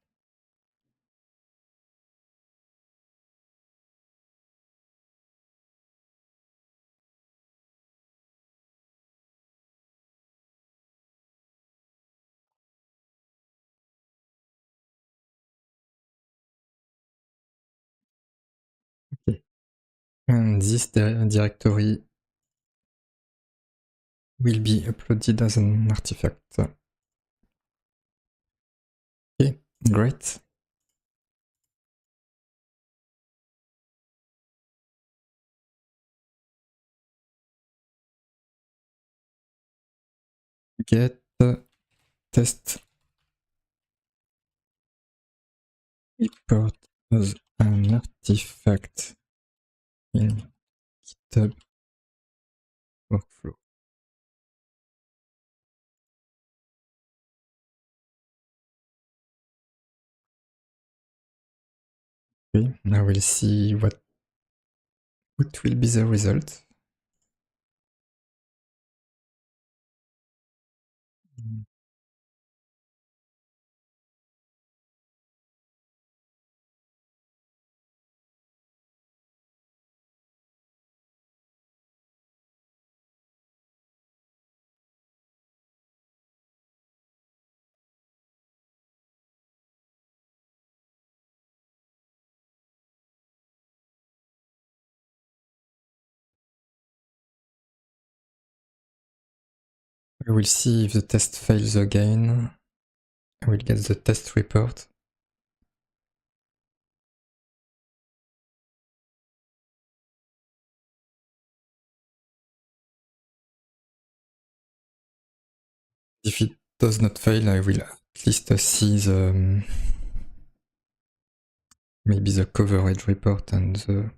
Okay. And this directory will be uploaded as an artifact. Okay, great. get test report as an artifact in GitHub workflow. Okay, now we'll see what will be the result. I will see if the test fails again. I will get the test report. If it does not fail, I will at least see the maybe the coverage report and the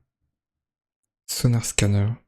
sonar scanner.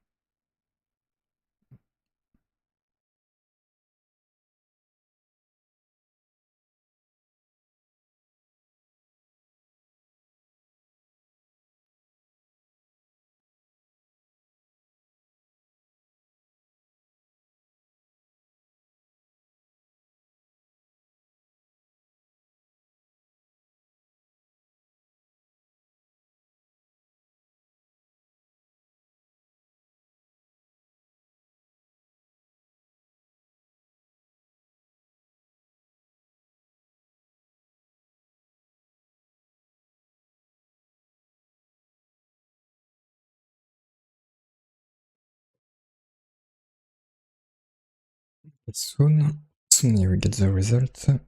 Soon you will get the result. So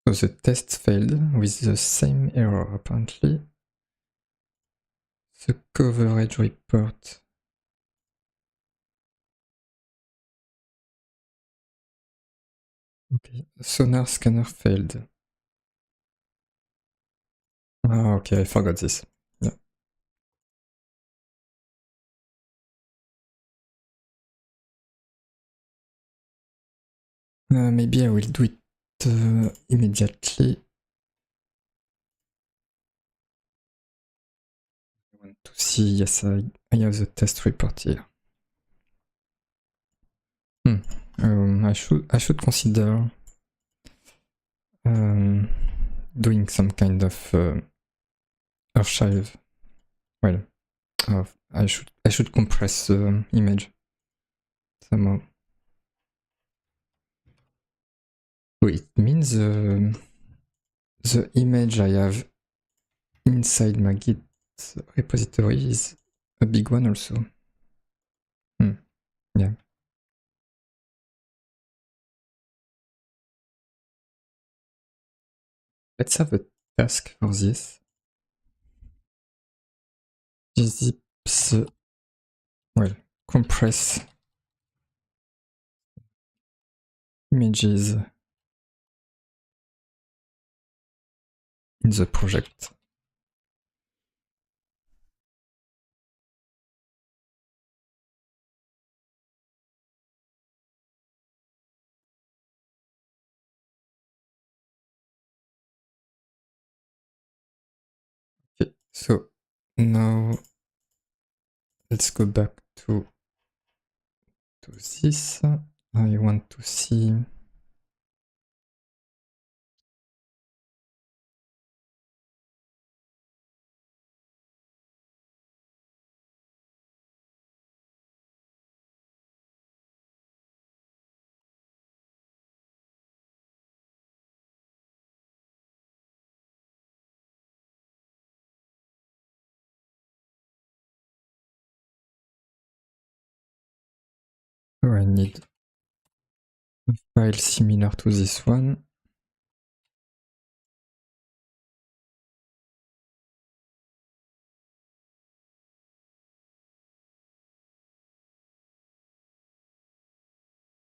the test failed with the same error apparently. The coverage report. Okay, sonar scanner failed. Ah, okay, I forgot this. Yeah. Maybe I will do it immediately. I want to see, yes, I have the test report here. I should consider doing some kind of archive. Well, I should compress the image somehow. So it means the image I have inside my Git repository is a big one also. Yeah. Let's have a task for this. Zips, well, compress images in the project. Okay, so now let's go back to this. I want to see I need a file similar to this one.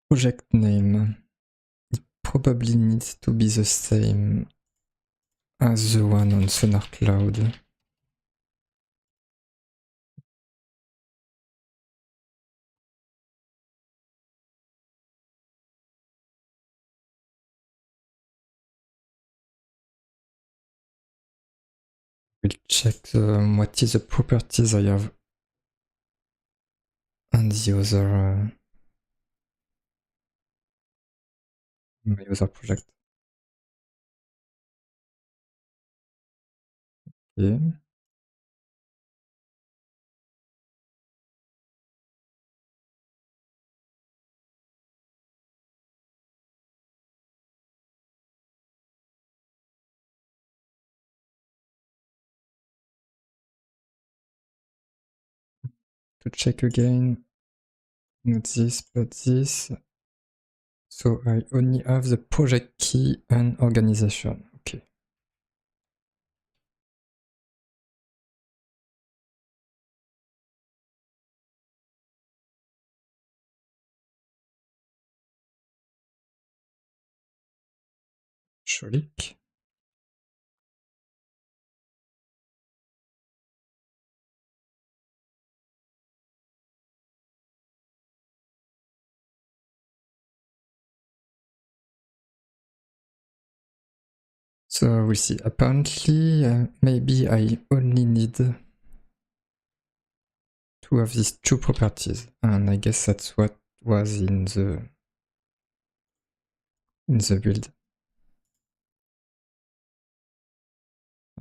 project name. It probably needs to be the same as the one on SonarCloud. We'll check what is the properties I have and the other my other project. Okay. To check again, not this, but this. So I only have the project key and organization. Okay. Cholik. So we'll see. Apparently, maybe I only need to have these two properties, and I guess that's what was in the build.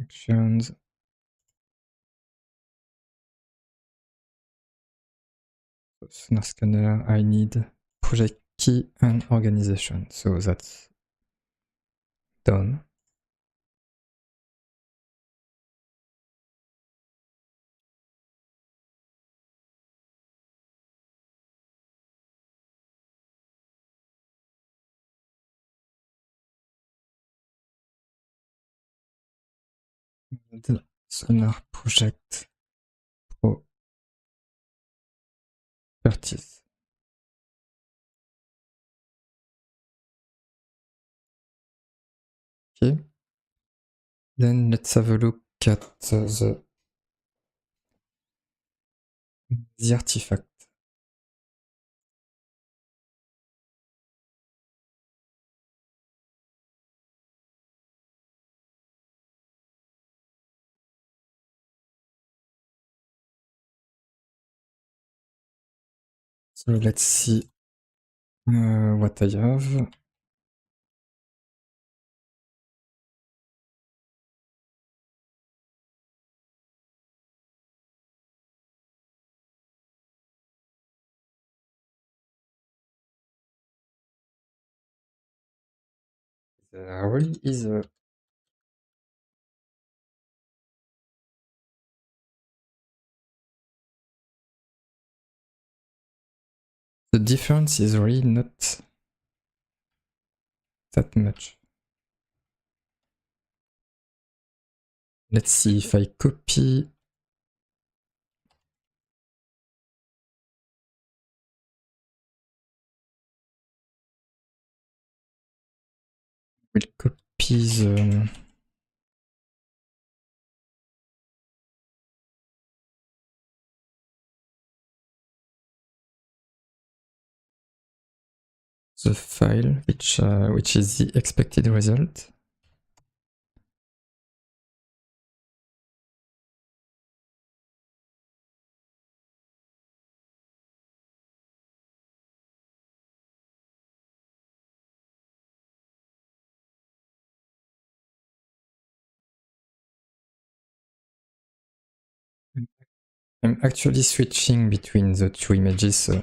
Actions. Sonar scanner. I need project key and organization. So that's done. The Sonar project properties. Okay. Then let's have a look at the artifact. So let's see what I have. There really is a the difference is really not that much. Let's see if I copy. We'll copy the file which is the expected result. I'm actually switching between the two images. So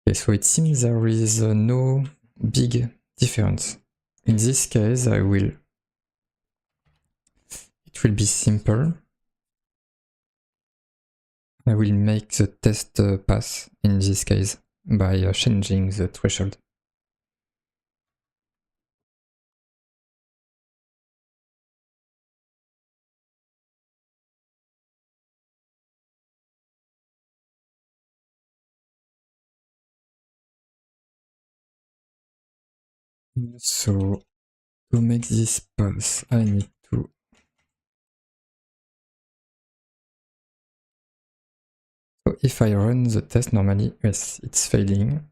okay, so it seems there is no big difference. In this case, it will be simple. I will make the test pass in this case by changing the threshold. So to make this pass, I need to so if I run the test normally, yes, it's failing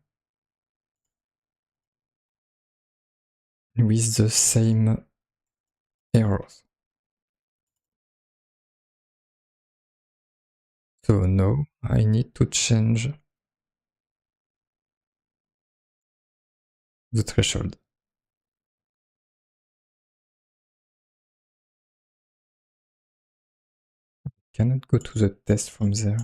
with the same errors. So now I need to change the threshold. Cannot go to the test from there.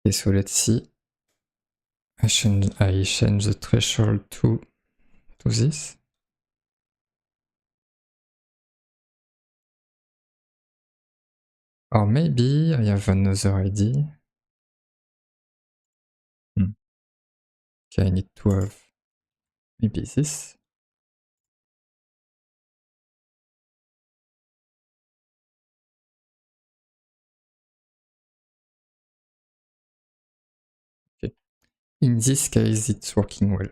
Okay, so let's see. I change the threshold to this. Or maybe I have another idea. Okay, I need to have maybe this. Okay. In this case, it's working well.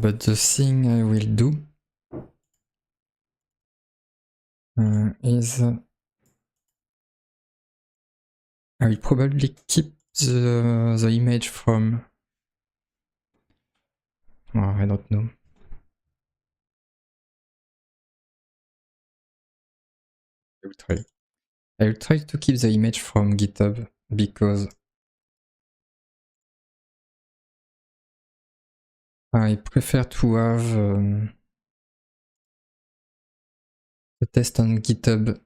But the thing I will do is I will probably keep the image from... Oh, I don't know. I will try. I will try to keep the image from GitHub because I prefer to have the test on GitHub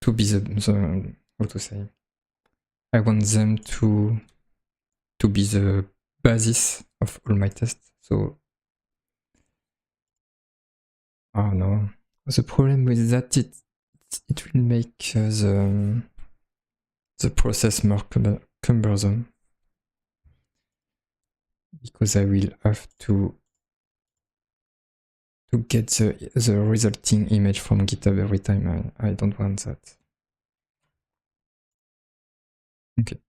to be the how to say. I want them to be the basis of all my tests. So, oh no, the problem with that it will make the process more cumbersome because I will have to get the resulting image from GitHub every time. I don't want that. Okay.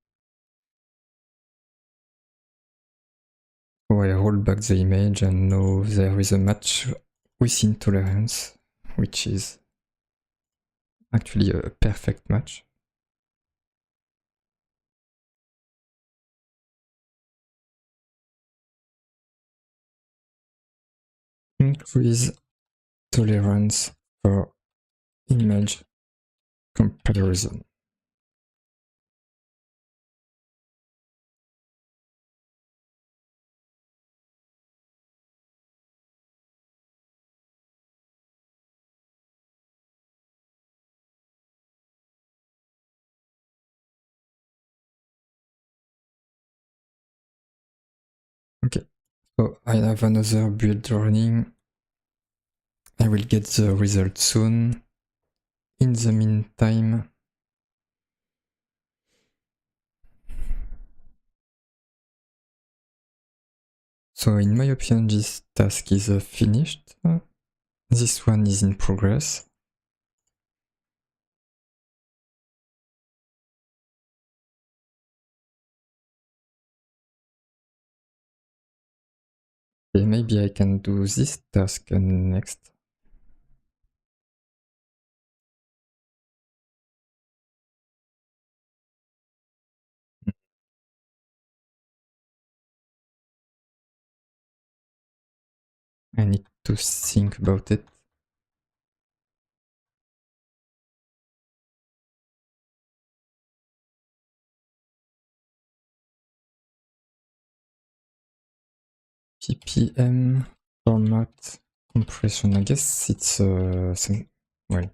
So I roll back the image and now there is a match within tolerance, which is actually a perfect match. Increase tolerance for image comparison. Okay, so I have another build running. I will get the result soon. In the meantime, so in my opinion, this task is finished. This one is in progress. Okay, maybe I can do this task next. I need to think about it. ppm format compression. I guess it's some, well,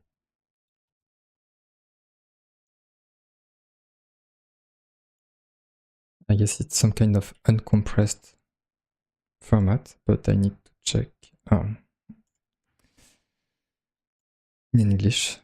I guess it's some kind of uncompressed format, but I need to check in English.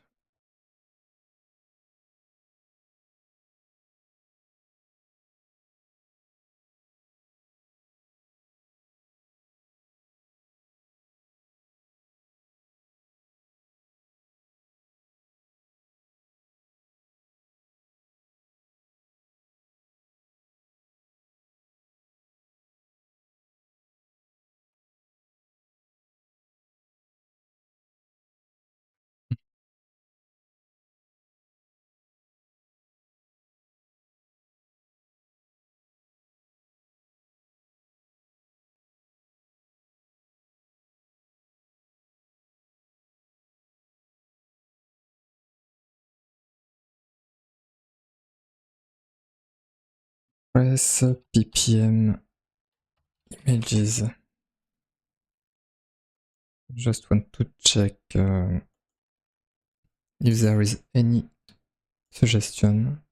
Press ppm images. Just want to check if there is any suggestion.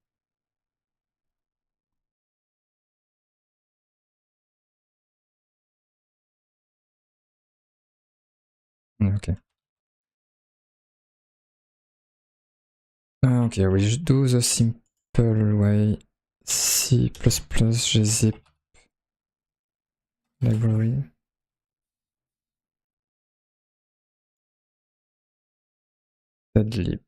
Okay. Okay, we do the simple way. C++ gzip library. Deadlib.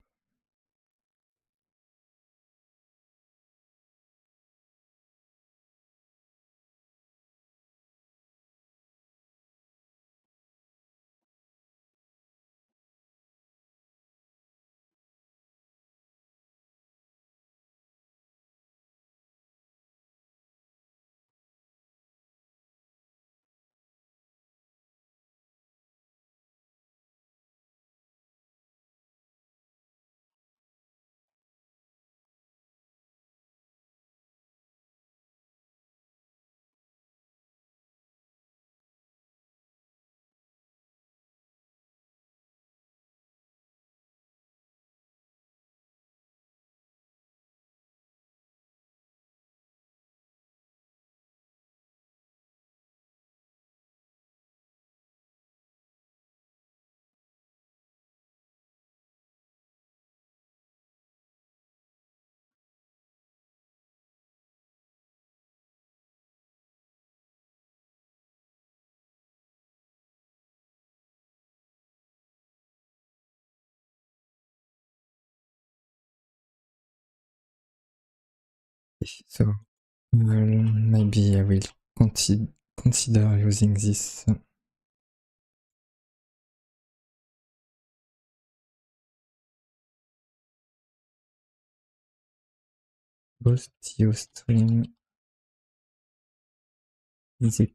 So maybe I will consider using this. Both string zip.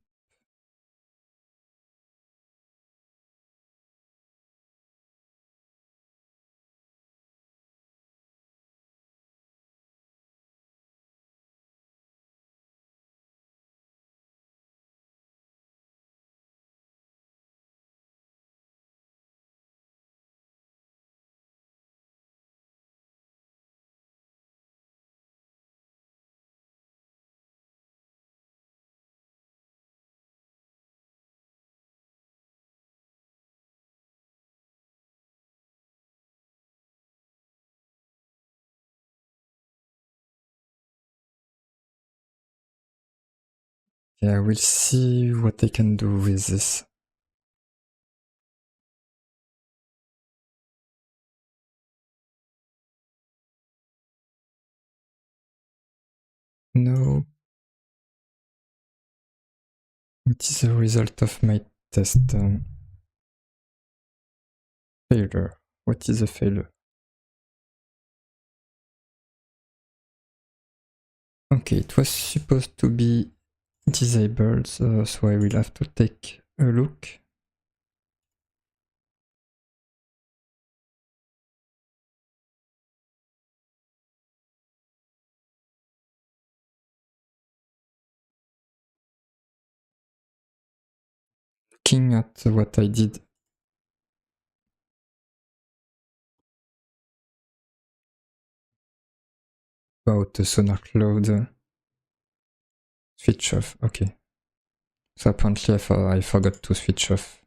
Yeah, we'll see what I can do with this. No. What is the result of my test? Failure. What is a failure? Okay, it was supposed to be disabled, so I will have to take a look. Looking at what I did about the SonarQube switch off. Okay. So apparently I forgot to switch off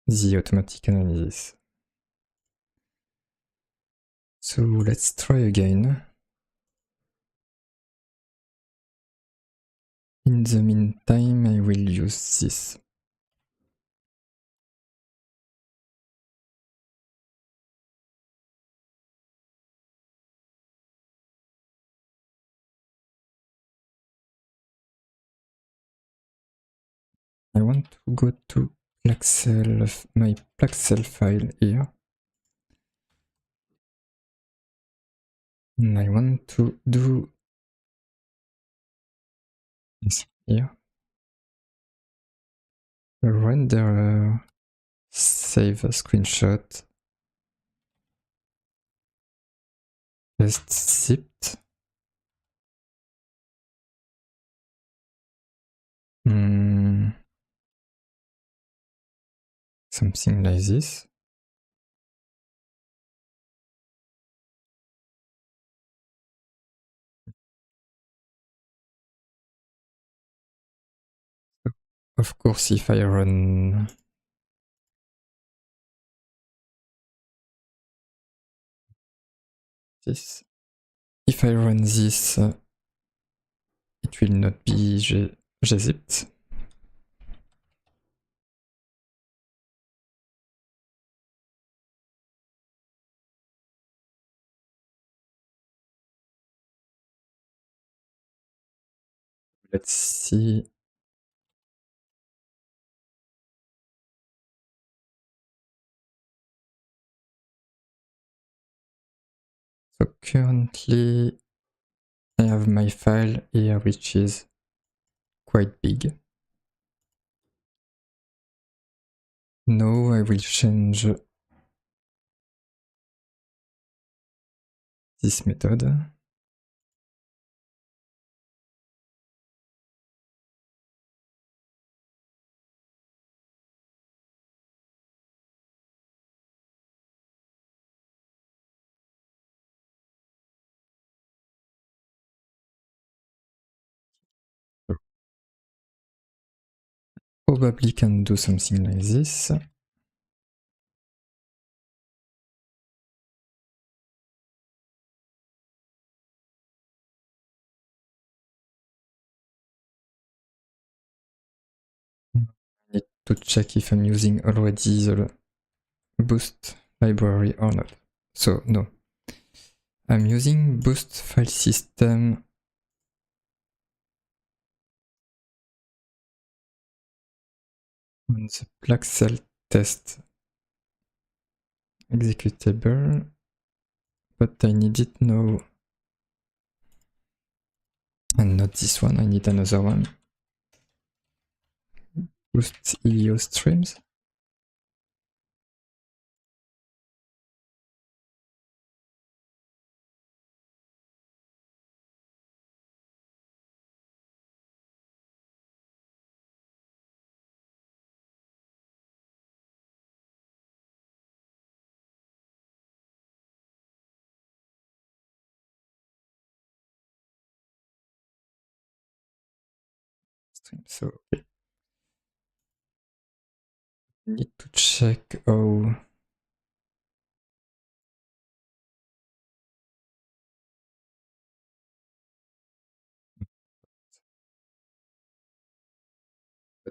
the automatic analysis. So let's try again. In the meantime, I will use this. I want to go to Plaxel, my Plaxel file here. And I want to do this here. A renderer, save a screenshot, test zipped. Something like this. Of course, if I run this, if I run this, it will not be gzipped. Let's see. So currently I have my file here, which is quite big. Now I will change this method. Probably can do something like this. I need to check if I'm using already the Boost library or not. So no, I'm using Boost file system on the Plaxel test executable, but I need it now. And not this one, I need another one. Boost EO streams. So okay. Need to check how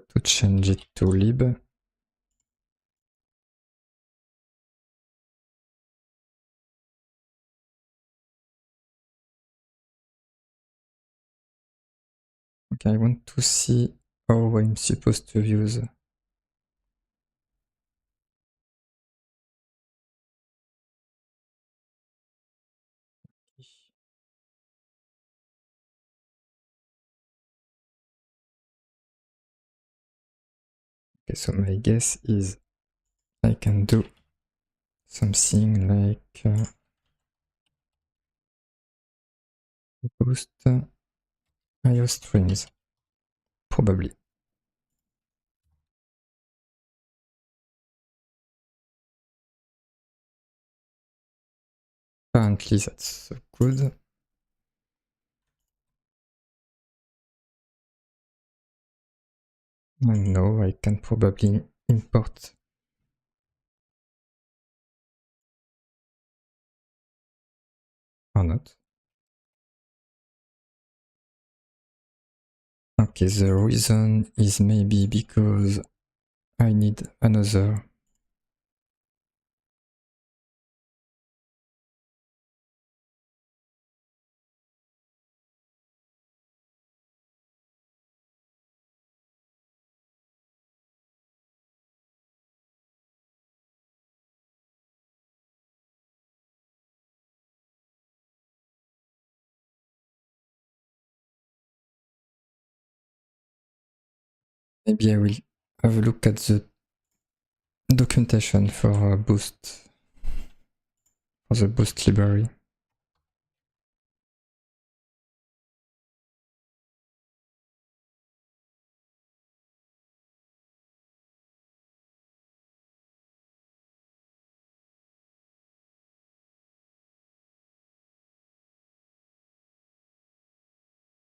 to change it to lib. Okay, I want to see how I'm supposed to use. Okay, so my guess is I can do something like boost IO streams, probably. Apparently that's good. No, I can probably import. Or not. Okay, the reason is maybe because I need another. Maybe I will have a look at the documentation for Boost, for the Boost library.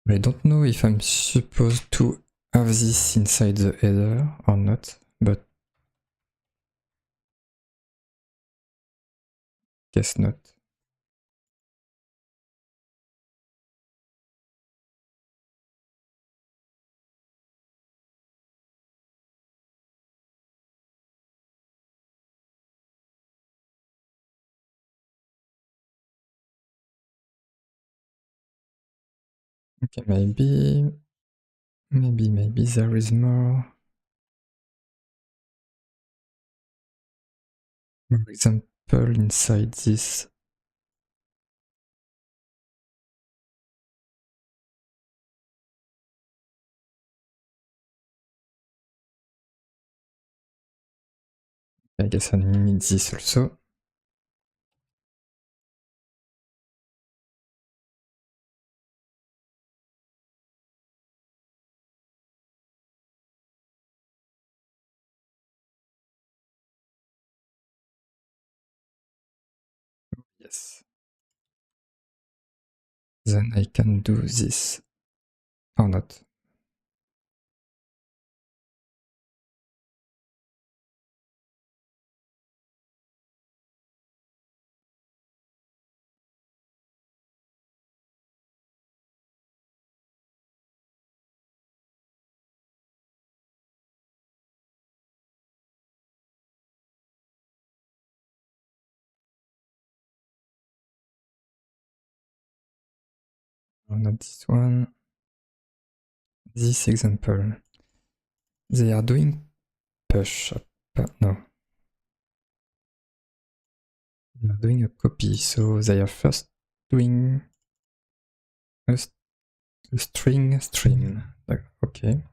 I don't know if I'm supposed to have this inside the header or not, but guess not. Okay, maybe there is more example inside this. I guess I need this also. Yes. Then I can do this or not. Or not this one. This example. They are doing push up. No. They are doing a copy, so they are first doing a string stream. Okay.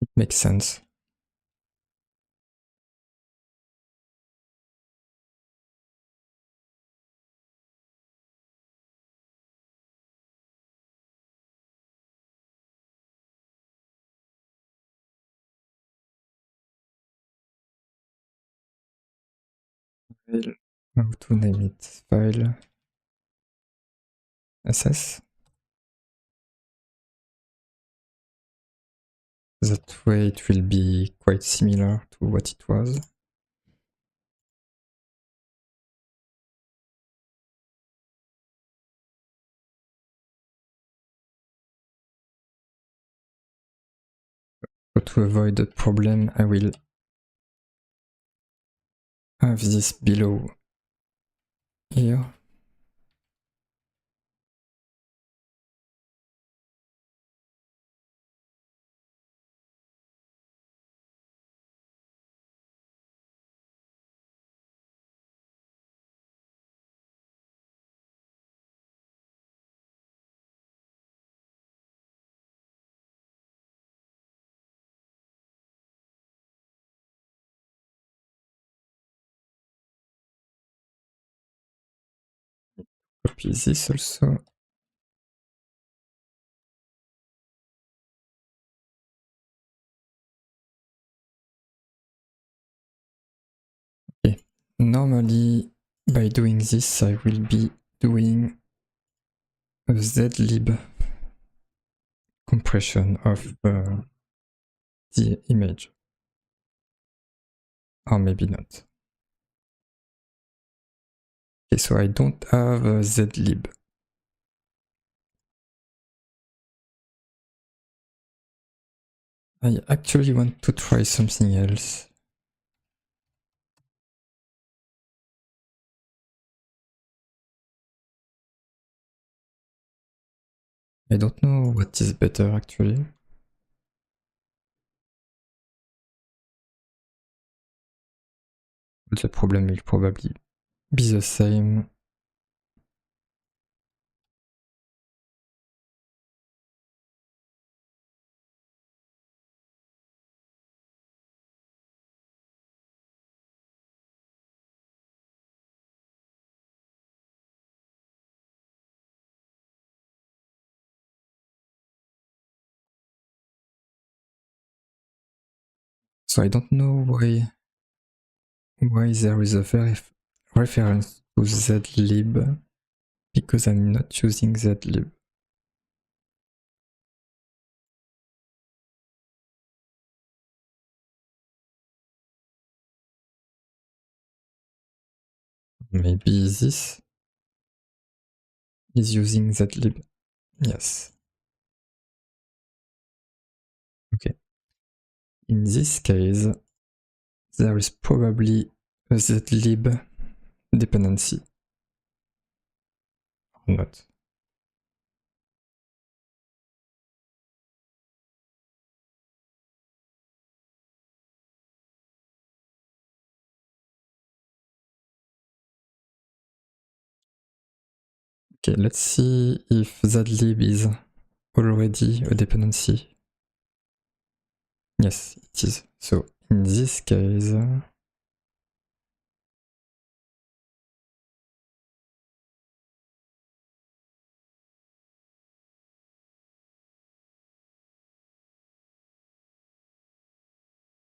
It makes sense. File. How to name it? File SS. That way it will be quite similar to what it was. But to avoid the problem, I will have this below here. Copy this also. normally by doing this I will be doing a zlib compression of the image, or maybe not. Okay, so I don't have a zlib. I actually want to try something else. I don't know what is better actually. But the problem will probably be the same. So I don't know why there is a reference to zlib, because I'm not using zlib. Maybe this is using zlib. Yes. Okay. In this case, there is probably a zlib dependency. Or not. Okay, let's see if zlib is already a dependency. Yes, it is. So in this case,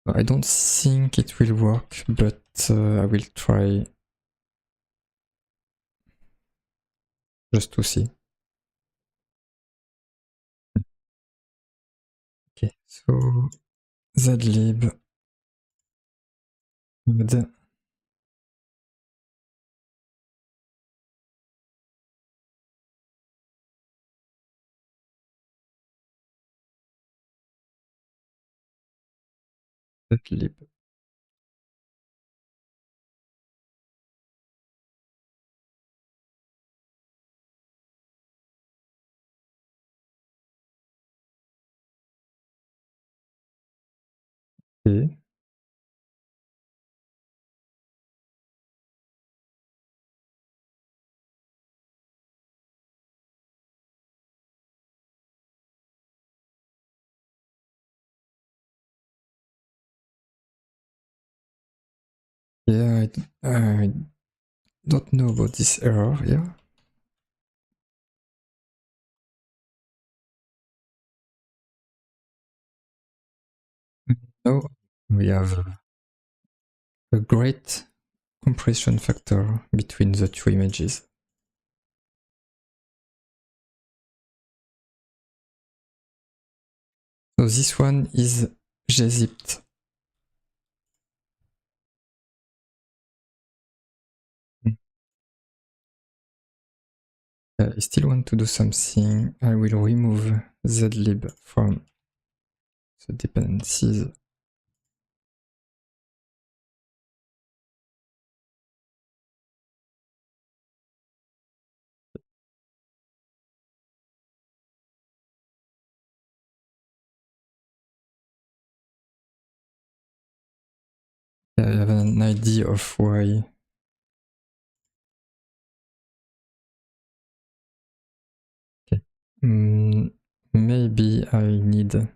I don't think it will work, but I will try just to see. Okay, so zlib add zlib. Okay. Yeah, I don't know about this error here. Now we have a great compression factor between the two images. So this one is gzipped. I still want to do something. I will remove zlib from the dependencies. I have an idea of why. Okay. Maybe I need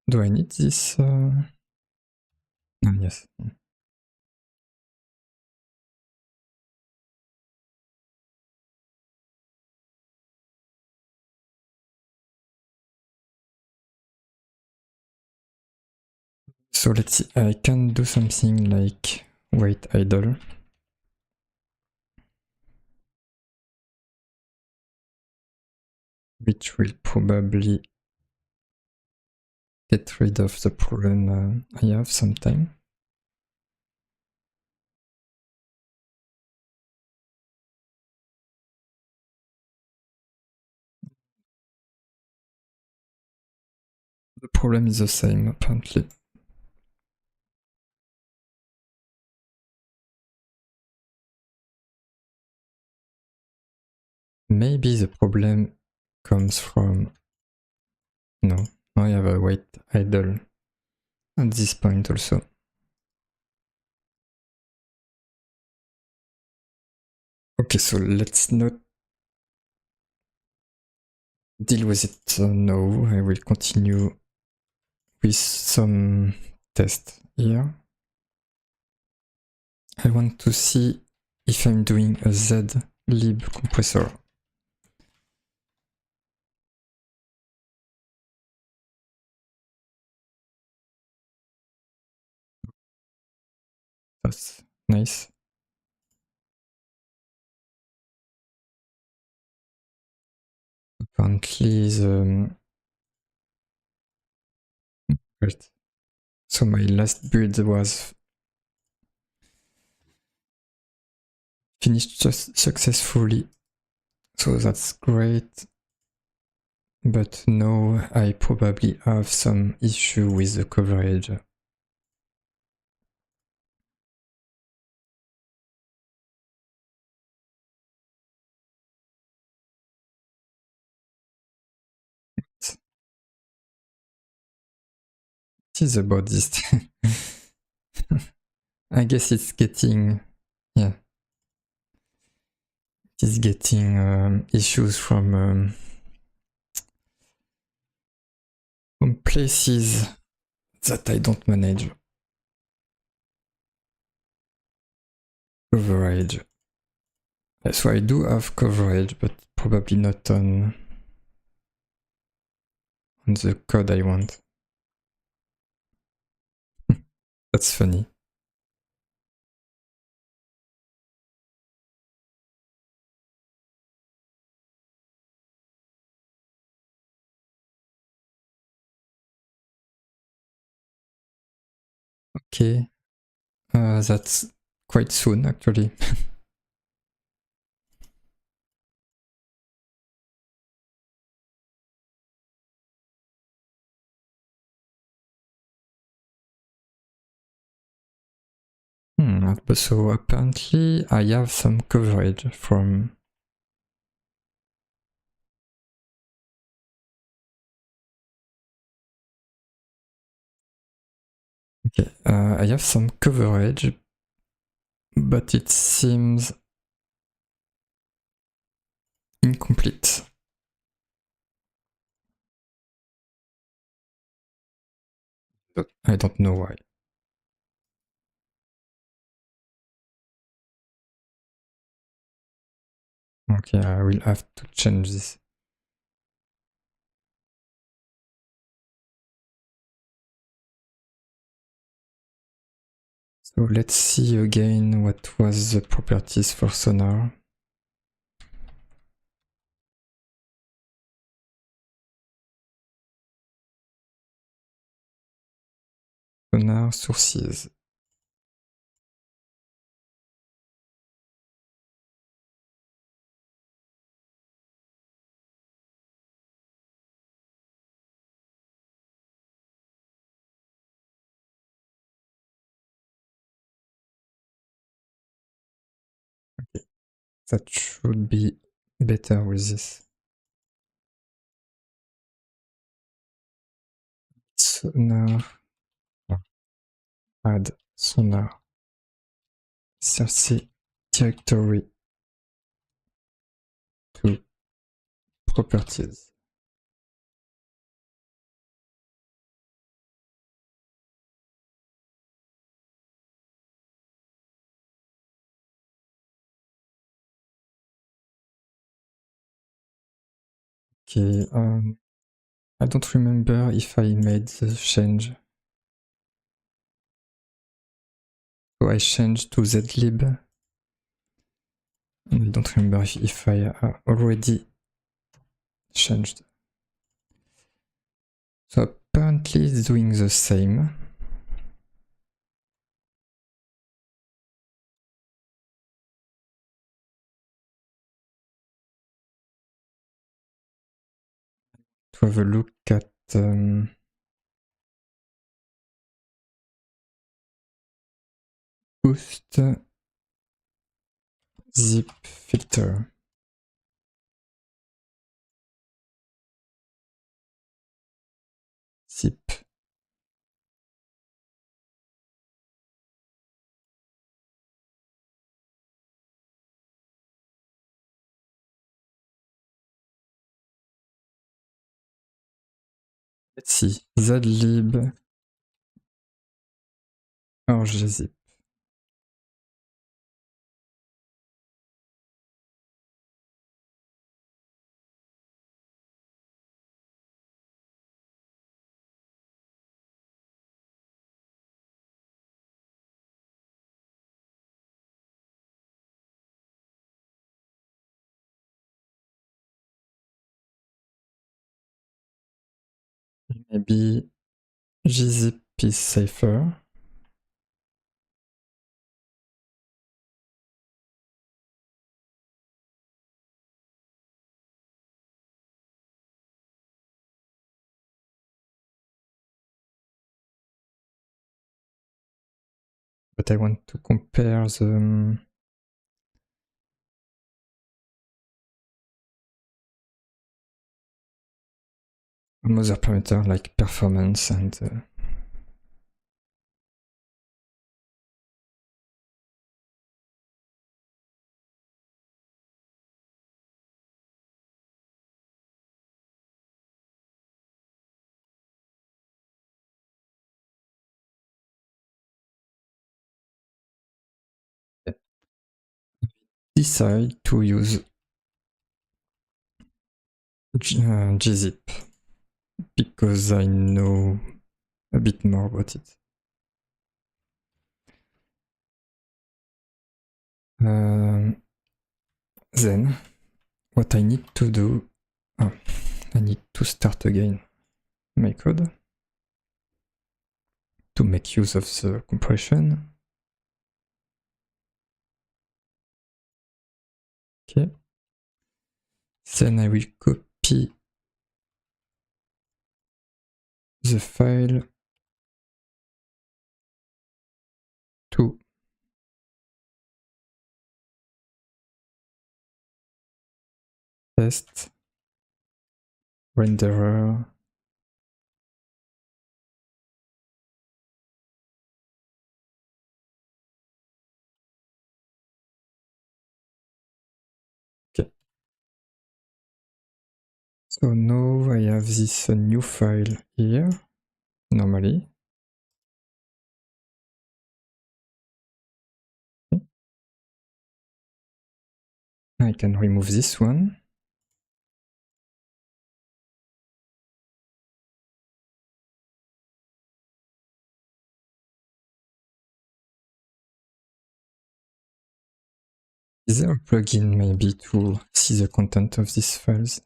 do I need this? Ah, yes. So let's see, I can do something like wait idle. Which will probably get rid of the problem I have sometime. The problem is the same apparently. Maybe the problem comes from... No, I have a wait idle at this point also. Okay, so let's not deal with it now. I will continue with some tests here. I want to see if I'm doing a zlib compressor. That's nice. Apparently the... Great. So my last build was finished just successfully. So that's great. But now I probably have some issue with the coverage. It is about this. I guess it's getting... Yeah. It is getting issues from places that I don't manage. Coverage. So I do have coverage, but probably not on the code I want. That's funny. Okay, that's quite soon actually. So apparently I have some coverage from... Okay, I have some coverage, but it seems incomplete. But I don't know why. Okay, I will have to change this. So let's see again what was the properties for sonar. Sonar sources. Okay. That should be better with this. Sonar. Add sonar. CRC directory to properties. Okay, I don't remember if I made the change. So I changed to zlib. And I don't remember if I already changed. So apparently it's doing the same. To have a look at boost zip filter. Zip. Let's see. Zlib or gzip. Maybe gzip is safer. But I want to compare the other parameter like performance and decide to use gzip because I know a bit more about it. Then what I need to do, I need to start again my code to make use of the compression. Okay. Then I will copy the file to test renderer okay. So now I have this new file here normally. Okay. I can remove this one. Is there a plugin maybe to see the content of these files?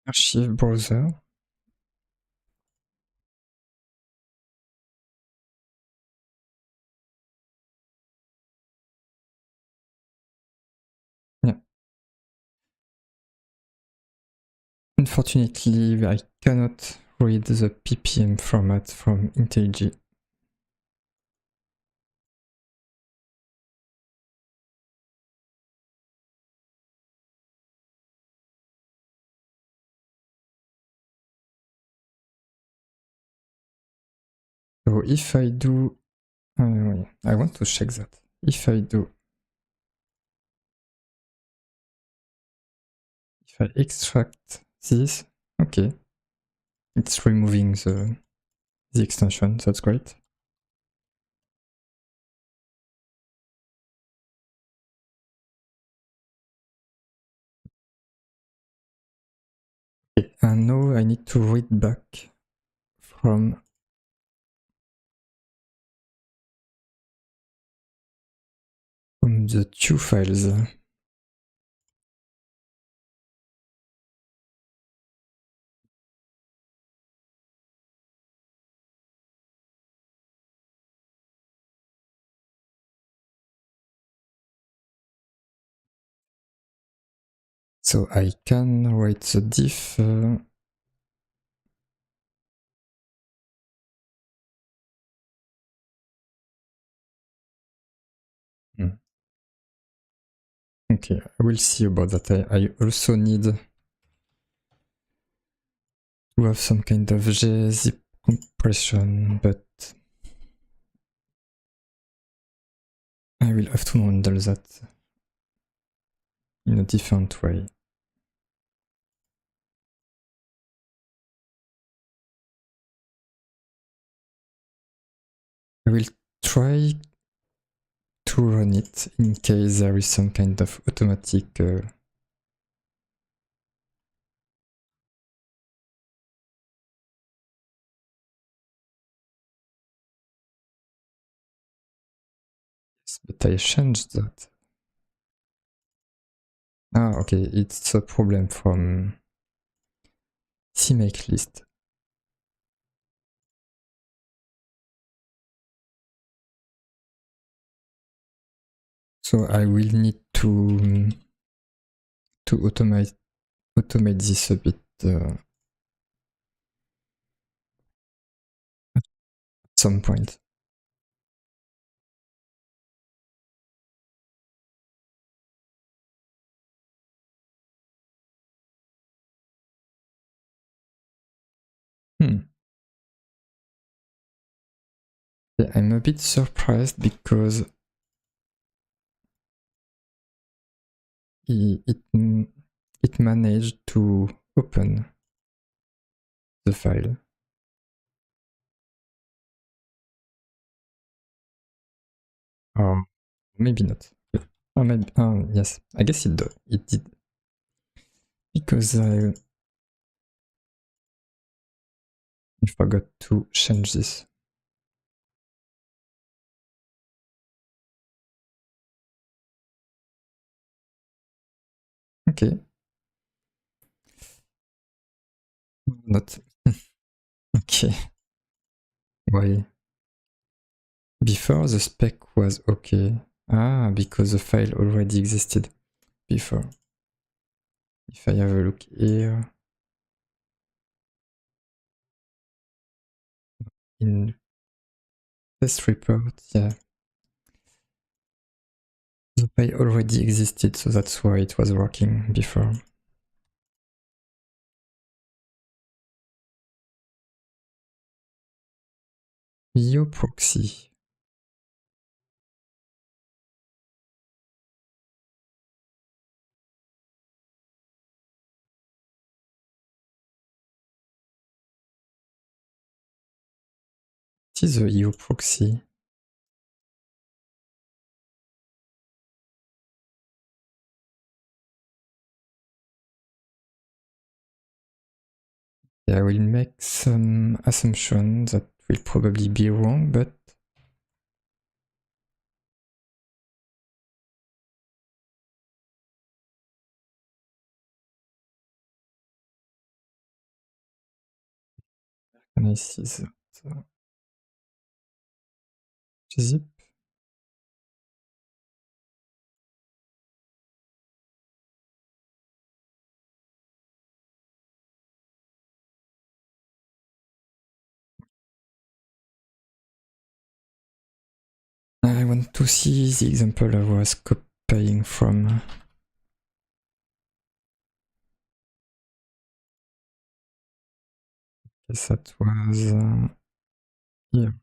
Archive browser. Yeah. Unfortunately, I cannot read the ppm format from IntelliJ. So if I do, I want to check that. If I do I extract this, okay, it's removing the extension, that's great. Okay, and now I need to read back from the two files. So I can write the diff Okay, I will see about that. I also need to have some kind of gzip compression, but I will have to handle that in a different way. I will try to run it in case there is some kind of automatic yes, but I changed that. Ah, okay, it's a problem from CMake list. So I will need to automate this a bit at some point. Yeah, I'm a bit surprised because it managed to open the file. Or maybe not. Or maybe, yes, I guess it did. Because I forgot to change this. Okay. Not. Okay. Why? Before the spec was okay. Ah, because the file already existed before. If I have a look here. In test report, yeah. The file already existed, so that's why it was working before. Yo proxy. What is a yo proxy? Yeah, I will make some assumptions that will probably be wrong, but can I see that? Zip. I want to see the example I was copying from. Guess that was here.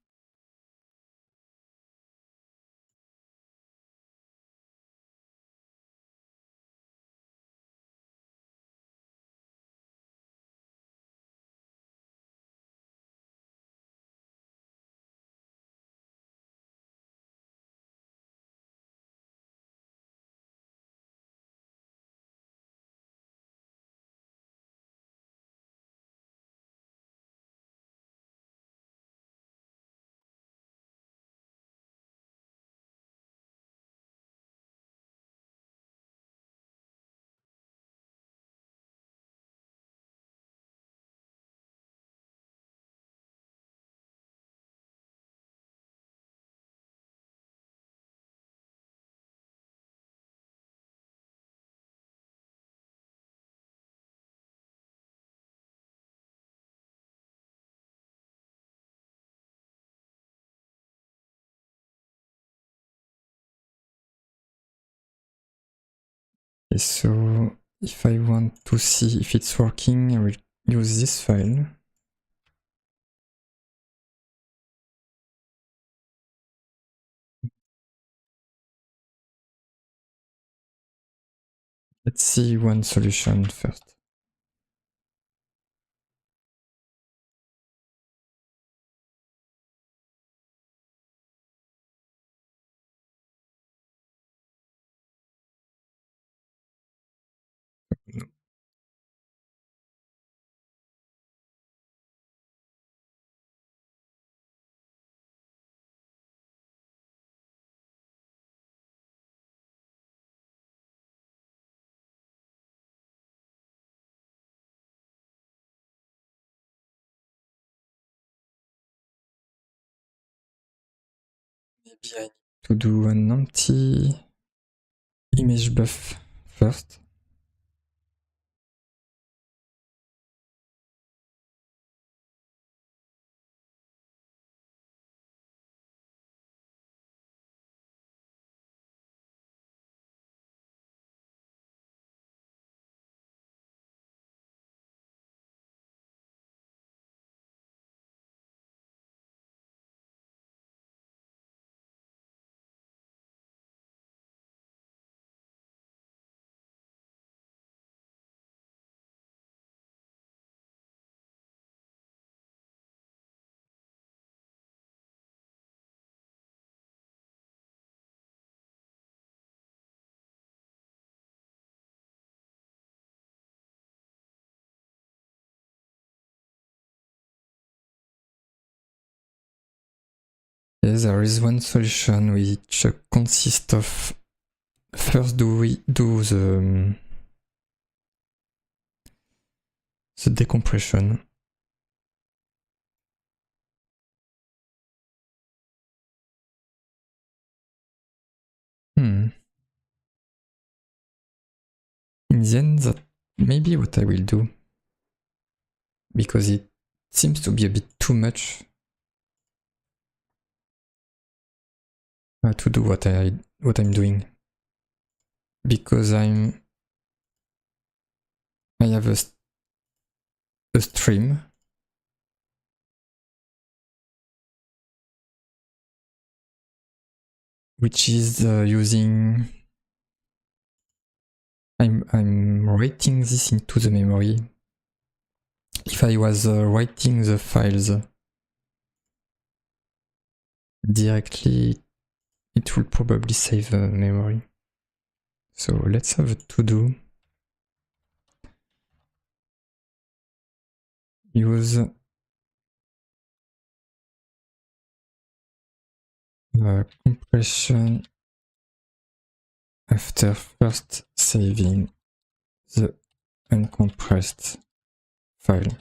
Okay, so if I want to see if it's working, I will use this file. Let's see one solution first. No. Maybe I need to do an empty image buff first. Yes, there is one solution which consists of first do the decompression. In the end, that may be what I will do, because it seems to be a bit too much to do what I'm doing, because I have a stream which is using. I'm writing this into the memory. If I was writing the files directly, it will probably save memory. So let's have a to-do. Use compression after first saving the uncompressed file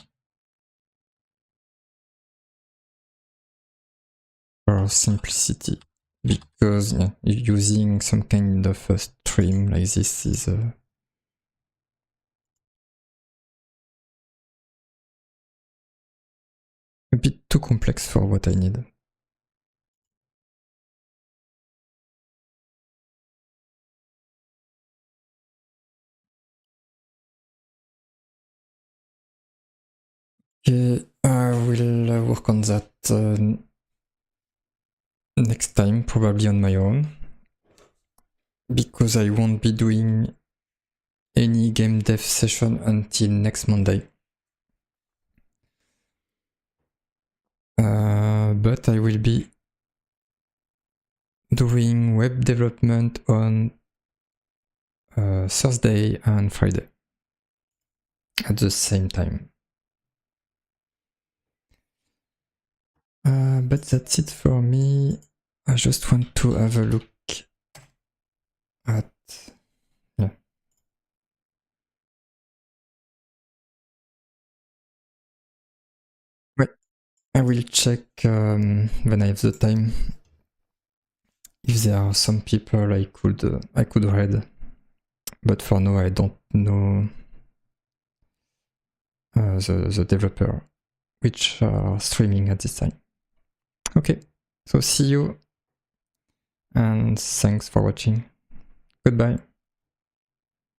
for simplicity, because using some kind of a stream like this is a bit too complex for what I need. Okay, I will work on that next time, probably on my own, because I won't be doing any game dev session until next Monday. But I will be doing web development on Thursday and Friday at the same time. But that's it for me. I just want to have a look at I will check when I have the time if there are some people I could read, but for now I don't know the developer which are streaming at this time. Okay, so see you and thanks for watching. Goodbye.